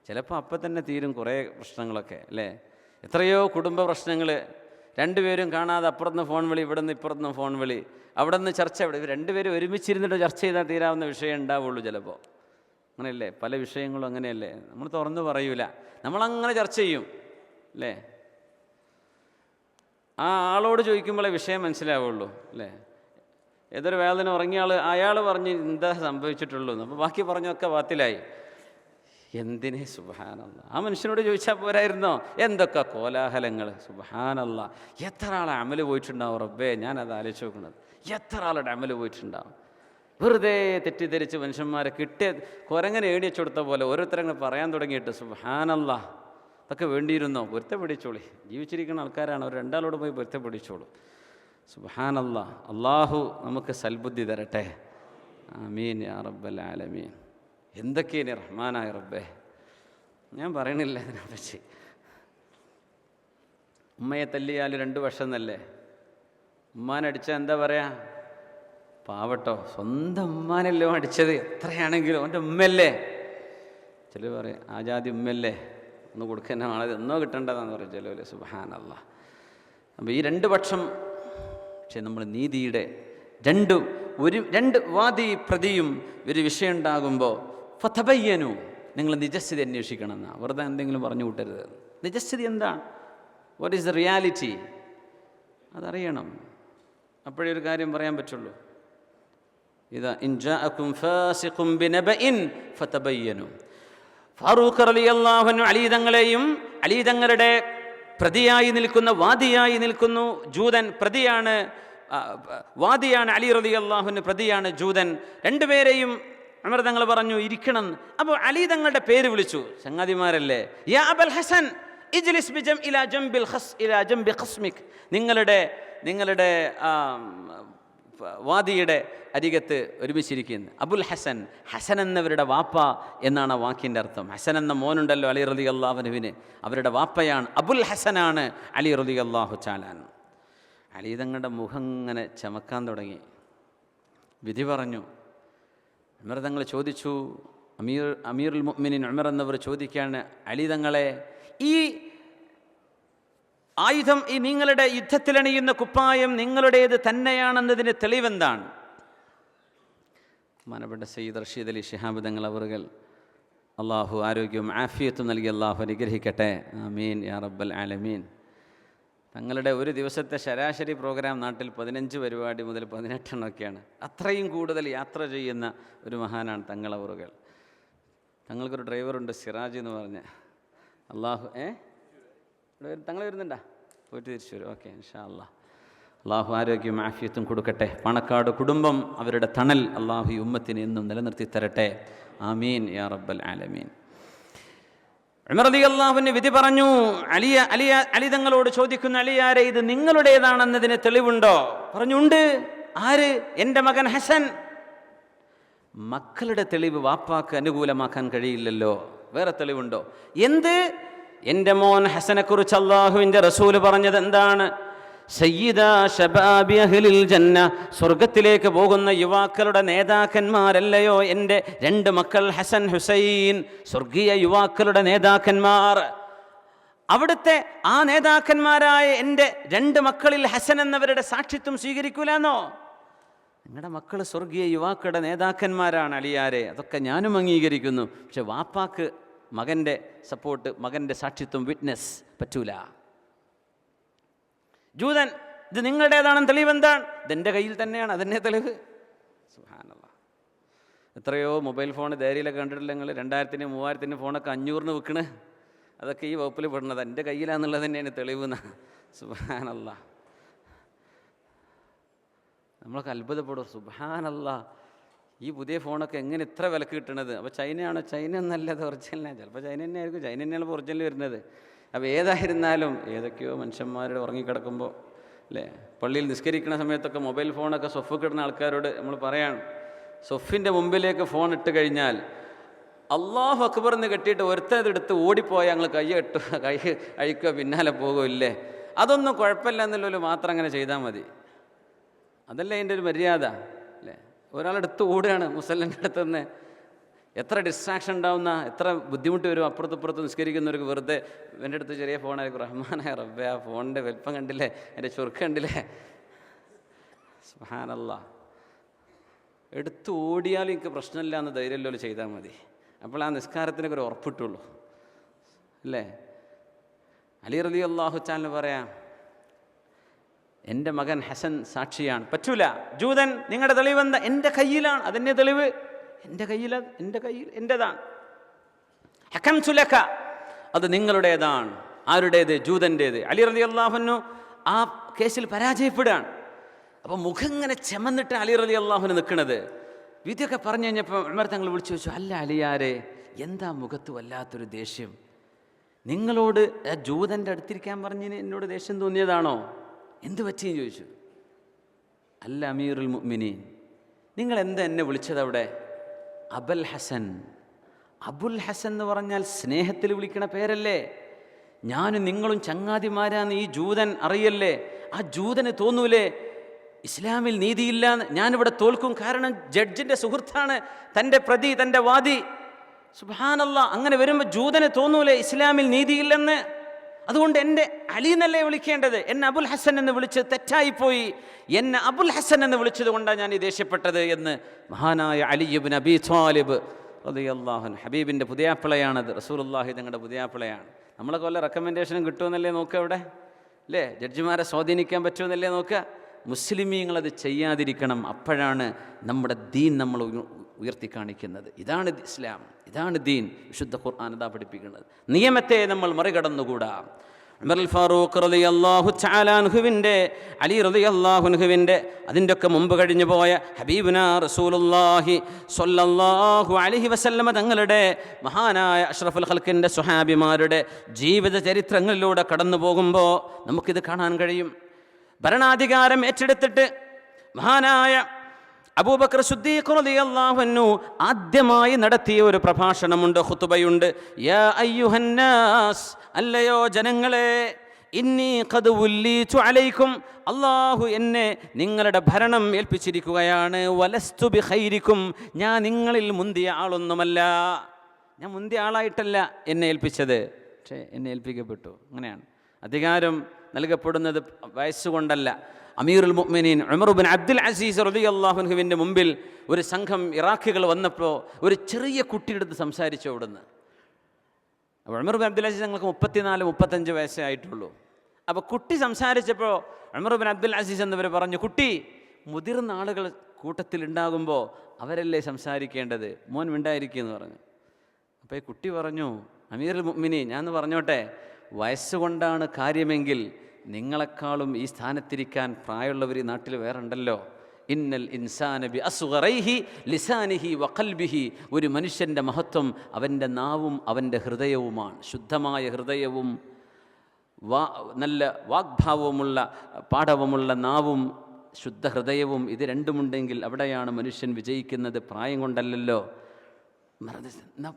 Speaker 1: ചിലപ്പോൾ അപ്പം തന്നെ തീരും കുറേ പ്രശ്നങ്ങളൊക്കെ, അല്ലേ? എത്രയോ കുടുംബ പ്രശ്നങ്ങൾ, രണ്ടുപേരും കാണാതെ അപ്പുറത്തുനിന്ന് ഫോൺ വിളി, ഇവിടെ നിന്ന് ഇപ്പുറത്തുനിന്ന് ഫോൺ വിളി, അവിടെ നിന്ന് ചർച്ച, ഇവിടെ രണ്ടുപേരും ഒരുമിച്ചിരുന്നിട്ട് ചർച്ച ചെയ്താൽ തീരാവുന്ന വിഷയം ഉണ്ടാവുള്ളൂ ചിലപ്പോൾ. അങ്ങനെയല്ലേ? പല വിഷയങ്ങളും അങ്ങനെയല്ലേ? നമ്മൾ തുറന്നു പറയൂല, നമ്മളങ്ങനെ ചർച്ച ചെയ്യും, അല്ലേ? ആ ആളോട് ചോദിക്കുമ്പോഴേ വിഷയം മനസ്സിലാവുള്ളൂ, അല്ലേ? ഏതൊരു വേദന ഉറങ്ങിയ അയാൾ പറഞ്ഞ് എന്താ സംഭവിച്ചിട്ടുള്ളൂ, അപ്പോൾ ബാക്കി പറഞ്ഞൊക്കെ ബാത്തിലായി. എന്തിനെ? സുബ്ഹാനല്ലാഹ്. ആ മനുഷ്യനോട് ചോദിച്ചാൽ പോരായിരുന്നോ? എന്തൊക്കെ കോലാഹലങ്ങൾ! സുബ്ഹാനല്ലാഹ്. എത്ര ആളെ അമല് പോയിട്ടുണ്ടാവും റബ്ബേ, ഞാനത് ആലോചിച്ച് നോക്കുന്നത്. എത്ര ആളുടെ അമല് പോയിട്ടുണ്ടാവും. വെറുതെ തെറ്റിദ്ധരിച്ച് മനുഷ്യന്മാരെ കിട്ടിയ കുരങ്ങനെ ഏടിച്ചു കൊടുത്ത പോലെ ഓരോരുത്തരങ്ങൾ പറയാൻ തുടങ്ങിയിട്ട്. സുബ്ഹാനല്ലാഹ്. അതൊക്കെ വേണ്ടിയിരുന്നോ? പൊരുത്തപ്പെടിച്ചോളി. ജീവിച്ചിരിക്കുന്ന ആൾക്കാരാണ്, അവർ രണ്ടാളോട് പോയി പൊരുത്തപ്പെടിച്ചോളൂ. സുബ്ഹാനല്ലാഹ്. അള്ളാഹു നമുക്ക് സൽബുദ്ധി തരട്ടെ. ആമീൻ യാ റബ്ബൽ ആലമീൻ. എന്തൊക്കെയാണ് റഹ്മാനായ റബ്ബേ, ഞാൻ പറയണില്ല ഇതിനെപ്പറ്റി. ഉമ്മയെ തല്ലിയാൽ 2 വർഷം എന്നല്ലേ? ഉമ്മാനടിച്ചാൽ എന്താ പറയാ? പാവട്ടോ, സ്വന്തം ഉമ്മാനല്ലോ അടിച്ചത്. എത്രയാണെങ്കിലും അവൻ്റെ ഉമ്മയല്ലേ. ചില പറയും ആജാതി ഉമ്മയല്ലേ, ഒന്ന് കൊടുക്കുന്ന ആളത് എന്നോ കിട്ടേണ്ടതാന്ന് പറയും ചിലവര്. സുബ്ഹാനല്ലാഹ്. അപ്പോൾ ഈ 2 പക്ഷം, പക്ഷെ നമ്മൾ നീതിയുടെ രണ്ട് വാദി പ്രതിയും ഒരു വിഷയം ഉണ്ടാകുമ്പോൾ ഫതബയ്യനു, നിങ്ങൾ നിജസ്ഥിതി അന്വേഷിക്കണം എന്നാണ്. വെറുതെ എന്തെങ്കിലും പറഞ്ഞു കൂട്ടരുത്. നിജസ്ഥിതി എന്താണ്? What is the reality? അതറിയണം. അപ്പോഴേ ഒരു കാര്യം പറയാൻ പറ്റുള്ളൂ. ഇതാ ഇൻ ജാഅകും ഫാസിഖും ബിനബഇൻ ഫതബയ്യനു. ഫാറൂഖ് റളിയല്ലാഹു അൻഹു അലി തങ്ങളെയും, അലി തങ്ങളുടെ പ്രതിയായി നിൽക്കുന്ന, വാദിയായി നിൽക്കുന്നു ജൂതൻ, പ്രതിയാണ് വാദിയാണ് അലി റളിയല്ലാഹു അൻഹു, പ്രതിയാണ് ജൂതൻ. രണ്ടുപേരെയും ഉമർ തങ്ങൾ പറഞ്ഞു ഇരിക്കണം. അപ്പോൾ അലി തങ്ങളുടെ പേര് വിളിച്ചു. ചങ്ങാതിമാരല്ലേ, യാ അബൽ ഹസൻ ഇജ്ലിസ് ബിജം ഇലാ ജംബിൽ ഖസ് ഇലാ ജംബി ഖസ്മിക്. നിങ്ങളുടെ വാദിയുടെ അരികത്ത് ഒരുമിച്ചിരിക്കുന്നത്. അബുൽ ഹസൻ, ഹസൻ എന്നവരുടെ വാപ്പ എന്നാണ് ആ വാക്കിൻ്റെ അർത്ഥം. ഹസൻ എന്ന മോനുണ്ടല്ലോ അലി റളിയല്ലാഹു അൻഹുവിന്, അവരുടെ വാപ്പയാണ്, അബുൽ ഹസനാണ് അലി റളിയല്ലാഹു തആല അൻഹു. അലി തങ്ങളുടെ മുഖം ഇങ്ങനെ ചമക്കാൻ തുടങ്ങി. വിധി പറഞ്ഞു. ഉമർ തങ്ങൾ ചോദിച്ചു, അമീറുൽ മുഅ്മിനീൻ ഉമർ എന്നവർ ചോദിക്കുകയാണ്, അലി തങ്ങളെ, ഈ ആയുധം, ഈ നിങ്ങളുടെ യുദ്ധത്തിലണിയുന്ന കുപ്പായം നിങ്ങളുടേത് തന്നെയാണെന്നതിന് തെളിവെന്താണ്? ബഹുമാനപ്പെട്ട സയ്യിദ് റഷീദ് അലി ശിഹാബ് തങ്ങൾ അവറുകൾ, അള്ളാഹു ആരോഗ്യവും ആഫിയത്തും നൽകി അള്ളാഹു അനുഗ്രഹിക്കട്ടെ, ആമീൻ യാ റബ്ബൽ ആലമീൻ. തങ്ങളുടെ ഒരു ദിവസത്തെ ശരാശരി പ്രോഗ്രാം നാട്ടിൽ 15 പരിപാടി മുതൽ 18 എണ്ണമൊക്കെയാണ്. അത്രയും കൂടുതൽ യാത്ര ചെയ്യുന്ന ഒരു മഹാനാണ് തങ്ങളവറുകൾ. തങ്ങൾക്കൊരു ഡ്രൈവറുണ്ട്, സിറാജ് എന്ന് പറഞ്ഞ. അള്ളാഹു തങ്ങൾ വരുന്നുണ്ടാ? പോയിട്ട് തിരിച്ചു വരും. ഓക്കെ, ഇൻഷാ അല്ലാഹ്. അള്ളാഹു ആരോഗ്യവും ആഫിയത്തും കൊടുക്കട്ടെ. പാണക്കാട് കുടുംബം, അവരുടെ തണൽ അള്ളാഹു ഈ ഉമ്മത്തിന് എന്നും നിലനിർത്തി തരട്ടെ, ആമീൻ യാ റബ്ബൽ ആലമീൻ. ഉമർ റളിയല്ലാഹു അൻഹു വിധി പറഞ്ഞു. അലി തങ്ങളോട് ചോദിക്കുന്നു, അലിയാരെ, ഇത് നിങ്ങളുടേതാണെന്നതിന് തെളിവുണ്ടോ? പറഞ്ഞുണ്ട്. ആര്? എൻ്റെ മകൻ ഹസൻ. മക്കളുടെ തെളിവ് വാപ്പാക്ക് അനുകൂലമാക്കാൻ കഴിയില്ലല്ലോ, വേറെ തെളിവുണ്ടോ? എന്ത്? എൻ്റെ മോൻ ഹസനെ കുറിച്ച് അല്ലാഹുവിൻ്റെ റസൂല് പറഞ്ഞത് എന്താണ്? സയ്യിദ ശബാബി അഹ്ലിൽ ജന്ന, സ്വർഗത്തിലേക്ക് പോകുന്ന യുവാക്കളുടെ നേതാക്കന്മാരല്ലയോ എൻ്റെ 2 മക്കൾ ഹസൻ ഹുസൈൻ, സ്വർഗീയ യുവാക്കളുടെ നേതാക്കന്മാർ. അവിടുത്തെ ആ നേതാക്കന്മാരായ എൻ്റെ 2 മക്കളിൽ ഹസൻ എന്നവരുടെ സാക്ഷിത്വം സ്വീകരിക്കൂലെന്നോ? നിങ്ങളുടെ മക്കൾ സ്വർഗീയ യുവാക്കളുടെ നേതാക്കന്മാരാണ് അലിയാരെ, അതൊക്കെ ഞാനും അംഗീകരിക്കുന്നു. പക്ഷെ വാപ്പാക്ക് മകൻ്റെ സപ്പോർട്ട്, മകൻ്റെ സാക്ഷിത്വം, വിറ്റ്നസ് പറ്റൂല. ജൂതൻ, ഇത് നിങ്ങളുടേതാണെന്ന് തെളിവെന്താണ്? ഇതെൻ്റെ കയ്യിൽ തന്നെയാണ്, അതെന്നെ തെളിവ്. സുബ്ഹാനല്ലാഹ്. എത്രയോ മൊബൈൽ ഫോൺ ധൈര്യയിലൊക്കെ കണ്ടിട്ടില്ല നിങ്ങൾ? 2000-നും 3000-നും ഫോണൊക്കെ 500-ന് വിൽക്കണ്. അതൊക്കെ ഈ വകുപ്പിൽ പെടുന്നത്. എൻ്റെ കയ്യിലാണെന്നുള്ളത് തന്നെയാണ് തെളിവ്. സുബ്ഹാനല്ലാഹ്. നമ്മളൊക്കെ അത്ഭുതപ്പെടും. സുബ്ഹാനല്ലാഹ്, ഈ പുതിയ ഫോണൊക്കെ എങ്ങനെ ഇത്ര വിലക്ക് കിട്ടണത്? അപ്പോൾ ചൈനയാണോ? ചൈന എന്നല്ലത് ഒറിജിനലാണ്. ചിലപ്പോൾ ചൈന തന്നെ ആയിരിക്കും, ചൈന തന്നെയാണ് ഇപ്പോൾ ഒറിജിനൽ വരുന്നത്. അപ്പോൾ ഏതായിരുന്നാലും ഏതൊക്കെയോ മനുഷ്യന്മാരുടെ ഉറങ്ങിക്കിടക്കുമ്പോൾ അല്ലേ, പള്ളിയിൽ നിസ്കരിക്കുന്ന സമയത്തൊക്കെ മൊബൈൽ ഫോണൊക്കെ സൊഫ് കിട്ടുന്ന ആൾക്കാരോട് നമ്മൾ പറയാണ്, സൊഫിൻ്റെ മുമ്പിലേക്ക് ഫോൺ ഇട്ട് കഴിഞ്ഞാൽ അല്ലാഹു അക്ബർ എന്ന് കെട്ടിയിട്ട് ഒരുത്തതെടുത്ത് ഓടിപ്പോയാൽ ഞങ്ങൾ കൈ അഴിക്കുക, പിന്നാലെ പോകുമില്ലേ? അതൊന്നും കുഴപ്പമില്ല എന്നുള്ളൊരു മാത്രം അങ്ങനെ ചെയ്താൽ മതി. അതല്ലേ അതിൻ്റെ ഒരു മര്യാദ അല്ലേ? ഒരാളെടുത്ത് ഓടുകയാണ് മുസല്ലൻ്റെ അടുത്തുനിന്ന്, എത്ര ഡിസ്ട്രാക്ഷൻ ഉണ്ടാവുന്ന, എത്ര ബുദ്ധിമുട്ട് വരും. അപ്പുറത്തുപ്പുറത്ത് നിസ്കരിക്കുന്നവർക്ക് വെറുതെ എൻ്റെ അടുത്ത് ചെറിയ ഫോണായിരിക്കും. റഹ്മാനായ റബ്ബേ, ആ ഫോണിൻ്റെ വലിപ്പം കണ്ടില്ലേ, എൻ്റെ ചുരുക്കം കണ്ടില്ലേ? സുബ്ഹാനല്ലാഹ്. എടുത്ത് ഓടിയാലും എനിക്ക് പ്രശ്നമില്ല എന്ന് ധൈര്യമല്ലോ ചെയ്താൽ മതി. അപ്പോൾ ആ നിസ്കാരത്തിനൊക്കെ ഒരു ഉറപ്പിട്ടുള്ളൂ അല്ലേ? അലി റളിയല്ലാഹു തആല പറയാം, എൻ്റെ മകൻ ഹസൻ സാക്ഷിയാണ്. പറ്റൂല. ജൂതൻ, നിങ്ങളുടെ തെളിവെന്താ? എൻ്റെ കയ്യിലാണ്, അതെന്നെ തെളിവ്. എൻ്റെ കയ്യിൽ, എൻ്റെതാണ്. ഹക്കംതു ലക, അത് നിങ്ങളുടേതാണ്. ആരുടേത്? ജൂതൻ്റേത്. അലി റളിയല്ലാഹു അൻഹു ആ കേസിൽ പരാജയപ്പെടുകയാണ്. അപ്പോൾ മുഖം ഇങ്ങനെ ചെമന്നിട്ട് അലി റളിയല്ലാഹു അൻഹു നിൽക്കുന്നത്. വിധിയൊക്കെ പറഞ്ഞു കഴിഞ്ഞപ്പോൾ ഉമർ തങ്ങൾ വിളിച്ചു ചോദിച്ചു, അല്ല അലിയാരെ, എന്താ മുഖത്ത് വല്ലാത്തൊരു ദേഷ്യം? നിങ്ങളോട് ആ ജൂതൻ്റെ അടുത്തിരിക്കാൻ പറഞ്ഞതിന് എന്നോട് ദേഷ്യം തോന്നിയതാണോ? എന്ത് പറ്റിയെന്ന് ചോദിച്ചു. അല്ല അമീറുൽ മുഅ്മിനീൻ, നിങ്ങൾ എന്താ എന്നെ വിളിച്ചത് അവിടെ? അബുൽ ഹസൻ. അബുൽ ഹസൻ എന്ന് പറഞ്ഞാൽ സ്നേഹത്തിൽ വിളിക്കണ പേരല്ലേ? ഞാനും നിങ്ങളും ചങ്ങാതിമാരാന്ന് ഈ ജൂതൻ അറിയല്ലേ? ആ ജൂതന് തോന്നൂലേ ഇസ്ലാമിൽ നീതിയില്ലാന്ന്? ഞാനിവിടെ തോൽക്കും, കാരണം ജഡ്ജിൻ്റെ സുഹൃത്താണ് തൻ്റെ പ്രതി, തൻ്റെ വാദി. സുബ്ഹാനല്ലാഹ്. അങ്ങനെ വരുമ്പോൾ ജൂതന് തോന്നൂലേ ഇസ്ലാമിൽ നീതിയില്ലെന്ന്? അതുകൊണ്ട് എൻ്റെ അലി എന്നല്ലേ വിളിക്കേണ്ടത്, എന്നെ അബുൽ ഹസൻ എന്ന് വിളിച്ച് തെറ്റായിപ്പോയി. എന്നെ അബുൽ ഹസൻ എന്ന് വിളിച്ചത് കൊണ്ടാണ് ഞാൻ ഈ ദേഷ്യപ്പെട്ടത് എന്ന് മഹാനായ അലി ഇബ്നു അബീ ത്വാലിബ് റളിയല്ലാഹു അൻഹു, ഹബീബിൻ്റെ പുതിയാപ്പിളയാണത്, റസൂലുള്ളാഹി തങ്ങളുടെ പുതിയാപ്പിളയാണ്. നമ്മളൊക്കെ വല്ല റെക്കമെൻഡേഷനും കിട്ടുമെന്നല്ലേ നോക്കുക അവിടെ അല്ലേ? ജഡ്ജിമാരെ സ്വാധീനിക്കാൻ പറ്റുമെന്നല്ലേ നോക്കുക? മുസ്ലിമീങ്ങളത് ചെയ്യാതിരിക്കണം. അപ്പോഴാണ് നമ്മുടെ ദീൻ നമ്മൾ ഉയർത്തി കാണിക്കുന്നത്. ഇതാണ് ഇസ്ലാം, ഇതാണ് ദീൻ. വിശുദ്ധ ഖുർആൻ അതാ പഠിപ്പിക്കുന്നത്. നിയമത്തെ നമ്മൾ മറികടന്നുകൂടാ. ഉമർ ഫാറൂഖ് റളിയല്ലാഹു തആല അൻഹുവിൻ്റെ, അലി റളിയല്ലാഹു അൻഹുവിൻ്റെ, അതിൻ്റെ ഒക്കെ മുമ്പ് കഴിഞ്ഞു പോയ ഹബീബുനാ റസൂലുള്ളാഹി സ്വല്ലല്ലാഹു അലൈഹി വസല്ലമ തങ്ങളുടെ മഹാനായ അഷ്റഫുൽ ഖൽഖിൻ്റെ സ്വഹാബിമാരുടെ ജീവിത ചരിത്രങ്ങളിലൂടെ കടന്നു പോകുമ്പോൾ നമുക്കിത് കാണാൻ കഴിയും. ഭരണാധികാരം ഏറ്റെടുത്തിട്ട് മഹാനായ അബൂബക്കർ സിദ്ദീഖ് റളിയല്ലാഹു അൻഹു ആദ്യമായി നടത്തിയ ഒരു പ്രഭാഷണമുണ്ട്, ഖുതുബയുണ്ട്. യാ അയ്യുഹന്നാസ്, അല്ലയോ ജനങ്ങളെ, ഇന്നി ഖദ് ഉല്ലീതു അലൈക്കും, അല്ലാഹു എന്നെ നിങ്ങളുടെ ഭരണം ഏൽപ്പിച്ചിരിക്കുകയാണ്. വലസ്തു ബിഖൈരിക്കും, ഞാൻ നിങ്ങളിൽ മുന്തിയ ആളൊന്നുമല്ല. ഞാൻ മുന്തിയ ആളായിട്ടല്ല എന്നെ ഏൽപ്പിച്ചത്, പക്ഷേ എന്നെ ഏൽപ്പിക്കപ്പെട്ടു. അങ്ങനെയാണ് അധികാരം നൽകപ്പെടുന്നത് വയസ്സുകൊണ്ടല്ല. അമീറുൽ മുഅ്മിനീൻ ഉമർ ഇബ്നു അബ്ദുൽ അസീസ് റളിയല്ലാഹു അൻഹുവിൻ്റെ മുമ്പിൽ ഒരു സംഘം ഇറാഖികൾ വന്നപ്പോൾ ഒരു ചെറിയ കുട്ടിയുടെ അടുത്ത് സംസാരിച്ചു അവിടുന്ന്. അപ്പോൾ ഉമർ ഇബ്നു അബ്ദുൽ അസീസ് ഞങ്ങൾക്ക് 34-35 വയസ്സേ ആയിട്ടുള്ളൂ. അപ്പോൾ കുട്ടി സംസാരിച്ചപ്പോൾ ഉമർ ഇബ്നു അബ്ദുൽ അസീസ് എന്നിവർ പറഞ്ഞു, കുട്ടി, മുതിർന്ന ആളുകൾ കൂട്ടത്തിലുണ്ടാകുമ്പോൾ അവരല്ലേ സംസാരിക്കേണ്ടത്, മോൻ മിണ്ടായിരിക്കുമെന്ന് പറഞ്ഞു. അപ്പോൾ ഈ കുട്ടി പറഞ്ഞു, അമീറുൽ മുഅ്മിനീൻ, ഞാനൊന്ന് പറഞ്ഞോട്ടെ, വയസ്സുകൊണ്ടാണ് കാര്യമെങ്കിൽ നിങ്ങളെക്കാളും ഈ സ്ഥാനത്തിരിക്കാൻ പ്രായമുള്ളവർ ഈ നാട്ടിൽ വേറെ ഉണ്ടല്ലോ. ഇന്നൽ ഇൻസാന ബി അസ്ഗറൈഹി ലിസാനിഹി വഖൽബിഹി, ഒരു മനുഷ്യൻ്റെ മഹത്വം അവൻ്റെ നാവും അവൻ്റെ ഹൃദയവുമാണ്. ശുദ്ധമായ ഹൃദയവും നല്ല വാഗ്ഭാവമുള്ള പാടവമുള്ള നാവും ശുദ്ധ ഹൃദയവും, ഇത് രണ്ടുമുണ്ടെങ്കിൽ അവിടെയാണ് മനുഷ്യൻ വിജയിക്കുന്നത്, പ്രായം കൊണ്ടല്ലല്ലോ.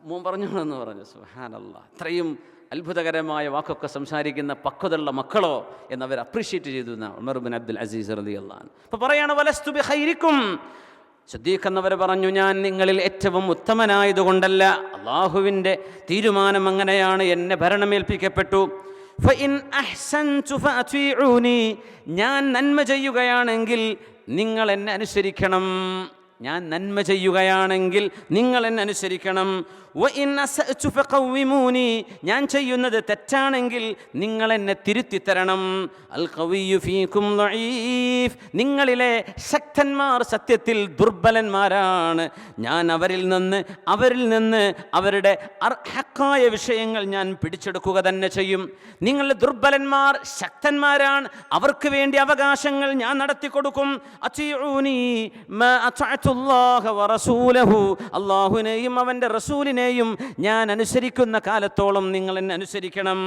Speaker 1: മോൻ പറഞ്ഞോളെന്ന് പറഞ്ഞു. സുബ്ഹാനല്ലാഹ്, അത്രയും അത്ഭുതകരമായ വാക്കൊക്കെ സംസാരിക്കുന്ന പക്വതയുള്ള മക്കളോ എന്നവർ അപ്രീഷിയേറ്റ് ചെയ്തു എന്നാണ് ഉമർ ഇബ്നു അബ്ദുൽ അസീസ് റളിയല്ലാഹു അൻഹു. അപ്പോൾ പറയാണ്, വലസ്തു ബിഖൈരിക്കും, സിദ്ദീഖ് എന്നവർ പറഞ്ഞു, ഞാൻ നിങ്ങളിൽ ഏറ്റവും ഉത്തമനായതുകൊണ്ടല്ല, അള്ളാഹുവിൻ്റെ തീരുമാനം അങ്ങനെയാണ്, എന്നെ ഭരണമേൽപ്പിക്കപ്പെട്ടു. ഫഇൻ അഹ്സൻതു ഫഅതീഊനി, ഞാൻ നന്മ ചെയ്യുകയാണെങ്കിൽ നിങ്ങൾ എന്നെ അനുസരിക്കണം. ഞാൻ നന്മ ചെയ്യുകയാണെങ്കിൽ നിങ്ങൾ എന്നെ അനുസരിക്കണം. വഇൻ അസഅതു ഫഖവ്വിമൂനി, ഞാൻ ചെയ്യുന്നത് തെറ്റാണെങ്കിൽ നിങ്ങൾ എന്നെ തിരുത്തി തരണം. അൽ ഖവിയ്യു ഫീകും ദഈഫ്, നിങ്ങളിലെ ശക്തന്മാർ സത്യത്തിൽ ദുർബലന്മാരാണ്. ഞാൻ അവരിൽ നിന്ന് അവരുടെ ഹക്കായ വിഷയങ്ങൾ ഞാൻ പിടിച്ചെടുക്കുക തന്നെ ചെയ്യും. നിങ്ങളുടെ ദുർബലന്മാർ ശക്തന്മാരാണ്, അവർക്ക് വേണ്ടി അവകാശങ്ങൾ ഞാൻ നടത്തിക്കൊടുക്കും. അതീഊനി മാ അതഅതുല്ലാഹ വറസൂലഹു, അല്ലാഹുവിനെയും അവൻ്റെ റസൂലിനെയും ഞാൻ അനുസരിക്കുന്ന കാലത്തോളം നിങ്ങൾ എന്നെ അനുസരിക്കണം.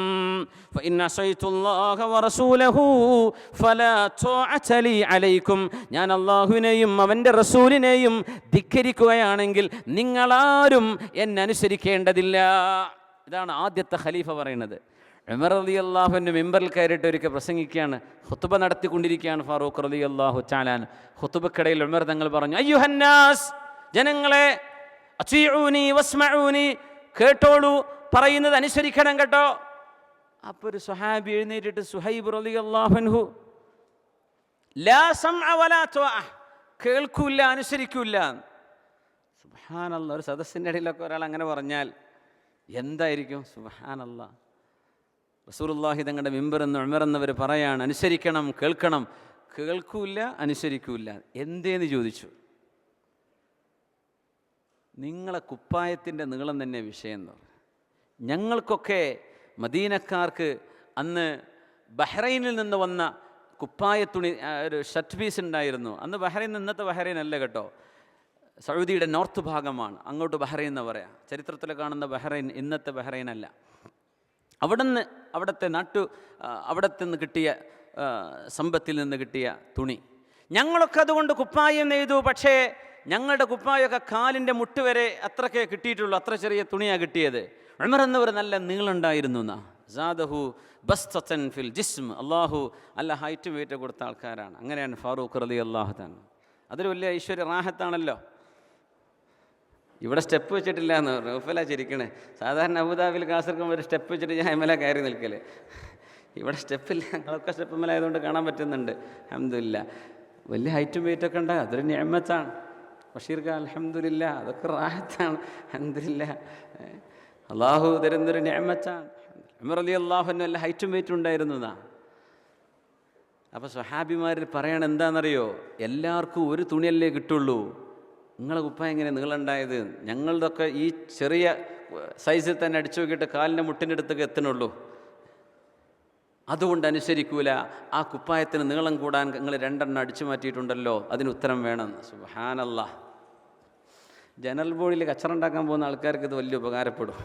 Speaker 1: ഫഇൻ അസൈതുല്ലാഹ വറസൂലഹു ഫലാ തുഅത ലി അലൈക്കും, ഞാൻ അല്ലാഹുവിനെയും അവൻ്റെ റസൂലിനെയും ധിക്കരിക്കുകയാണെങ്കിൽ നിങ്ങളാരും എന്നെ അനുസരിക്കേണ്ടതില്ല. ഇതാണ് ആദ്യത്തെ ഖലീഫ പറയുന്നത്. ഉമർ റളിയല്ലാഹു അൻഹു മിമ്പറിൽ കയറിയിട്ട് ഒരിക്കൽ പ്രസംഗിക്കുകയാണ്, ഖുതുബ നടത്തിക്കൊണ്ടിരിക്കുകയാണ് ഫാറൂഖ് റളിയല്ലാഹു തആല അൻഹു. ഖുതുബക്കിടയിൽ ഉമർ തങ്ങൾ പറഞ്ഞു, അയ്യുഹന്നാസ്, ജനങ്ങളെ, അതീഊനി വസ്മഊനി, കേട്ടോളൂ, പറയുന്നത് അനുസരിക്കണം കേട്ടോ. അപ്പോൾ ഒരു സ്വഹാബി എഴുന്നേറ്റിട്ട്, സുഹൈബ് റളിയല്ലാഹു അൻഹു, ലാ സമഅ വലാ തുഅ, കേൾക്കൂല അനുസരിക്കൂല. സുബ്ഹാനല്ലാഹ്, ഒരു സദസ്സിൻ്റെ ഇടയിലൊക്കെ ഒരാൾ അങ്ങനെ പറഞ്ഞാൽ എന്തായിരിക്കും? സുബ്ഹാനല്ലാഹ്, റസൂലുള്ളാഹി തങ്ങളുടെ മിമ്പർ എന്ന് ഉമർ എന്നവർ പറയാണ്, അനുസരിക്കണം, കേൾക്കണം. കേൾക്കൂല അനുസരിക്കൂല. എന്തേന്ന് ചോദിച്ചു. നിങ്ങളെ കുപ്പായത്തിൻ്റെ നീളം തന്നെ വിഷയം എന്ന് പറഞ്ഞു. ഞങ്ങൾക്കൊക്കെ മദീനക്കാർക്ക് അന്ന് ബഹ്റൈനിൽ നിന്ന് വന്ന കുപ്പായത്തുണി, ഒരു ഷർട്ട് പീസ് ഉണ്ടായിരുന്നു. അന്ന് ബഹ്റൈൻ, ഇന്നത്തെ ബഹ്റൈൻ അല്ല കേട്ടോ, സൗദിയുടെ നോർത്ത് ഭാഗമാണ്, അങ്ങോട്ട് ബഹ്റൈൻ എന്ന് പറയാം. ചരിത്രത്തിൽ കാണുന്ന ബഹ്റൈൻ ഇന്നത്തെ ബഹ്റൈൻ അല്ല. അവിടുത്തെ നിന്ന് കിട്ടിയ സമ്പത്തിൽ നിന്ന് കിട്ടിയ തുണി, ഞങ്ങളൊക്കെ അതുകൊണ്ട് കുപ്പായം നെയ്തു. പക്ഷേ ഞങ്ങളുടെ കുപ്പായൊക്കെ കാലിൻ്റെ മുട്ട് വരെ അത്രക്കേ കിട്ടിയിട്ടുള്ളൂ, അത്ര ചെറിയ തുണിയാണ് കിട്ടിയത്. ഉമർ എന്നവർ നല്ല നീളുണ്ടായിരുന്നു എന്നാ. സാദഹു ബസ്തൻ ഫിൽ ജിസ്ം, അള്ളാഹു നല്ല ഹൈറ്റും വെയിറ്റ് കൊടുത്ത ആൾക്കാരാണ്. അങ്ങനെയാണ് ഫാറൂഖ് റളിയല്ലാഹു തആല. അതൊരു വലിയ ഐശ്വര്യ റാഹത്താണല്ലോ. ഇവിടെ സ്റ്റെപ്പ് വെച്ചിട്ടില്ല എന്ന് പറഞ്ഞു. റൂഫല ചിരിക്കണേ. സാധാരണ അബുദാബിയിൽ കാസർഗോഡ് ഒരു സ്റ്റെപ്പ് വെച്ചിട്ട് ഞാൻ എമ്മല കയറി നിൽക്കല്. ഇവിടെ സ്റ്റെപ്പില്ല, ഞങ്ങളൊക്കെ സ്റ്റെപ്പ് മേലായതുകൊണ്ട് കാണാൻ പറ്റുന്നുണ്ട്. അൽഹംദുലില്ലാഹ്. വലിയ ഹൈറ്റും വെയിറ്റൊക്കെ ഉണ്ട്, അതൊരു നിഅമത്താണ്. ബഷീർക്ക അൽഹംദുലില്ലാഹ്, അതൊക്കെ റാഹത്താണ്. അൽഹംദുലില്ലാഹ്, അള്ളാഹു തരുന്നൊരു നിഅമത്താണ്. ഉമർ റളിയല്ലാഹു അൻഹു നല്ല ഹൈറ്റും വെയിറ്റും ഉണ്ടായിരുന്നു എന്നാ. അപ്പോൾ സ്വഹാബിമാർ പറയണ എന്താണെന്നറിയോ, എല്ലാവർക്കും ഒരു തുണിയല്ലേ കിട്ടുള്ളൂ, നിങ്ങളെ കുപ്പായം എങ്ങനെ നീളുണ്ടായത്? ഞങ്ങളുടെയൊക്കെ ഈ ചെറിയ സൈസിൽ തന്നെ അടിച്ചു നോക്കിയിട്ട് കാലിൻ്റെ മുട്ടിൻ്റെ അടുത്തേക്ക് എത്തണുള്ളൂ, അതുകൊണ്ട് അനുസരിക്കൂല. ആ കുപ്പായത്തിന് നീളം കൂടാൻ നിങ്ങൾ 2 എണ്ണം അടിച്ചു മാറ്റിയിട്ടുണ്ടല്ലോ, അതിന് ഉത്തരം വേണം. സുബ്ഹാനല്ലാഹ്. ജനറൽ ബോഡിയിൽ കച്ചറ ഉണ്ടാക്കാൻ പോകുന്ന ആൾക്കാർക്ക് ഇത് വലിയ ഉപകാരപ്പെടും.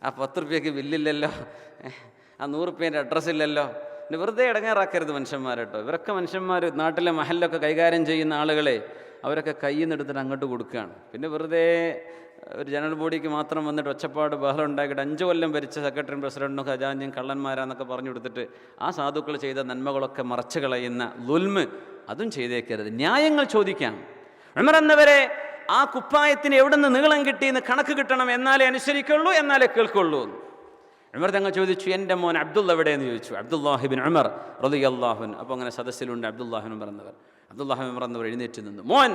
Speaker 1: ആ 10 രൂപയ്ക്ക് ബില്ലില്ലല്ലോ, ആ 100 രൂപേൻ്റെ അഡ്രസ്സില്ലല്ലോ, പിന്നെ വെറുതെ ഇടങ്ങേറാക്കരുത് മനുഷ്യന്മാരെ കേട്ടോ. ഇവരൊക്കെ മനുഷ്യന്മാർ, നാട്ടിലെ മഹലൊക്കെ കൈകാര്യം ചെയ്യുന്ന ആളുകളെ അവരൊക്കെ കയ്യിൽ നിന്ന് എടുത്തിട്ട് അങ്ങോട്ട് കൊടുക്കുകയാണ്. പിന്നെ വെറുതെ ഒരു ജനറൽ ബോഡിക്ക് മാത്രം വന്നിട്ട് ഒച്ചപ്പാട് ബഹളം ഉണ്ടാക്കിയിട്ട് 5 കൊല്ലം ഭരിച്ച സെക്രട്ടറിയും പ്രസിഡന്റും ഖജാൻജിയും കള്ളന്മാരാന്നൊക്കെ പറഞ്ഞു കൊടുത്തിട്ട് ആ സാധുക്കൾ ചെയ്ത നന്മകളൊക്കെ മറച്ചു കളയുന്ന ളുൽമ് അതും ചെയ്തേക്കരുത്. ന്യായങ്ങൾ ചോദിക്കാം. ഉമർ എന്നവരെ ആ കുപ്പായത്തിന് എവിടെ നിന്ന് നീളം കിട്ടിയെന്ന് കണക്ക് കിട്ടണം, എന്നാലേ അനുസരിക്കുള്ളൂ, എന്നാലേ കേൾക്കുള്ളൂ. ഉമർ തങ്ങൾ ചോദിച്ചു, എൻ്റെ മോൻ അബ്ദുള്ള എവിടെയെന്ന് ചോദിച്ചു. അബ്ദുല്ലാഹിബിൻ ഉമർ റളിയല്ലാഹു അൻഹു. അപ്പോൾ അങ്ങനെ സദസ്സിലുണ്ട് അബ്ദുല്ലാഹിബിൻ ഉമർ എന്നവർ. അബ്ദുല്ലാഹിബിൻ ഉമർ എന്നവർ എഴുന്നേറ്റ് നിന്നു. മോൻ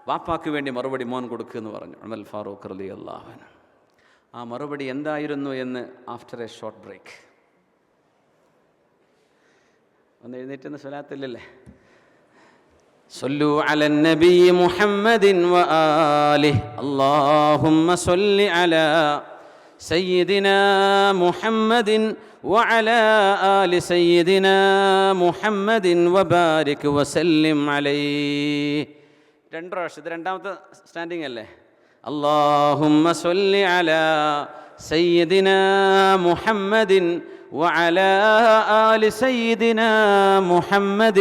Speaker 1: വാപ്പാക്ക് വേണ്ടി മറുപടി മോൻ കൊടുക്കുമെന്ന് പറഞ്ഞു ഉമർ ഫാറൂഖ് റളിയല്ലാഹു അൻഹു. ആ മറുപടി എന്തായിരുന്നു എന്ന് ആഫ്റ്റർ എ ഷോർട്ട് ബ്രേക്ക്. ഒന്ന് എഴുന്നേറ്റെന്ന് സ്വലാത്തില്ലല്ലേ. صلوا على النبي محمد وآله اللهم صل على سيدنا محمد وعلى آل سيدنا محمد وبارك وسلم عليه. 2 പ്രാവശ്യം. ഇത് രണ്ടാമത്തെ സ്റ്റാൻഡിങ് അല്ലേ. اللهم صل على سيدنا محمد وعلى آل سيدنا محمد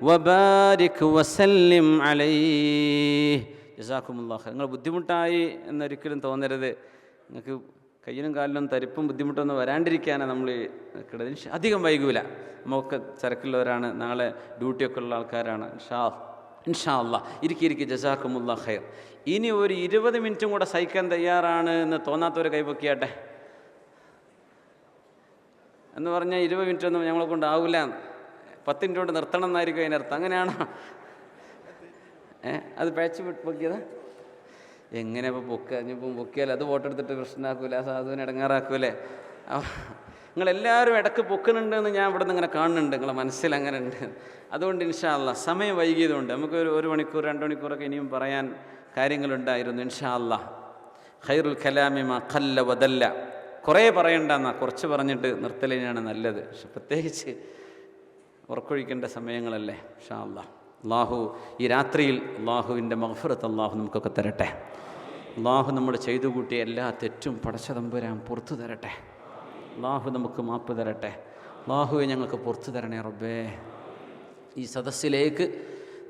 Speaker 1: وبارك وسلم عليه. ജസാക്കുമുല്ലാഹ് ഖൈർ. നിങ്ങൾ ബുദ്ധിമുട്ടായി എന്നൊരിക്കലും തോന്നരുത്. നിങ്ങൾക്ക് കയ്യിലും കാലിലും തരിപ്പും ബുദ്ധിമുട്ടൊന്നും വരാണ്ടിരിക്കാനാണ് നമ്മൾ കിടന്ന്. അധികം വൈകൂല. നമുക്ക് തിരക്കുള്ളവരാണ്, നാളെ ഡ്യൂട്ടിയൊക്കെ ഉള്ള ആൾക്കാരാണ്. ഇൻഷാ അല്ലാഹ് ഇരിക്കി ജസാക്കുമുല്ലാഹ് ഖൈർ. ഇനി ഒരു 20 മിനിറ്റും കൂടെ സഹിക്കാൻ തയ്യാറാണ് എന്ന് തോന്നാത്തവരെ കൈപൊക്കിയാട്ടെ എന്ന് പറഞ്ഞാൽ 20 മിനിറ്റൊന്നും ഞങ്ങളെ കൊണ്ടാവില്ല, 10 മിനിറ്റ് കൊണ്ട് നിർത്തണം എന്നായിരിക്കും അതിനർത്ഥം. അങ്ങനെയാണോ? അത് പേച്ച് പൊക്കിയതാ? എങ്ങനെ ഇപ്പോൾ പൊക്കുക? ഇനിയിപ്പം പൊക്കിയാൽ അത് ഫോട്ടോ എടുത്തിട്ട് പ്രശ്നമാക്കൂല, സാധുവിനെ ഇടങ്ങാറാക്കൂലേ? നിങ്ങളെല്ലാവരും ഇടയ്ക്ക് പൊക്കുന്നുണ്ടെന്ന് ഞാൻ ഇവിടെ നിന്ന് ഇങ്ങനെ കാണുന്നുണ്ട്, നിങ്ങളെ മനസ്സിൽ അങ്ങനെ ഉണ്ട്. അതുകൊണ്ട് ഇൻഷാ അല്ലാഹ് സമയം വൈകിയതുകൊണ്ട് നമുക്ക് ഒരു മണിക്കൂർ 2 മണിക്കൂറൊക്കെ ഇനിയും പറയാൻ കാര്യങ്ങളുണ്ടായിരുന്നു. ഇൻഷാ അല്ലാഹ് ഖൈറുൽ കലാമി മാ ഖല്ല വദല്ല. കുറേ പറയണ്ടെന്നാ, കുറച്ച് പറഞ്ഞിട്ട് നിർത്തലിനാണ് നല്ലത്. പക്ഷെ പ്രത്യേകിച്ച് ഉറക്കൊഴിക്കേണ്ട സമയങ്ങളല്ലേ. ഇൻഷാ അല്ലാഹ് അള്ളാഹു ഈ രാത്രിയിൽ അള്ളാഹുവിൻ്റെ മഗ്ഫിറത്ത് അള്ളാഹു നമുക്കൊക്കെ തരട്ടെ. അള്ളാഹു നമ്മൾ ചെയ്തു കൂട്ടിയ എല്ലാ തെറ്റും പടച്ച തമ്പുരാൻ പുറത്തു തരട്ടെ. അള്ളാഹു നമുക്ക് മാപ്പ് തരട്ടെ. അള്ളാഹുവെ ഞങ്ങൾക്ക് പുറത്തു തരണേ റബ്ബേ. ഈ സദസ്സിലേക്ക്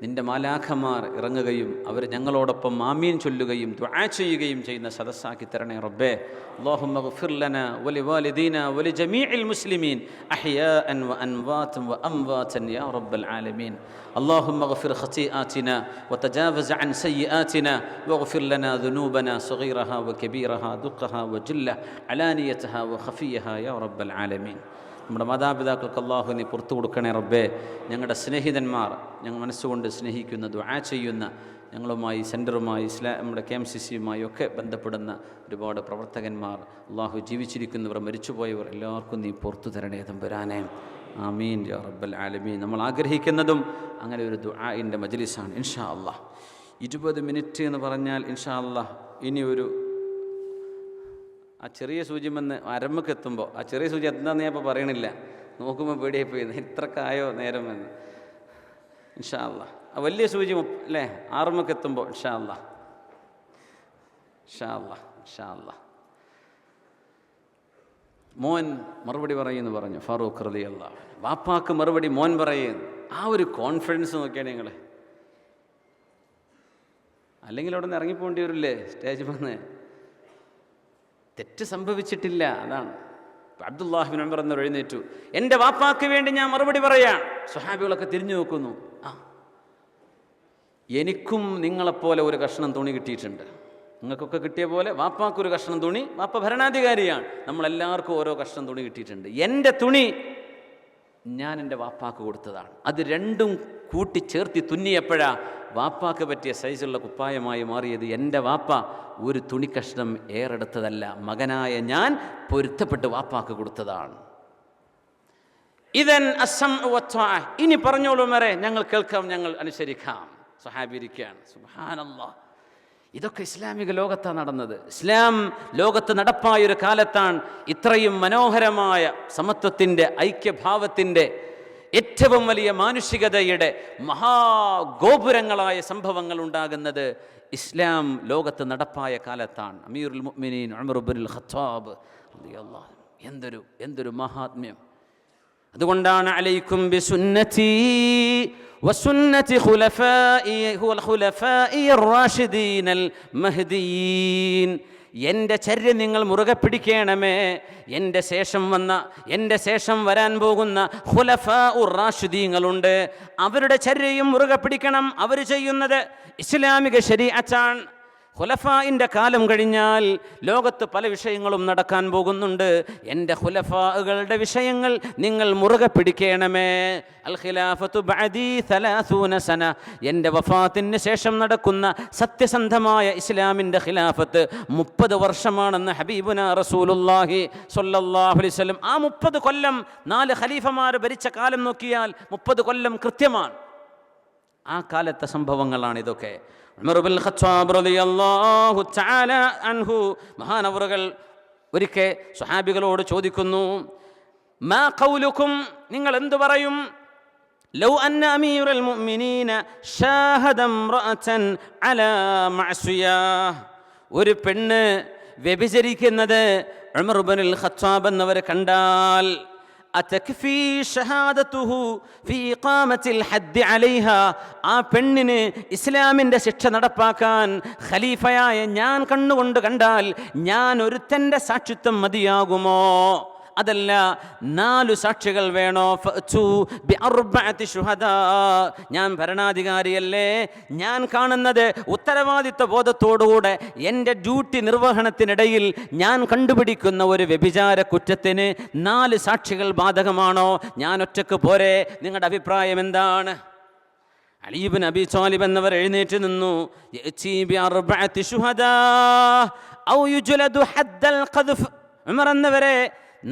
Speaker 1: നിൻ്റെ മാലാഖമാർ ഇറങ്ങുകയും അവർ ഞങ്ങളോടൊപ്പം ആമീൻ ചൊല്ലുകയും ദുആ ചെയ്യുകയും ചെയ്യുന്ന സദസ്സാക്കി തരണേ റബ്ബേ. അല്ലാഹുമ്മ ഗ്ഫിർ ലനാ വലിവാലിദീനാ വലിജമീഇൽ മുസ്ലിമീൻ അഹ്യാഅൻ വഅൻവാതൻ വഅംവാതൻ യാ റബ്ബൽ ആലമീൻ. اللهم اغفر خطيئاتنا وتجاوز عن سيئاتنا واغفر لنا ذنوبنا صغيرها وكبيرها دقها وجلها علانيتها وخفيها يا رب العالمين. നമ്മുടെ മാതാപിതാക്കൾക്ക് അല്ലാഹു നീ പുറത്തു കൊടുക്കണേ റബ്ബേ. ഞങ്ങളുടെ സ്നേഹിതന്മാർ, ഞങ്ങൾ മനസ്സുകൊണ്ട് സ്നേഹിക്കുന്ന ദുആ ചെയ്യുന്ന ഞങ്ങളുമായി സെൻറ്ററുമായി നമ്മുടെ KMCCയുമായി ഒക്കെ ബന്ധപ്പെടുന്ന ഒരുപാട് പ്രവർത്തകന്മാർ, അല്ലാഹു ജീവിച്ചിരിക്കുന്നവർ മരിച്ചുപോയവർ എല്ലാവർക്കും നീ പുറത്തു തരണേ തമ്പുരാനെ. ആമീൻ യാ റബ്ബൽ ആലമീൻ. നമ്മൾ ആഗ്രഹിക്കുന്നതും അങ്ങനെ ഒരു ദുആഇൻ്റെ മജ്ലിസാണ് ഇൻഷാ അല്ലാഹ്. 20 മിനിറ്റ് എന്ന് പറഞ്ഞാൽ ഇൻഷാ അല്ലാഹ് ഇനി ഒരു ആ ചെറിയ സൂചി വന്ന് അരമ്പക്ക് എത്തുമ്പോൾ, ആ ചെറിയ സൂചി എന്താണെന്ന് ഞാൻ ഇപ്പോൾ പറയണില്ല, നോക്കുമ്പോൾ പേടിയായിപ്പോയി ഇത്രക്കായോ നേരം എന്ന്. ഇൻഷാ അല്ലാഹ് ആ വലിയ സൂചി അല്ലേ 6 എത്തുമ്പോൾ ഇൻഷാ അല്ലാഹ് ഇൻഷാ അല്ലാഹ് ഇൻഷാ അല്ലാഹ്. മോൻ മറുപടി പറയുമെന്ന് പറഞ്ഞു ഫാറൂഖ് റളിയല്ലാഹു അൻഹു. വാപ്പാക്ക് മറുപടി മോൻ പറയുന്നു. ആ ഒരു കോൺഫിഡൻസ് നോക്കിയാണ് നിങ്ങൾ. അല്ലെങ്കിൽ അവിടെ നിന്ന് ഇറങ്ങിപ്പോണ്ടി വരില്ലേ സ്റ്റേജ് വന്ന്. തെറ്റ് സംഭവിച്ചിട്ടില്ല, അതാണ്. അബ്ദുല്ലാഹിബ്നു ഉമർ എന്ന് എഴുന്നേറ്റു, എൻ്റെ വാപ്പാക്ക് വേണ്ടി ഞാൻ മറുപടി പറയാം. സ്വഹാബികളൊക്കെ തിരിഞ്ഞു നോക്കുന്നു. എനിക്കും നിങ്ങളെപ്പോലെ ഒരു കഷ്ണം തുണി കിട്ടിയിട്ടുണ്ട്. നിങ്ങൾക്കൊക്കെ കിട്ടിയ പോലെ വാപ്പാക്കൊരു കഷ്ണം തുണി. വാപ്പ ഭരണാധികാരിയാണ്, നമ്മളെല്ലാവർക്കും ഓരോ കഷ്ണം തുണി കിട്ടിയിട്ടുണ്ട്. എൻ്റെ തുണി ഞാൻ എൻ്റെ വാപ്പാക്ക് കൊടുത്തതാണ്. അത് രണ്ടും കൂട്ടിച്ചേർത്തി തുന്നിയപ്പോഴാ വാപ്പാക്ക് പറ്റിയ സൈസുള്ള കുപ്പായമായി മാറിയത്. എൻ്റെ വാപ്പ ഒരു തുണി കഷ്ണം ഏറെടുത്തതല്ല, മകനായ ഞാൻ പൊരുത്തപ്പെട്ട് വാപ്പാക്ക് കൊടുത്തതാണ്. ഇതൻ ഇനി പറഞ്ഞോളൂ മരെ, ഞങ്ങൾ കേൾക്കാം, ഞങ്ങൾ അനുസരിക്കാം. സ്വഹാബി ഇരിക്കുകയാണ്. സുബ്ഹാനല്ലാഹ്. ഇതൊക്കെ ഇസ്ലാമിക ലോകത്താണ് നടന്നത്. ഇസ്ലാം ലോകത്ത് നടപ്പായൊരു കാലത്താണ് ഇത്രയും മനോഹരമായ സമത്വത്തിൻ്റെ, ഐക്യഭാവത്തിൻ്റെ, ഏറ്റവും വലിയ മാനുഷികതയുടെ മഹാഗോപുരങ്ങളായ സംഭവങ്ങൾ ഉണ്ടാകുന്നത് ഇസ്ലാം ലോകത്ത് നടപ്പായ കാലത്താണ്. അമീറുൽ മുഅ്മിനീൻ ഉമർ ഇബ്നുൽ ഖത്താബ് റളിയല്ലാഹു അൻഹു. എന്തൊരു മഹാത്മ്യം! അതുകൊണ്ടാണ് അലൈക്കും ബിസുന്നതി വസുന്നതി ഖുലഫാഇ റാഷിദീനൽ മഹ്ദിയീൻ. എൻ്റെ ചര്യ നിങ്ങൾ മുറുകെ പിടിക്കണമേ. എൻ്റെ ശേഷം വരാൻ പോകുന്ന ഖുലഫാഉർ റാഷിദീങ്ങളുണ്ട്, അവരുടെ ചര്യയും മുറുകെ പിടിക്കണം. അവർ ചെയ്യുന്നത് ഇസ്ലാമിക ശരീഅത്താണ്. ഖുലഫാഇൻ്റെ കാലം കഴിഞ്ഞാൽ ലോകത്ത് പല വിഷയങ്ങളും നടക്കാൻ പോകുന്നുണ്ട്. എൻ്റെ ഖുലഫാകളുടെ വിഷയങ്ങൾ നിങ്ങൾ മുറുകെ പിടിക്കണമേ. അൽ ഖിലാഫത്തു ബഅദി 30 സന. എൻ്റെ വഫാത്തിന് ശേഷം നടക്കുന്ന സത്യസന്ധമായ ഇസ്ലാമിൻ്റെ ഖിലാഫത്ത് 30 വർഷമാണെന്ന് ഹബീബുന റസൂലുള്ളാഹി സ്വല്ലല്ലാഹു അലൈഹി വസല്ലം. ആ 30 കൊല്ലം 4 ഖലീഫമാർ ഭരിച്ച കാലം നോക്കിയാൽ 30 കൊല്ലം കൃത്യമാണ്. ആ കാലത്തെ സംഭവങ്ങളാണ് ഇതൊക്കെ. ഉമർ ഇബ്നുൽ ഖത്താബ് റളിയല്ലാഹു തആല അൻഹു മഹാനവറുകൾ ഒരിക്കൽ സ്വഹാബികളോട് ചോദിക്കുന്നു, മാ ഖൗലുക്കും, നിങ്ങൾ എന്തു പറയും? ലൗ അന്ന അമീറുൽ മുഅ്മിനീന ഷാഹദ ഇംറഅതൻ അലാ മഅസിയ. ഒരു പെണ്ണ് വ്യഭിചരിക്കുന്നത് ഉമർ ഇബ്നുൽ ഖത്താബ് എന്നവർ കണ്ടാൽ, അതക്ഫി ഷഹാദതുഹു ഫീ ഇഖാമത്തിൽ ഹദ്ദി അലൈഹാ. ആ പെണ്ണിന് ഇസ്ലാമിൻ്റെ ശിക്ഷ നടപ്പാക്കാൻ ഖലീഫയായ ഞാൻ കണ്ണുകൊണ്ട് കണ്ടാൽ ഞാൻ ഒരുത്തൻ്റെ സാക്ഷിത്വം മതിയാകുമോ? അതല്ല 4 സാക്ഷികൾ വേണോ? ഫഅ്തു ബിഅർബഅതി ശുഹദാ. ഞാൻ ഭരണാധികാരിയല്ലേ, ഞാൻ കാണുന്നത് ഉത്തരവാദിത്വ ബോധത്തോടുകൂടെ എൻ്റെ ഡ്യൂട്ടി നിർവഹണത്തിനിടയിൽ ഞാൻ കണ്ടുപിടിക്കുന്ന ഒരു വ്യഭിചാര കുറ്റത്തിന് 4 സാക്ഷികൾ ബാധകമാണോ? ഞാൻ ഒറ്റക്ക് പോരെ? നിങ്ങളുടെ അഭിപ്രായം എന്താണ്? അലി ഇബ്നു അബീ ത്വാലിബ് എന്നവർ എഴുന്നേറ്റ് നിന്നു. യഅതി ബിഅർബഅതി ശുഹദാ ഔ യുജ്ലദു ഹദ്ദൽ ഖദ്ഫ്. ഉമർ എന്നവരെ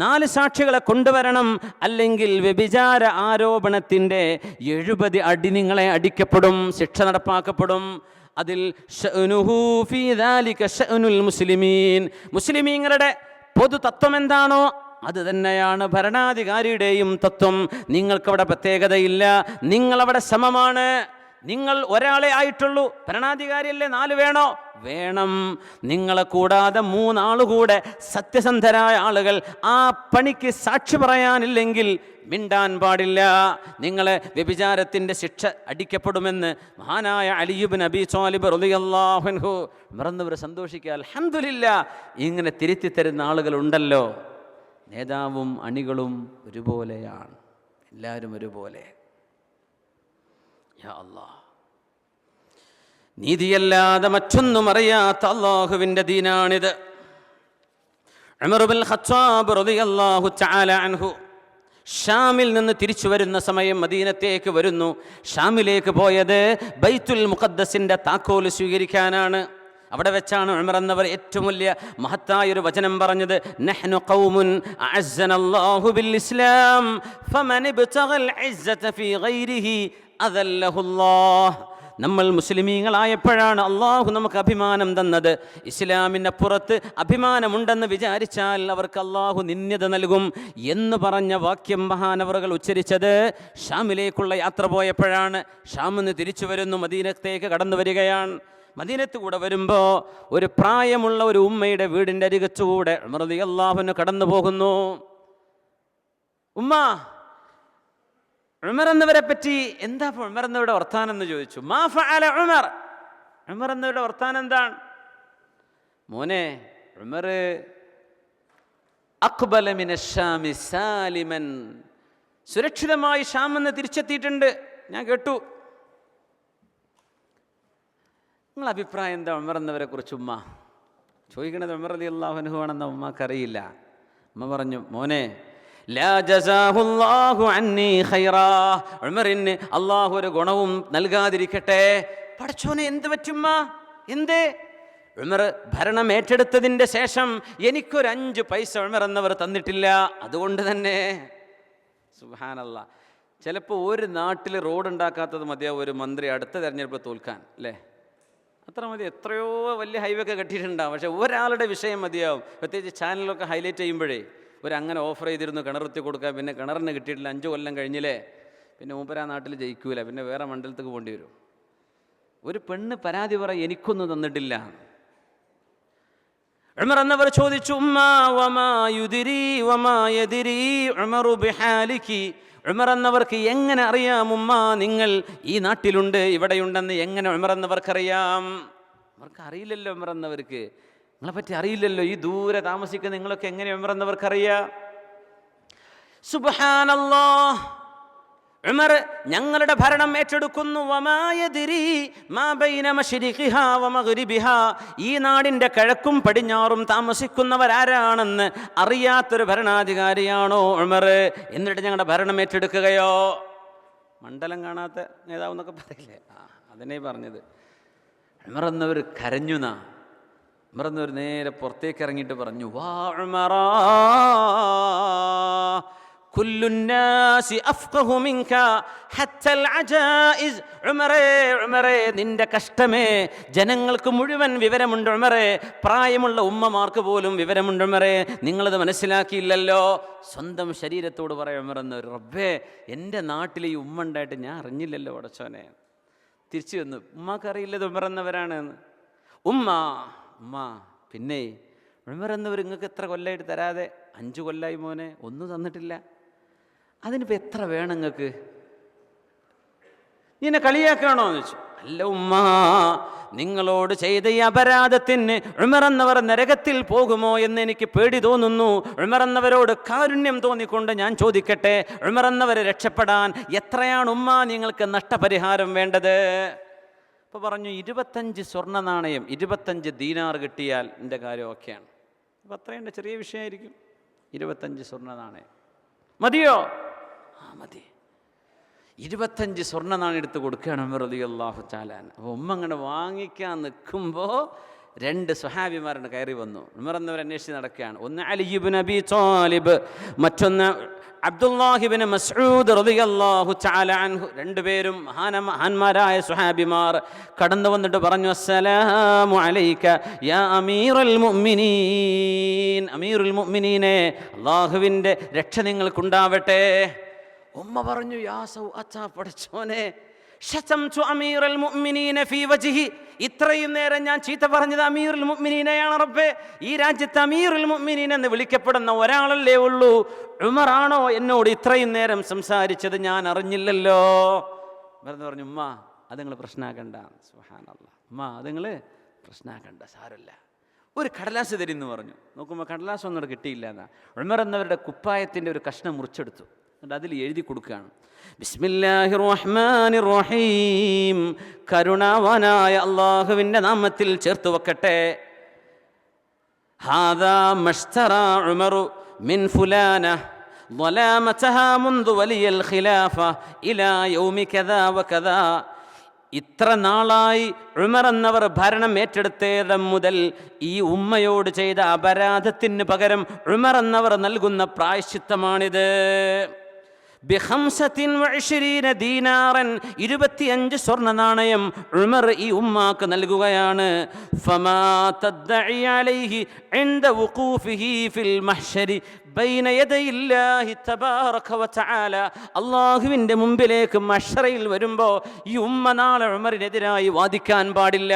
Speaker 1: 4 സാക്ഷികളെ കൊണ്ടുവരണം, അല്ലെങ്കിൽ വ്യഭിചാര ആരോപണത്തിൻ്റെ 70 അടി നിങ്ങളെ അടിക്കപ്പെടും, ശിക്ഷ നടപ്പാക്കപ്പെടും. അതിൽ ശഅ്നുഹു ഫീ ദാലിക ശഅ്നുൽ മുസ്ലിമീൻ. മുസ്ലിമീങ്ങളുടെ പൊതു തത്വം എന്താണോ അത് തന്നെയാണ് ഭരണാധികാരിയുടെയും തത്വം. നിങ്ങൾക്കവിടെ പ്രത്യേകതയില്ല, നിങ്ങളവിടെ സമമാണ്. നിങ്ങൾ ഒരാളെ ആയിട്ടുള്ളൂ, ഭരണാധികാരിയല്ലേ, 4 വേണോ? വേണം. നിങ്ങളെ കൂടാതെ 3 ആളുകൂടെ സത്യസന്ധരായ ആളുകൾ ആ പണിക്ക് സാക്ഷി പറയാനില്ലെങ്കിൽ മിണ്ടാൻ പാടില്ല. നിങ്ങളെ വ്യഭിചാരത്തിൻ്റെ ശിക്ഷ അടിക്കപ്പെടുമെന്ന് മഹാനായ അലി ഇബ്നു അബീ ത്വാലിബ് റളിയല്ലാഹു അൻഹു മറന്നവർ സന്തോഷിക്കുക. അൽഹംദുലില്ലാ, ഇങ്ങനെ തിരുത്തി തരുന്ന ആളുകളുണ്ടല്ലോ. നേതാവും അണികളും ഒരുപോലെയാണ്, എല്ലാവരും ഒരുപോലെ. യാ അല്ലാഹ്, നീതിയല്ലാതെ മറ്റൊന്നും അറിയാത്ത അല്ലാഹുവിൻ്റെ ദീനാണിത്. ഉമർ ഇബ്നുൽ ഖത്താബ് റളിയല്ലാഹു തആല അൻഹു ഷാമിൽ നിന്ന് തിരിച്ചു വരുന്ന സമയം മദീനത്തേക്ക് വരുന്നു. ഷാമിലേക്ക് പോയത് ബൈത്തുൽ മുഖദ്ദസിൻ്റെ താക്കോൽ സ്വീകരിക്കാനാണ്. അവിടെ വെച്ചാണ് ഉമർ എന്നവർ ഏറ്റവും വലിയ മഹത്തായൊരു വചനം പറഞ്ഞത്. നഹ്നു ഖൗമുൻ അഅസ്സനല്ലാഹു ബിൽ ഇസ്ലാം ഫമൻ ഇബ്തഗൽ ഇസ്സത ഫീ ഗൈരിഹി അദല്ലഹുല്ലാഹ്. നമ്മൾ മുസ്ലിമീങ്ങളായപ്പോഴാണ് അള്ളാഹു നമുക്ക് അഭിമാനം തന്നത്. ഇസ്ലാമിനപ്പുറത്ത് അഭിമാനമുണ്ടെന്ന് വിചാരിച്ചാൽ അവർക്ക് അള്ളാഹു നിന്ദ്യത നൽകും എന്ന് പറഞ്ഞ വാക്യം മഹാനവറുകൾ ഉച്ചരിച്ചത് ഷാമിലേക്കുള്ള യാത്ര പോയപ്പോഴാണ്. ഷാമിന്ന് തിരിച്ചു വരുന്നു, മദീനത്തേക്ക് കടന്നു വരികയാണ്. മദീനത്ത് കൂടെ വരുമ്പോൾ ഒരു പ്രായമുള്ള ഒരു ഉമ്മയുടെ വീടിൻ്റെ അരികത്തുകൂടെ ഉമർ റളിയല്ലാഹു അൻഹു കടന്നു പോകുന്നു. ഉമ്മ, ഉമർ എന്നവരെ പറ്റി എന്താ ഉമർ എന്നവരുടെ വർത്താനം എന്ന് ചോദിച്ചു. മാ ഫഅല ഉമർ, ഉമർ എന്നവരുടെ വർത്താനം എന്താണ്? മോനെ, ഉമർ അഖ്ബല മിനശ്ശാമി സാലിമൻ, സുരക്ഷിതമായി ഷാമെന്ന് തിരിച്ചെത്തിയിട്ടുണ്ട്, ഞാൻ കേട്ടു. നിങ്ങളുടെ അഭിപ്രായം എന്താ ഉമർ എന്നവരെ കുറിച്ച്? ഉമ്മ ചോദിക്കണത് ഉമർ റളിയല്ലാഹു അൻഹു ആണെന്ന ഉമ്മക്കറിയില്ല. ഉമ്മ പറഞ്ഞു, മോനെ, ലാ ജസാഹുല്ലാഹു അന്നി ഖൈറാ, ഉമറിന് അള്ളാഹു ഒരു ഗുണവും നൽകാതിരിക്കട്ടെ. പടച്ചോനെ, എന്ത് പറ്റുമ്മ? എന്തേ? ഉമർ ഭരണം ഏറ്റെടുത്തതിൻ്റെ ശേഷം എനിക്കൊരു 5 പൈസ ഉമർ എന്നവർ തന്നിട്ടില്ല. അതുകൊണ്ട് തന്നെ സുബ്ഹാനല്ലാഹ്, ചിലപ്പോൾ ഒരു നാട്ടിൽ റോഡ് ഉണ്ടാക്കാത്തത് മതിയാവും ഒരു മന്ത്രി അടുത്ത തെരഞ്ഞെടുപ്പ് തോൽക്കാൻ, അല്ലേ? അത്ര മതി. എത്രയോ വലിയ ഹൈവേ ഒക്കെ കെട്ടിയിട്ടുണ്ടാവും, പക്ഷേ ഒരാളുടെ വിഷയം മതിയാവും. പ്രത്യേകിച്ച് ചാനലൊക്കെ ഹൈലൈറ്റ് ചെയ്യുമ്പോഴേ അങ്ങനെ ഓഫർ ചെയ്തിരുന്നു കിണറുത്തി കൊടുക്കാൻ, പിന്നെ കിണറിന് കിട്ടിയിട്ടില്ല, 5 കൊല്ലം കഴിഞ്ഞില്ലേ, പിന്നെ മൂപ്പര് ആ നാട്ടിൽ ജയിക്കൂല, പിന്നെ വേറെ മണ്ഡലത്തേക്ക് പോകേണ്ടി വരും. ഒരു പെണ്ണ് പരാതി പറയും, എനിക്കൊന്നും തന്നിട്ടില്ല. ഉമർ എന്നവർ ചോദിച്ചു, ഉമ്മാ വമാ യുദിരി വമാ യദിരി ഉമറു ബിഹാലികി. ഉമർ എന്നവർക്ക് എങ്ങനെ അറിയാം ഉമ്മ നിങ്ങൾ ഈ നാട്ടിലുണ്ട് ഇവിടെയുണ്ടെന്ന് എങ്ങനെ ഉമർ എന്നവർക്കറിയാം? അവർക്ക് അറിയില്ലല്ലോ. ഉമർ എന്നവർക്ക് നിങ്ങളെപ്പറ്റി അറിയില്ലല്ലോ. ഈ ദൂരെ താമസിക്കുന്ന നിങ്ങളൊക്കെ എങ്ങനെ ഉമർ എന്നവർക്കറിയാം? സുബ്ഹാനല്ലാഹ്. ഉമർ ഞങ്ങളുടെ ഭരണം ഏറ്റെടുക്കുന്നു. വമാ യദ്രി മാ ബൈന മശ്രിഖിഹാ വമഗ്രിബിഹാ. ഈ നാടിൻ്റെ കിഴക്കും പടിഞ്ഞാറും താമസിക്കുന്നവരാരാണെന്ന് അറിയാത്തൊരു ഭരണാധികാരിയാണോ ഉമർ? എന്നിട്ട് ഞങ്ങളുടെ ഭരണം ഏറ്റെടുക്കുകയോ? മണ്ഡലം കാണാത്ത നേതാവ് എന്നൊക്കെ പറയില്ലേ, അതിനെ പറഞ്ഞത്. ഉമർ എന്നവർ കരഞ്ഞുനാ. ഉമർ എന്നവർ നേരെ പുറത്തേക്ക് ഇറങ്ങിയിട്ട് പറഞ്ഞു, വാ ഉമറാ കുല്ലുന്നാസി അഫ്ഖഹു മിൻക ഹത്തൽ അജായിസ്. ഉമറേ നിന്റെ കഷ്ടമേ ജനങ്ങൾക്ക് മുഴുവൻ വിവരമുണ്ട് ഉമറേ, പ്രായമുള്ള ഉമ്മമാർക്ക് പോലും വിവരമുണ്ട് ഉമറേ, നിങ്ങളത് മനസ്സിലാക്കിയില്ലല്ലോ. സ്വന്തം ശരീരത്തോട് പറയാം ഉമർ എന്നവർ, റബ്ബേ എൻ്റെ നാട്ടിൽ ഈ ഉമ്മ ഉണ്ടായിട്ട് ഞാൻ അറിഞ്ഞില്ലല്ലോ പടച്ചോനെ. തിരിച്ചു വന്നു, ഉമ്മാക്ക് അറിയില്ലത് ഉമർ എന്നവരാണ് എന്ന്. ഉമ്മ പിന്നെ ഉമർ എന്നവർ നിങ്ങൾക്ക് എത്ര കൊല്ലമായിട്ട് തരാതെ? 5 കൊല്ലമായി മോനെ, ഒന്നും തന്നിട്ടില്ല. അതിനിപ്പോൾ എത്ര വേണം നിങ്ങൾക്ക്? നീ എന്നെ കളിയാക്കുകയാണോ എന്ന് ചോദിച്ചു. അല്ല ഉമ്മ, നിങ്ങളോട് ചെയ്ത ഈ അപരാധത്തിന് ഉമർ എന്നവർ നരകത്തിൽ പോകുമോ എന്ന് എനിക്ക് പേടി തോന്നുന്നു. ഉമർ എന്നവരോട് കാരുണ്യം തോന്നിക്കൊണ്ട് ഞാൻ ചോദിക്കട്ടെ, ഉമർ എന്നവരെ രക്ഷപ്പെടാൻ എത്രയാണ് ഉമ്മ നിങ്ങൾക്ക് നഷ്ടപരിഹാരം വേണ്ടത്? അപ്പോൾ പറഞ്ഞു 25 സ്വർണ്ണ നാണയം, 25 ദീനാർ കിട്ടിയാൽ എൻ്റെ കാര്യം ഓക്കെയാണ്. അപ്പോൾ അത്രയുണ്ട്, ചെറിയ വിഷയമായിരിക്കും. 25 സ്വർണ്ണ നാണയം മതിയോ? മതി. 25 സ്വർണ്ണ നാണയം എടുത്ത് കൊടുക്കുകയാണ് ഉമർ റളിയല്ലാഹു തആല. അപ്പോൾ ഉമ്മ അങ്ങനെ വാങ്ങിക്കാൻ നിൽക്കുമ്പോൾ 2 സ്വഹാബിമാരുടെ കയറി വന്നു. ഉമർ എന്നവർ അന്വേഷിച്ച് നടക്കുകയാണ്. ഒന്ന് അലി ഇബ്നു അബീ ത്വാലിബ്, മറ്റൊന്ന് അബ്ദുല്ലാഹി ഇബ്നു മസ്ഊദ് റളിയല്ലാഹു തആല അൻഹു. 2 പേരും മഹാന്മാരായ സ്വഹാബിമാർ കടന്നു വന്നിട്ട് പറഞ്ഞു, അസ്സലാമു അലൈക യാ അമീറുൽ മുഅ്മിനീൻ. അമീറുൽ മുഅ്മിനീനെ, അല്ലാഹുവിൻ്റെ രക്ഷ നിങ്ങൾക്കുണ്ടാവട്ടെ. ഉമ്മ പറഞ്ഞു, യാ സൗഅത്ത, പടച്ചോനെ, ശതംതു അമീറുൽ മുഅ്മിനീന ഫീ വജ്ഹി. ഇത്രയും നേരം ഞാൻ ചീത്ത പറഞ്ഞത് അമീറുൽ മുഅ്മിനീനെയാണ് റബ്ബേ. ഈ രാജ്യത്ത് അമീറുൽ മുഅ്മിനീൻ എന്ന് വിളിക്കപ്പെടുന്ന ഒരാളല്ലേ ഉള്ളൂ. ഉമറാണോ എന്നോട് ഇത്രയും നേരം സംസാരിച്ചത്? ഞാൻ അറിഞ്ഞില്ലല്ലോ. വെറുതെ പറഞ്ഞു, ഉമ്മ അത് നിങ്ങൾ പ്രശ്നമാക്കണ്ട. സുബ്ഹാനല്ലാഹ്, ഉമ്മ അത് നിങ്ങൾ പ്രശ്നമാക്കണ്ട, സാരമില്ല. ഒരു കടലാസ് തരുമെന്ന് പറഞ്ഞു. നോക്കുമ്പോൾ കടലാസ് ഒന്നും കിട്ടിയില്ല എന്നാ. ഉമർ എന്നവരുടെ കുപ്പായത്തിൻ്റെ ഒരു കഷ്ണം മുറിച്ചെടുത്തു. എന്നിട്ട് അതിൽ എഴുതി കൊടുക്കുകയാണ്, ബിസ്മില്ലാഹിർ റഹ്മാനിർ റഹീം. കരുണാവാനായ അല്ലാഹുവിൻ്റെ നാമത്തിൽ ചേർത്ത് വെക്കട്ടെ. ഹാദാ മഷ്തറാ ഉമറു മിൻ ഫുലാന ളലാമതഹാ മുൻദു വലിയൽ ഖിലാഫ ഇലാ യൗമി കദാ വകദാ. ഇത്ര നാളായി ഉമർ എന്നവർ ഭരണം ഏറ്റെടുത്തേത് മുതൽ ഈ ഉമ്മയോട് ചെയ്ത അപരാധത്തിന് പകരം ഉമർ എന്നവർ നൽകുന്ന പ്രായശ്ചിത്തമാണിത്. ബിഖംസത്തിൻ ദീനാറൻ, 25 സ്വർണ്ണ നാണയം ഉമർ ഈ ഉമ്മാക്ക് നൽകുകയാണ്. ഫമാ തദ്ദഇ അലൈഹി ഇൻദ വുഖൂഫിഹി ഫിൽ മഹ്ശരി ബൈന യദയില്ലാഹി തബാറക വതആല. അല്ലാഹുവിൻ്റെ മുമ്പിലേക്ക് മഹ്ശറയിൽ വരുമ്പോൾ ഈ ഉമ്മ നാളെ ഉമറിനെതിരായി വാദിക്കാൻ പാടില്ല.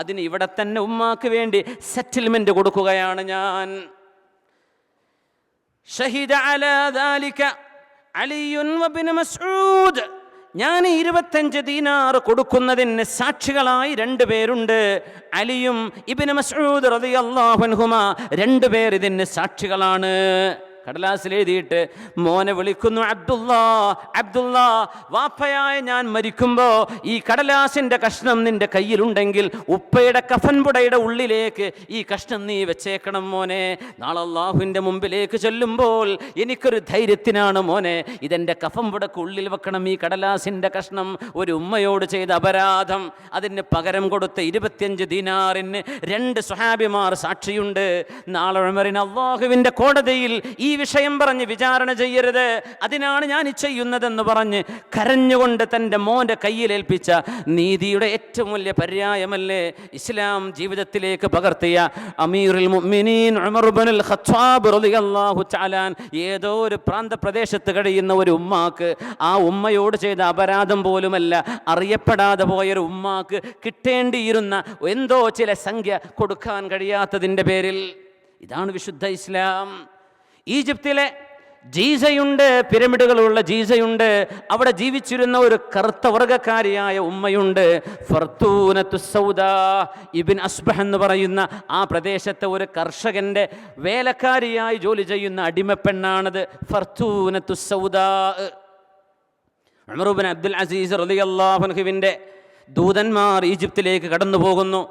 Speaker 1: അതിന് ഇവിടെ തന്നെ ഉമ്മാക്ക് വേണ്ടി സെറ്റിൽമെന്റ് കൊടുക്കുകയാണ് ഞാൻ. ഷഹീദ അലാ ദാലിക അലിയുൻ വബ്നു മസ്ഊദ്. ഞാൻ 25 ദീനാർ കൊടുക്കുന്നതിന് സാക്ഷികളായി 2 പേരുണ്ട്. അലിയും ഇബ്നു മസ്ഊദ് റളിയല്ലാഹു അൻഹുമാ, 2 പേർ ഇതിന് സാക്ഷികളാണ്. കടലാസിൽ എഴുതിയിട്ട് മോനെ വിളിക്കുന്നു, അബ്ദുല്ലാ, വാപ്പയായ ഞാൻ മരിക്കുമ്പോൾ ഈ കടലാസിൻ്റെ കഷ്ണം നിന്റെ കയ്യിലുണ്ടെങ്കിൽ ഉപ്പയുടെ കഫൻപുടയുടെ ഉള്ളിലേക്ക് ഈ കഷ്ണം നീ വെച്ചേക്കണം മോനെ. നാളെ അല്ലാഹുവിൻ്റെ മുമ്പിലേക്ക് ചെല്ലുമ്പോൾ എനിക്കൊരു ധൈര്യത്തിനാണ് മോനെ, ഇതെൻ്റെ കഫൻപുടക്ക് ഉള്ളിൽ വെക്കണം ഈ കടലാസിൻ്റെ കഷ്ണം. ഒരു ഉമ്മയോട് ചെയ്ത അപരാധം, അതിന് പകരം കൊടുത്ത 25 ദീനാറിന് 2 സ്വഹാബിമാർ സാക്ഷിയുണ്ട്. നാളെ ഉമറിന് അല്ലാഹുവിൻ്റെ കോടതിയിൽ ഈ വിഷയം പറഞ്ഞ് വിചാരണ ചെയ്യരുത്, അതിനാണ് ഞാൻ ചെയ്യുന്നതെന്ന് പറഞ്ഞ് കരഞ്ഞുകൊണ്ട് തൻ്റെ മോൻ്റെ കയ്യിലേൽപ്പിച്ച നീതിയുടെ ഏറ്റവും വലിയ പര്യായമല്ലേ ഇസ്ലാം ജീവിതത്തിലേക്ക് പകർത്തിയ അമീറുൽ മുഅ്മിനീൻ ഉമർ ഇബ്നുൽ ഖത്താബ് റളിയല്ലാഹു തആല ഏതോ ഒരു പ്രാന്തപ്രദേശത്ത് കഴിയുന്ന ഒരു ഉമ്മാക്ക്, ആ ഉമ്മയോട് ചെയ്ത അപരാധം പോലുമല്ല, അറിയപ്പെടാതെ പോയൊരു ഉമ്മാക്ക് കിട്ടേണ്ടിയിരുന്ന എന്തോ ചില സംഖ്യ കൊടുക്കാൻ കഴിയാത്തതിൻ്റെ പേരിൽ. ഇതാണ് വിശുദ്ധ ഇസ്ലാം. ഈജിപ്തിലെ ജീസയുണ്ട്, പിരമിഡുകളുള്ള ജീസയുണ്ട്. അവിടെ ജീവിച്ചിരുന്ന ഒരു കറുത്ത വർഗക്കാരിയായ ഉമ്മയുണ്ട്, ഫർത്തൂനത്തു സൗദാ ഇബ്ൻ അസ്ബഹ് എന്ന് പറയുന്ന ആ പ്രദേശത്തെ ഒരു കർഷകന്റെ വേലക്കാരിയായി ജോലി ചെയ്യുന്ന അടിമപ്പെണ്ണാണത് ഫർത്തൂനത്തു സൗദാ. ഉമർ ഇബ്നു അബ്ദുൽ അസീസ് റളിയല്ലാഹു അൻഹുവിന്റെ ദൂതന്മാർ ഈജിപ്തിലേക്ക് കടന്നു പോകുന്നു.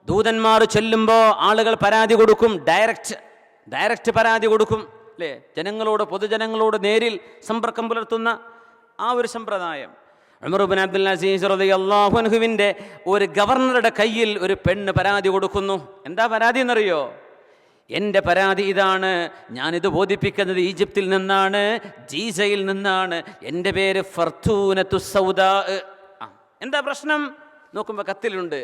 Speaker 1: ദൂതന്മാർ ചെല്ലുമ്പോൾ ആളുകൾ പരാതി കൊടുക്കും, ഡയറക്റ്റ് പരാതി കൊടുക്കും അല്ലേ? ജനങ്ങളോട്, പൊതുജനങ്ങളോട് നേരിൽ സമ്പർക്കം പുലർത്തുന്ന ആ ഒരു സമ്പ്രദായം. ഉമർ ഇബ്നു അബ്ദുൽ അസീസ് റളിയല്ലാഹു അൻഹുവിന്റെ ഒരു ഗവർണറുടെ കയ്യിൽ ഒരു പെണ്ണ് പരാതി കൊടുക്കുന്നു. എന്താ പരാതി എന്നറിയോ? എൻ്റെ പരാതി ഇതാണ്, ഞാനിത് ബോധിപ്പിക്കുന്നത് ഈജിപ്തിൽ നിന്നാണ്, ജീസയിൽ നിന്നാണ്, എൻ്റെ പേര് ഫർത്തൂനത്തു സൗദാ. എന്താ പ്രശ്നം നോക്കുമ്പോൾ കത്തിലുണ്ട്,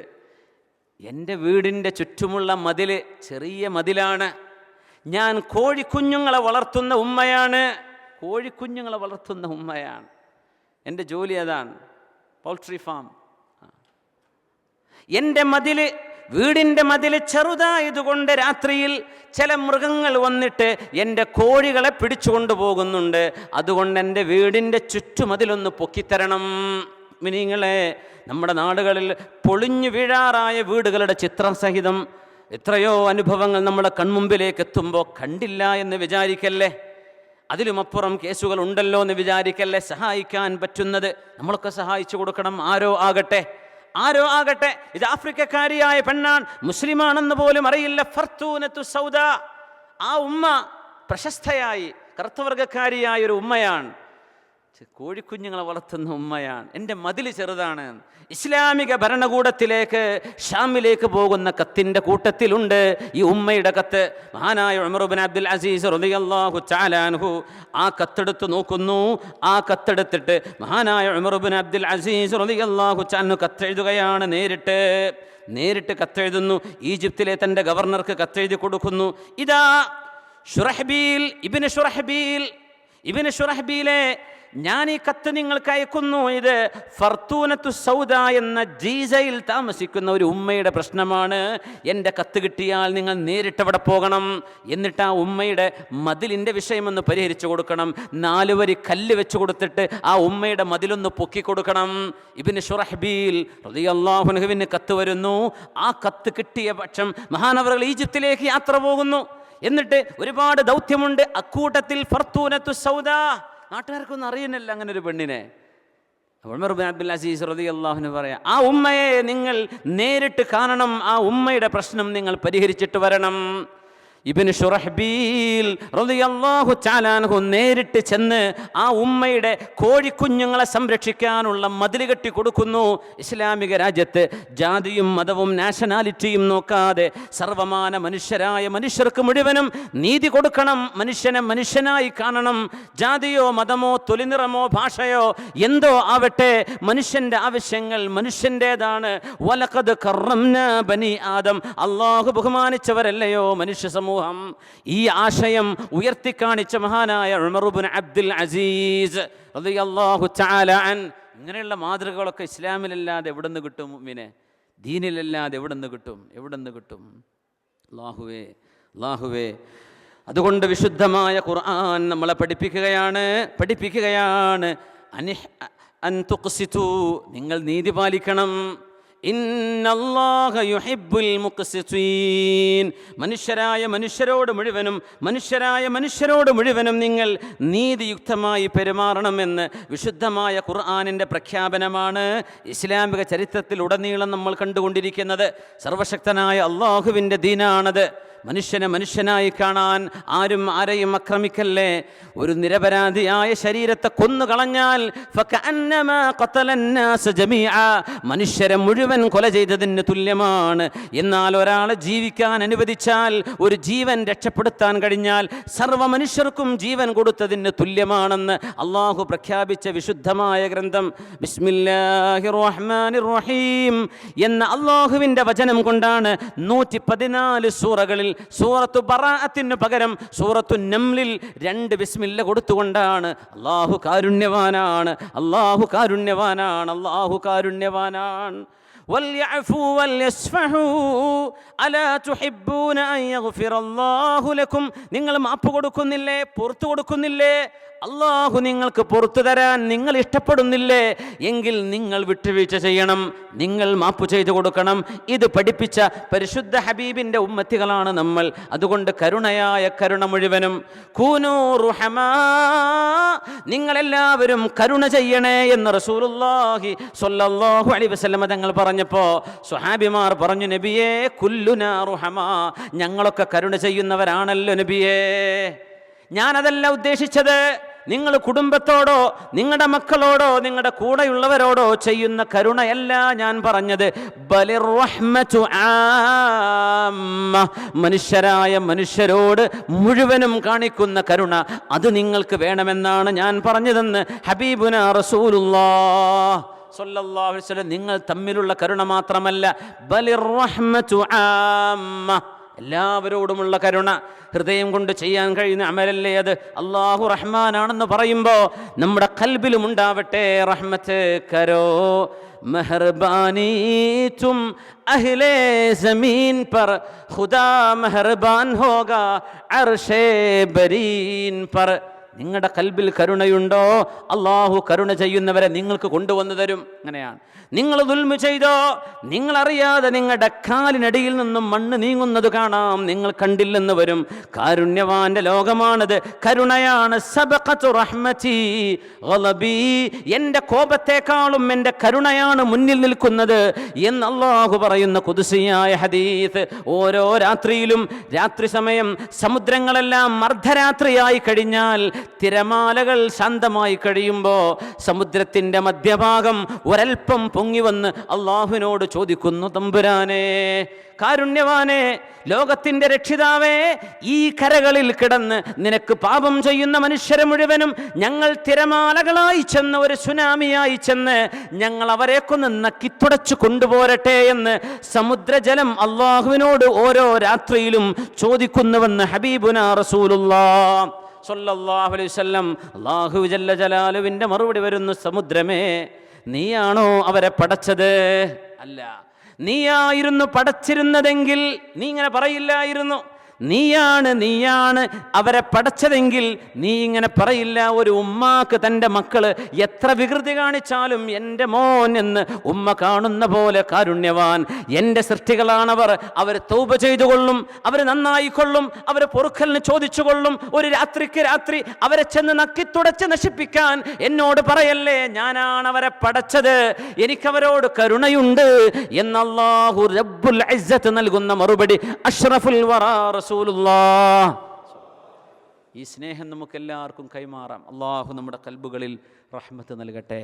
Speaker 1: എൻ്റെ വീടിൻ്റെ ചുറ്റുമുള്ള മതിൽ ചെറിയ മതിലാണ്, ഞാൻ കോഴിക്കുഞ്ഞുങ്ങളെ വളർത്തുന്ന ഉമ്മയാണ്, കോഴിക്കുഞ്ഞുങ്ങളെ വളർത്തുന്ന ഉമ്മയാണ്, എൻ്റെ ജോലി അതാണ്, പൗൾട്രി ഫാം. എൻ്റെ വീടിൻ്റെ മതിൽ ചെറുതായതുകൊണ്ട് രാത്രിയിൽ ചില മൃഗങ്ങൾ വന്നിട്ട് എൻ്റെ കോഴികളെ പിടിച്ചുകൊണ്ടു പോകുന്നുണ്ട്, അതുകൊണ്ട് എൻ്റെ വീടിൻ്റെ ചുറ്റുമതിലൊന്ന് പൊക്കിത്തരണം. മിനിങ്ങളെ, നമ്മുടെ നാടുകളിൽ പൊളിഞ്ഞു വീഴാറായ വീടുകളുടെ ചിത്രം സഹിതം എത്രയോ അനുഭവങ്ങൾ നമ്മുടെ കൺമുമ്പിലേക്ക് എത്തുമ്പോൾ കണ്ടില്ല എന്ന് വിചാരിക്കല്ലേ, അതിലുമപ്പുറം കേസുകൾ ഉണ്ടല്ലോ എന്ന് വിചാരിക്കല്ലേ. സഹായിക്കാൻ പറ്റുന്നത് നമ്മളൊക്കെ സഹായിച്ചു കൊടുക്കണം. ആരോ ആകട്ടെ, ഇത് ആഫ്രിക്കക്കാരിയായ പെണ്ണാൻ, മുസ്ലിമാണെന്ന് പോലും അറിയില്ല. ഫർത്തൂനത്തു സൗദാ, ആ ഉമ്മ പ്രശസ്തയായി കറുത്തവർഗക്കാരിയായ ഒരു ഉമ്മയാണ്, കോഴിക്കുഞ്ഞുങ്ങളെ വളർത്തുന്ന ഉമ്മയാണ്, എൻ്റെ മതിൽ ചെറുതാണ്. ഇസ്ലാമിക ഭരണകൂടത്തിലേക്ക് ഷാമിലേക്ക് പോകുന്ന കത്തിൻ്റെ കൂട്ടത്തിലുണ്ട് ഈ ഉമ്മയുടെ കത്ത്. മഹാനായ ഉമർ ഇബ്നു അബ്ദുൽ അസീസ് റളിയല്ലാഹു തആല അൻഹു ആ കത്തെടുത്ത് നോക്കുന്നു. ആ കത്തെടുത്തിട്ട് മഹാനായ ഉമർ ഇബ്നു അബ്ദുൽ അസീസ് റളിയല്ലാഹു തആല അൻഹു കത്തെഴുതുകയാണ്. നേരിട്ട് കത്തെഴുതുന്നു. ഈജിപ്തിലെ തൻ്റെ ഗവർണർക്ക് കത്തെഴുതി കൊടുക്കുന്നു. ഇതാ ഇബ്നു ശുറഹ്ബീലെ, ഞാൻ ഈ കത്ത് നിങ്ങൾക്ക് അയക്കുന്നു. ഇത് ഫർത്തൂനത്തു സൗദാ എന്ന ജീസയിൽ താമസിക്കുന്ന ഒരു ഉമ്മയുടെ പ്രശ്നമാണ്. എൻ്റെ കത്ത് കിട്ടിയാൽ നിങ്ങൾ നേരിട്ട് അവിടെ പോകണം. എന്നിട്ട് ആ ഉമ്മയുടെ മതിലിൻ്റെ വിഷയമൊന്ന് പരിഹരിച്ചു കൊടുക്കണം. 4 വരി കല്ല് വെച്ച് കൊടുത്തിട്ട് ആ ഉമ്മയുടെ മതിലൊന്ന് പൊക്കി കൊടുക്കണം. ഇബ്നു ശുറഹ്ബീൽ റളിയല്ലാഹു അൻഹുവിന് കത്ത് വരുന്നു. ആ കത്ത് കിട്ടിയ പക്ഷം മഹാനവറുകൾ ഈജിപ്തിലേക്ക് യാത്ര പോകുന്നു. എന്നിട്ട് ഒരുപാട് ദൗത്യമുണ്ട്. അക്കൂട്ടത്തിൽ ഫർത്തൂനത്തു സൗദാ, നാട്ടുകാർക്കൊന്നും അറിയുന്നില്ല അങ്ങനെ ഒരു പെണ്ണിനെ. ഉമർ ഇബ്നു അബ്ദുൽ അസീസ് റളിയല്ലാഹു അൻഹു പറയാം, ആ ഉമ്മയെ നിങ്ങൾ നേരിട്ട് കാണണം, ആ ഉമ്മയുടെ പ്രശ്നം നിങ്ങൾ പരിഹരിച്ചിട്ട് വരണം. ഇബ്നു ശുറഹ്ബീൽ റളിയല്ലാഹു തആല അൻഹു നേരിട്ട് ചെന്ന് ആ ഉമ്മയുടെ കോഴിക്കുഞ്ഞുങ്ങളെ സംരക്ഷിക്കാനുള്ള മതിൽ കെട്ടി കൊടുക്കുന്നു. ഇസ്ലാമിക രാജ്യത്ത് ജാതിയും മതവും നാഷണാലിറ്റിയും നോക്കാതെ സർവമാന മനുഷ്യർക്ക് മുഴുവനും നീതി കൊടുക്കണം. മനുഷ്യനെ മനുഷ്യനായി കാണണം. ജാതിയോ മതമോ തൊലിനിറമോ ഭാഷയോ എന്തോ ആവട്ടെ, മനുഷ്യൻ്റെ ആവശ്യങ്ങൾ മനുഷ്യൻ്റേതാണ്. വലഖദ് കറംനാ ബനി ആദം, അല്ലാഹു ബഹുമാനിച്ചവരല്ലയോ മനുഷ്യ സമൂഹം. ഈ ആശയം ഉയർത്തിക്കാണിച്ച മഹാനായ ഉമർ ഇബ്നു അബ്ദുൽ അസീസ് റളിയല്ലാഹു തആല അൻ. ഇങ്ങനെയുള്ള മാതൃകകളൊക്കെ ഇസ്ലാമിലല്ലാതെ എവിടെ നിന്ന് കിട്ടും? മുഅ്മിനെ, ദീനിലല്ലാതെ എവിടെ നിന്ന് കിട്ടും? അല്ലാഹുവേ, അതുകൊണ്ട് വിശുദ്ധമായ ഖുർആൻ നമ്മളെ പഠിപ്പിക്കുകയാണ് അൻ തുഖ്സിതു, നിങ്ങൾ നീതി പാലിക്കണം. ഇന്നല്ലാഹ യുഹിബ്ബുൽ മുഖ്സിതീൻ, മനുഷ്യരായ മനുഷ്യരോട് മുഴുവനും നിങ്ങൾ നീതിയുക്തമായി പെരുമാറണമെന്ന് വിശുദ്ധമായ ഖുർആനിൻ്റെ പ്രഖ്യാപനമാണ് ഇസ്ലാമിക ചരിത്രത്തിലുടനീളം നമ്മൾ കണ്ടുകൊണ്ടിരിക്കുന്നത്. സർവശക്തനായ അള്ളാഹുവിൻ്റെ ദീനാണത്. മനുഷ്യനെ മനുഷ്യനായി കാണാൻ ആരും ആരെയും ആക്രമിക്കല്ലേ. ഒരു നിരപരാധിയായ ശരീരത്തെ കൊന്നുകളഞ്ഞാൽ ഫകഅന്നമാ ഖതലന്നാസ ജമീഅ, മനുഷ്യരെ മുഴുവൻ കൊല ചെയ്തതിന് തുല്യമാണ്. എന്നാൽ ഒരാളെ ജീവിക്കാൻ അനുവദിച്ചാൽ, ഒരു ജീവൻ രക്ഷപ്പെടുത്താൻ കഴിഞ്ഞാൽ സർവ്വ മനുഷ്യർക്കും ജീവൻ കൊടുത്തതിന് തുല്യമാണെന്ന് അള്ളാഹു പ്രഖ്യാപിച്ച വിശുദ്ധമായ ഗ്രന്ഥം ബിസ്മില്ലാഹിർ റഹ്മാനിർ റഹീം എന്ന അള്ളാഹുവിൻ്റെ വചനം കൊണ്ടാണ് 114 സൂറകളിൽ സൂറത്തു ബറാഅത്തിന് പകരം സൂറത്തു നംലിൽ 2 ബിസ്മില്ല കൊടുത്തുകൊണ്ടാണ്. അള്ളാഹു കാരുണ്യവാനാണ്, അള്ളാഹു കാരുണ്യവാനാണ്, അള്ളാഹു കാരുണ്യവാനാണ്. വൽയഅഫു വൽയസ്ഫഹു അലാ തുഹിബ്ബൂന അൻ യഗ്ഫിറല്ലാഹു ലക്കും, നിങ്ങൾ മാപ്പ് കൊടുക്കുന്നില്ലേ, പുറത്തു കൊടുക്കുന്നില്ലേ? അള്ളാഹു നിങ്ങൾക്ക് പുറത്തു തരാൻ നിങ്ങൾ ഇഷ്ടപ്പെടുന്നില്ലേ? എങ്കിൽ നിങ്ങൾ വിട്ടുവീഴ്ച ചെയ്യണം, നിങ്ങൾ മാപ്പ് ചെയ്തു കൊടുക്കണം. ഇത് പഠിപ്പിച്ച പരിശുദ്ധ ഹബീബിൻ്റെ ഉമ്മത്തികളാണ് നമ്മൾ. അതുകൊണ്ട് കരുണയായ കരുണ മുഴുവനും കൂനൂ റുഹമാ, നിങ്ങളെല്ലാവരും കരുണ ചെയ്യണേ എന്ന് റസൂലുള്ളാഹി സ്വല്ലല്ലാഹു അലൈഹി വസല്ലം തങ്ങൾ പറഞ്ഞപ്പോൾ സ്വഹാബിമാർ പറഞ്ഞു, നബിയേ കുല്ലുനാ റുഹമാ, ഞങ്ങളൊക്കെ കരുണ ചെയ്യുന്നവരാണല്ലോ നബിയേ. ഞാനതല്ല ഉദ്ദേശിച്ചത്. നിങ്ങൾ കുടുംബത്തോടോ നിങ്ങളുടെ മക്കളോടോ നിങ്ങളുടെ കൂടെയുള്ളവരോടോ ചെയ്യുന്ന കരുണയല്ല ഞാൻ പറഞ്ഞത്. ബലിർ റഹ്മതു ആമ്മ, മനുഷ്യരായ മനുഷ്യരോട് മുഴുവനും കാണിക്കുന്ന കരുണ, അത് നിങ്ങൾക്ക് വേണമെന്നാണ് ഞാൻ പറഞ്ഞതെന്ന് ഹബീബുനാ റസൂലുള്ളാഹ് സ്വല്ലല്ലാഹു അലൈഹി വസല്ലം. നിങ്ങൾ തമ്മിലുള്ള കരുണ മാത്രമല്ല, ബലിർ റഹ്മതു ആമ്മ, എല്ലാവരോടുമുള്ള കരുണ. ഹൃദയം കൊണ്ട് ചെയ്യാൻ കഴിയുന്ന അമലല്ലേ അത്. അള്ളാഹു റഹ്മാനാണെന്ന് പറയുമ്പോൾ നമ്മുടെ ഖൽബിലും ഉണ്ടാവട്ടെ റഹ്മത്ത്. കരോ മെഹർബാനി തും അഹ്ലേ ജമീൻ പർ, ഖുദാ മെഹർബാൻ ഹോഗാ അർശേ ബരീൻ പർ. നിങ്ങളുടെ കൽബിൽ കരുണയുണ്ടോ, അള്ളാഹു കരുണ ചെയ്യുന്നവരെ നിങ്ങൾക്ക് കൊണ്ടുവന്നു തരും. അങ്ങനെയാണ്. നിങ്ങൾ ദുൽമ ചെയ്തോ, നിങ്ങളറിയാതെ നിങ്ങളുടെ കാലിനടിയിൽ നിന്നും മണ്ണ് നീങ്ങുന്നത് കാണാം, നിങ്ങൾ കണ്ടില്ലെന്ന് വരും. കാരുണ്യവാന്റെ ലോകമാണത്, കരുണയാണ്. സബഖതു റഹ്മതി ഗളബി, എൻ്റെ കോപത്തെക്കാളും എൻ്റെ കരുണയാണ് മുന്നിൽ നിൽക്കുന്നത് എന്ന് അള്ളാഹു പറയുന്ന ഖുദ്സിയായ ഹദീസ്. ഓരോ രാത്രിയിലും, രാത്രി സമയം സമുദ്രങ്ങളെല്ലാം അർദ്ധരാത്രിയായി കഴിഞ്ഞാൽ, തിരമാലകൾ ശാന്തമായി കഴിയുമ്പോൾ സമുദ്രത്തിൻ്റെ മധ്യഭാഗം ഒരൽപ്പം പൊങ്ങി വന്ന് അള്ളാഹുവിനോട് ചോദിക്കുന്നു, തമ്പുരാനെ, കാരുണ്യവാനെ, ലോകത്തിൻ്റെ രക്ഷിതാവേ, ഈ കരകളിൽ കിടന്ന് നിനക്ക് പാപം ചെയ്യുന്ന മനുഷ്യരെ മുഴുവനും ഞങ്ങൾ തിരമാലകളായി ചെന്ന്, ഒരു സുനാമിയായി ചെന്ന് ഞങ്ങൾ അവരെക്കൊന്ന് നക്കിത്തുടച്ചു കൊണ്ടുപോരട്ടെ എന്ന് സമുദ്രജലം അള്ളാഹുവിനോട് ഓരോ രാത്രിയിലും ചോദിക്കുന്നുവെന്ന് ഹബീബുനാ റസൂലുള്ളാഹ് സ്വല്ലല്ലാഹു അലൈഹി വസല്ലം. അല്ലാഹു ജല്ല ജലാലുവിൻ്റെ മറുപടി വരുന്നു, സമുദ്രമേ, നീയാണോ അവരെ പടച്ചത്? അല്ല. നീയായിരുന്നു പടച്ചിരുന്നതെങ്കിൽ നീ ഇങ്ങനെ പറയില്ലായിരുന്നു. നീയാണ് അവരെ പടച്ചതെങ്കിൽ നീ ഇങ്ങനെ പറയില്ല. ഒരു ഉമ്മാക്ക് തൻ്റെ മക്കള് എത്ര വികൃതി കാണിച്ചാലും എൻ്റെ മോൻ എന്ന് ഉമ്മ കാണുന്ന പോലെ കാരുണ്യവാൻ. എൻ്റെ സൃഷ്ടികളാണവർ, അവർ തൗബ ചെയ്തുകൊള്ളും, അവർ നന്നായിക്കൊള്ളും, അവർ പൊറുക്കലിന് ചോദിച്ചുകൊള്ളും. ഒരു രാത്രിക്ക് രാത്രി അവരെ ചെന്ന് നക്കിത്തുടച്ച് നശിപ്പിക്കാൻ എന്നോട് പറയല്ലേ, ഞാനാണ് അവരെ പടച്ചത്, എനിക്കവരോട് കരുണയുണ്ട് എന്ന് അല്ലാഹു റബ്ബുൽ ഇസ്സത്ത് നൽകുന്ന മറുപടി അഷ്റഫുൽ വറാ റസൂലുള്ളാഹ്. ഈ സ്നേഹം നമുക്ക് എല്ലാവർക്കും കൈമാറാം. അള്ളാഹു നമ്മുടെ കൽബുകളിൽ റഹ്മത്ത് നൽകട്ടെ.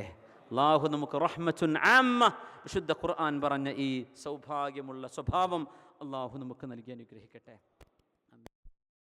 Speaker 1: അള്ളാഹു നമുക്ക് റഹ്മത്തുൻ ആമ്മ, വിശുദ്ധ ഖുർആൻ പറഞ്ഞ ഈ സൗഭാഗ്യമുള്ള സ്വഭാവം അള്ളാഹു നമുക്ക് നൽകി അനുഗ്രഹിക്കട്ടെ.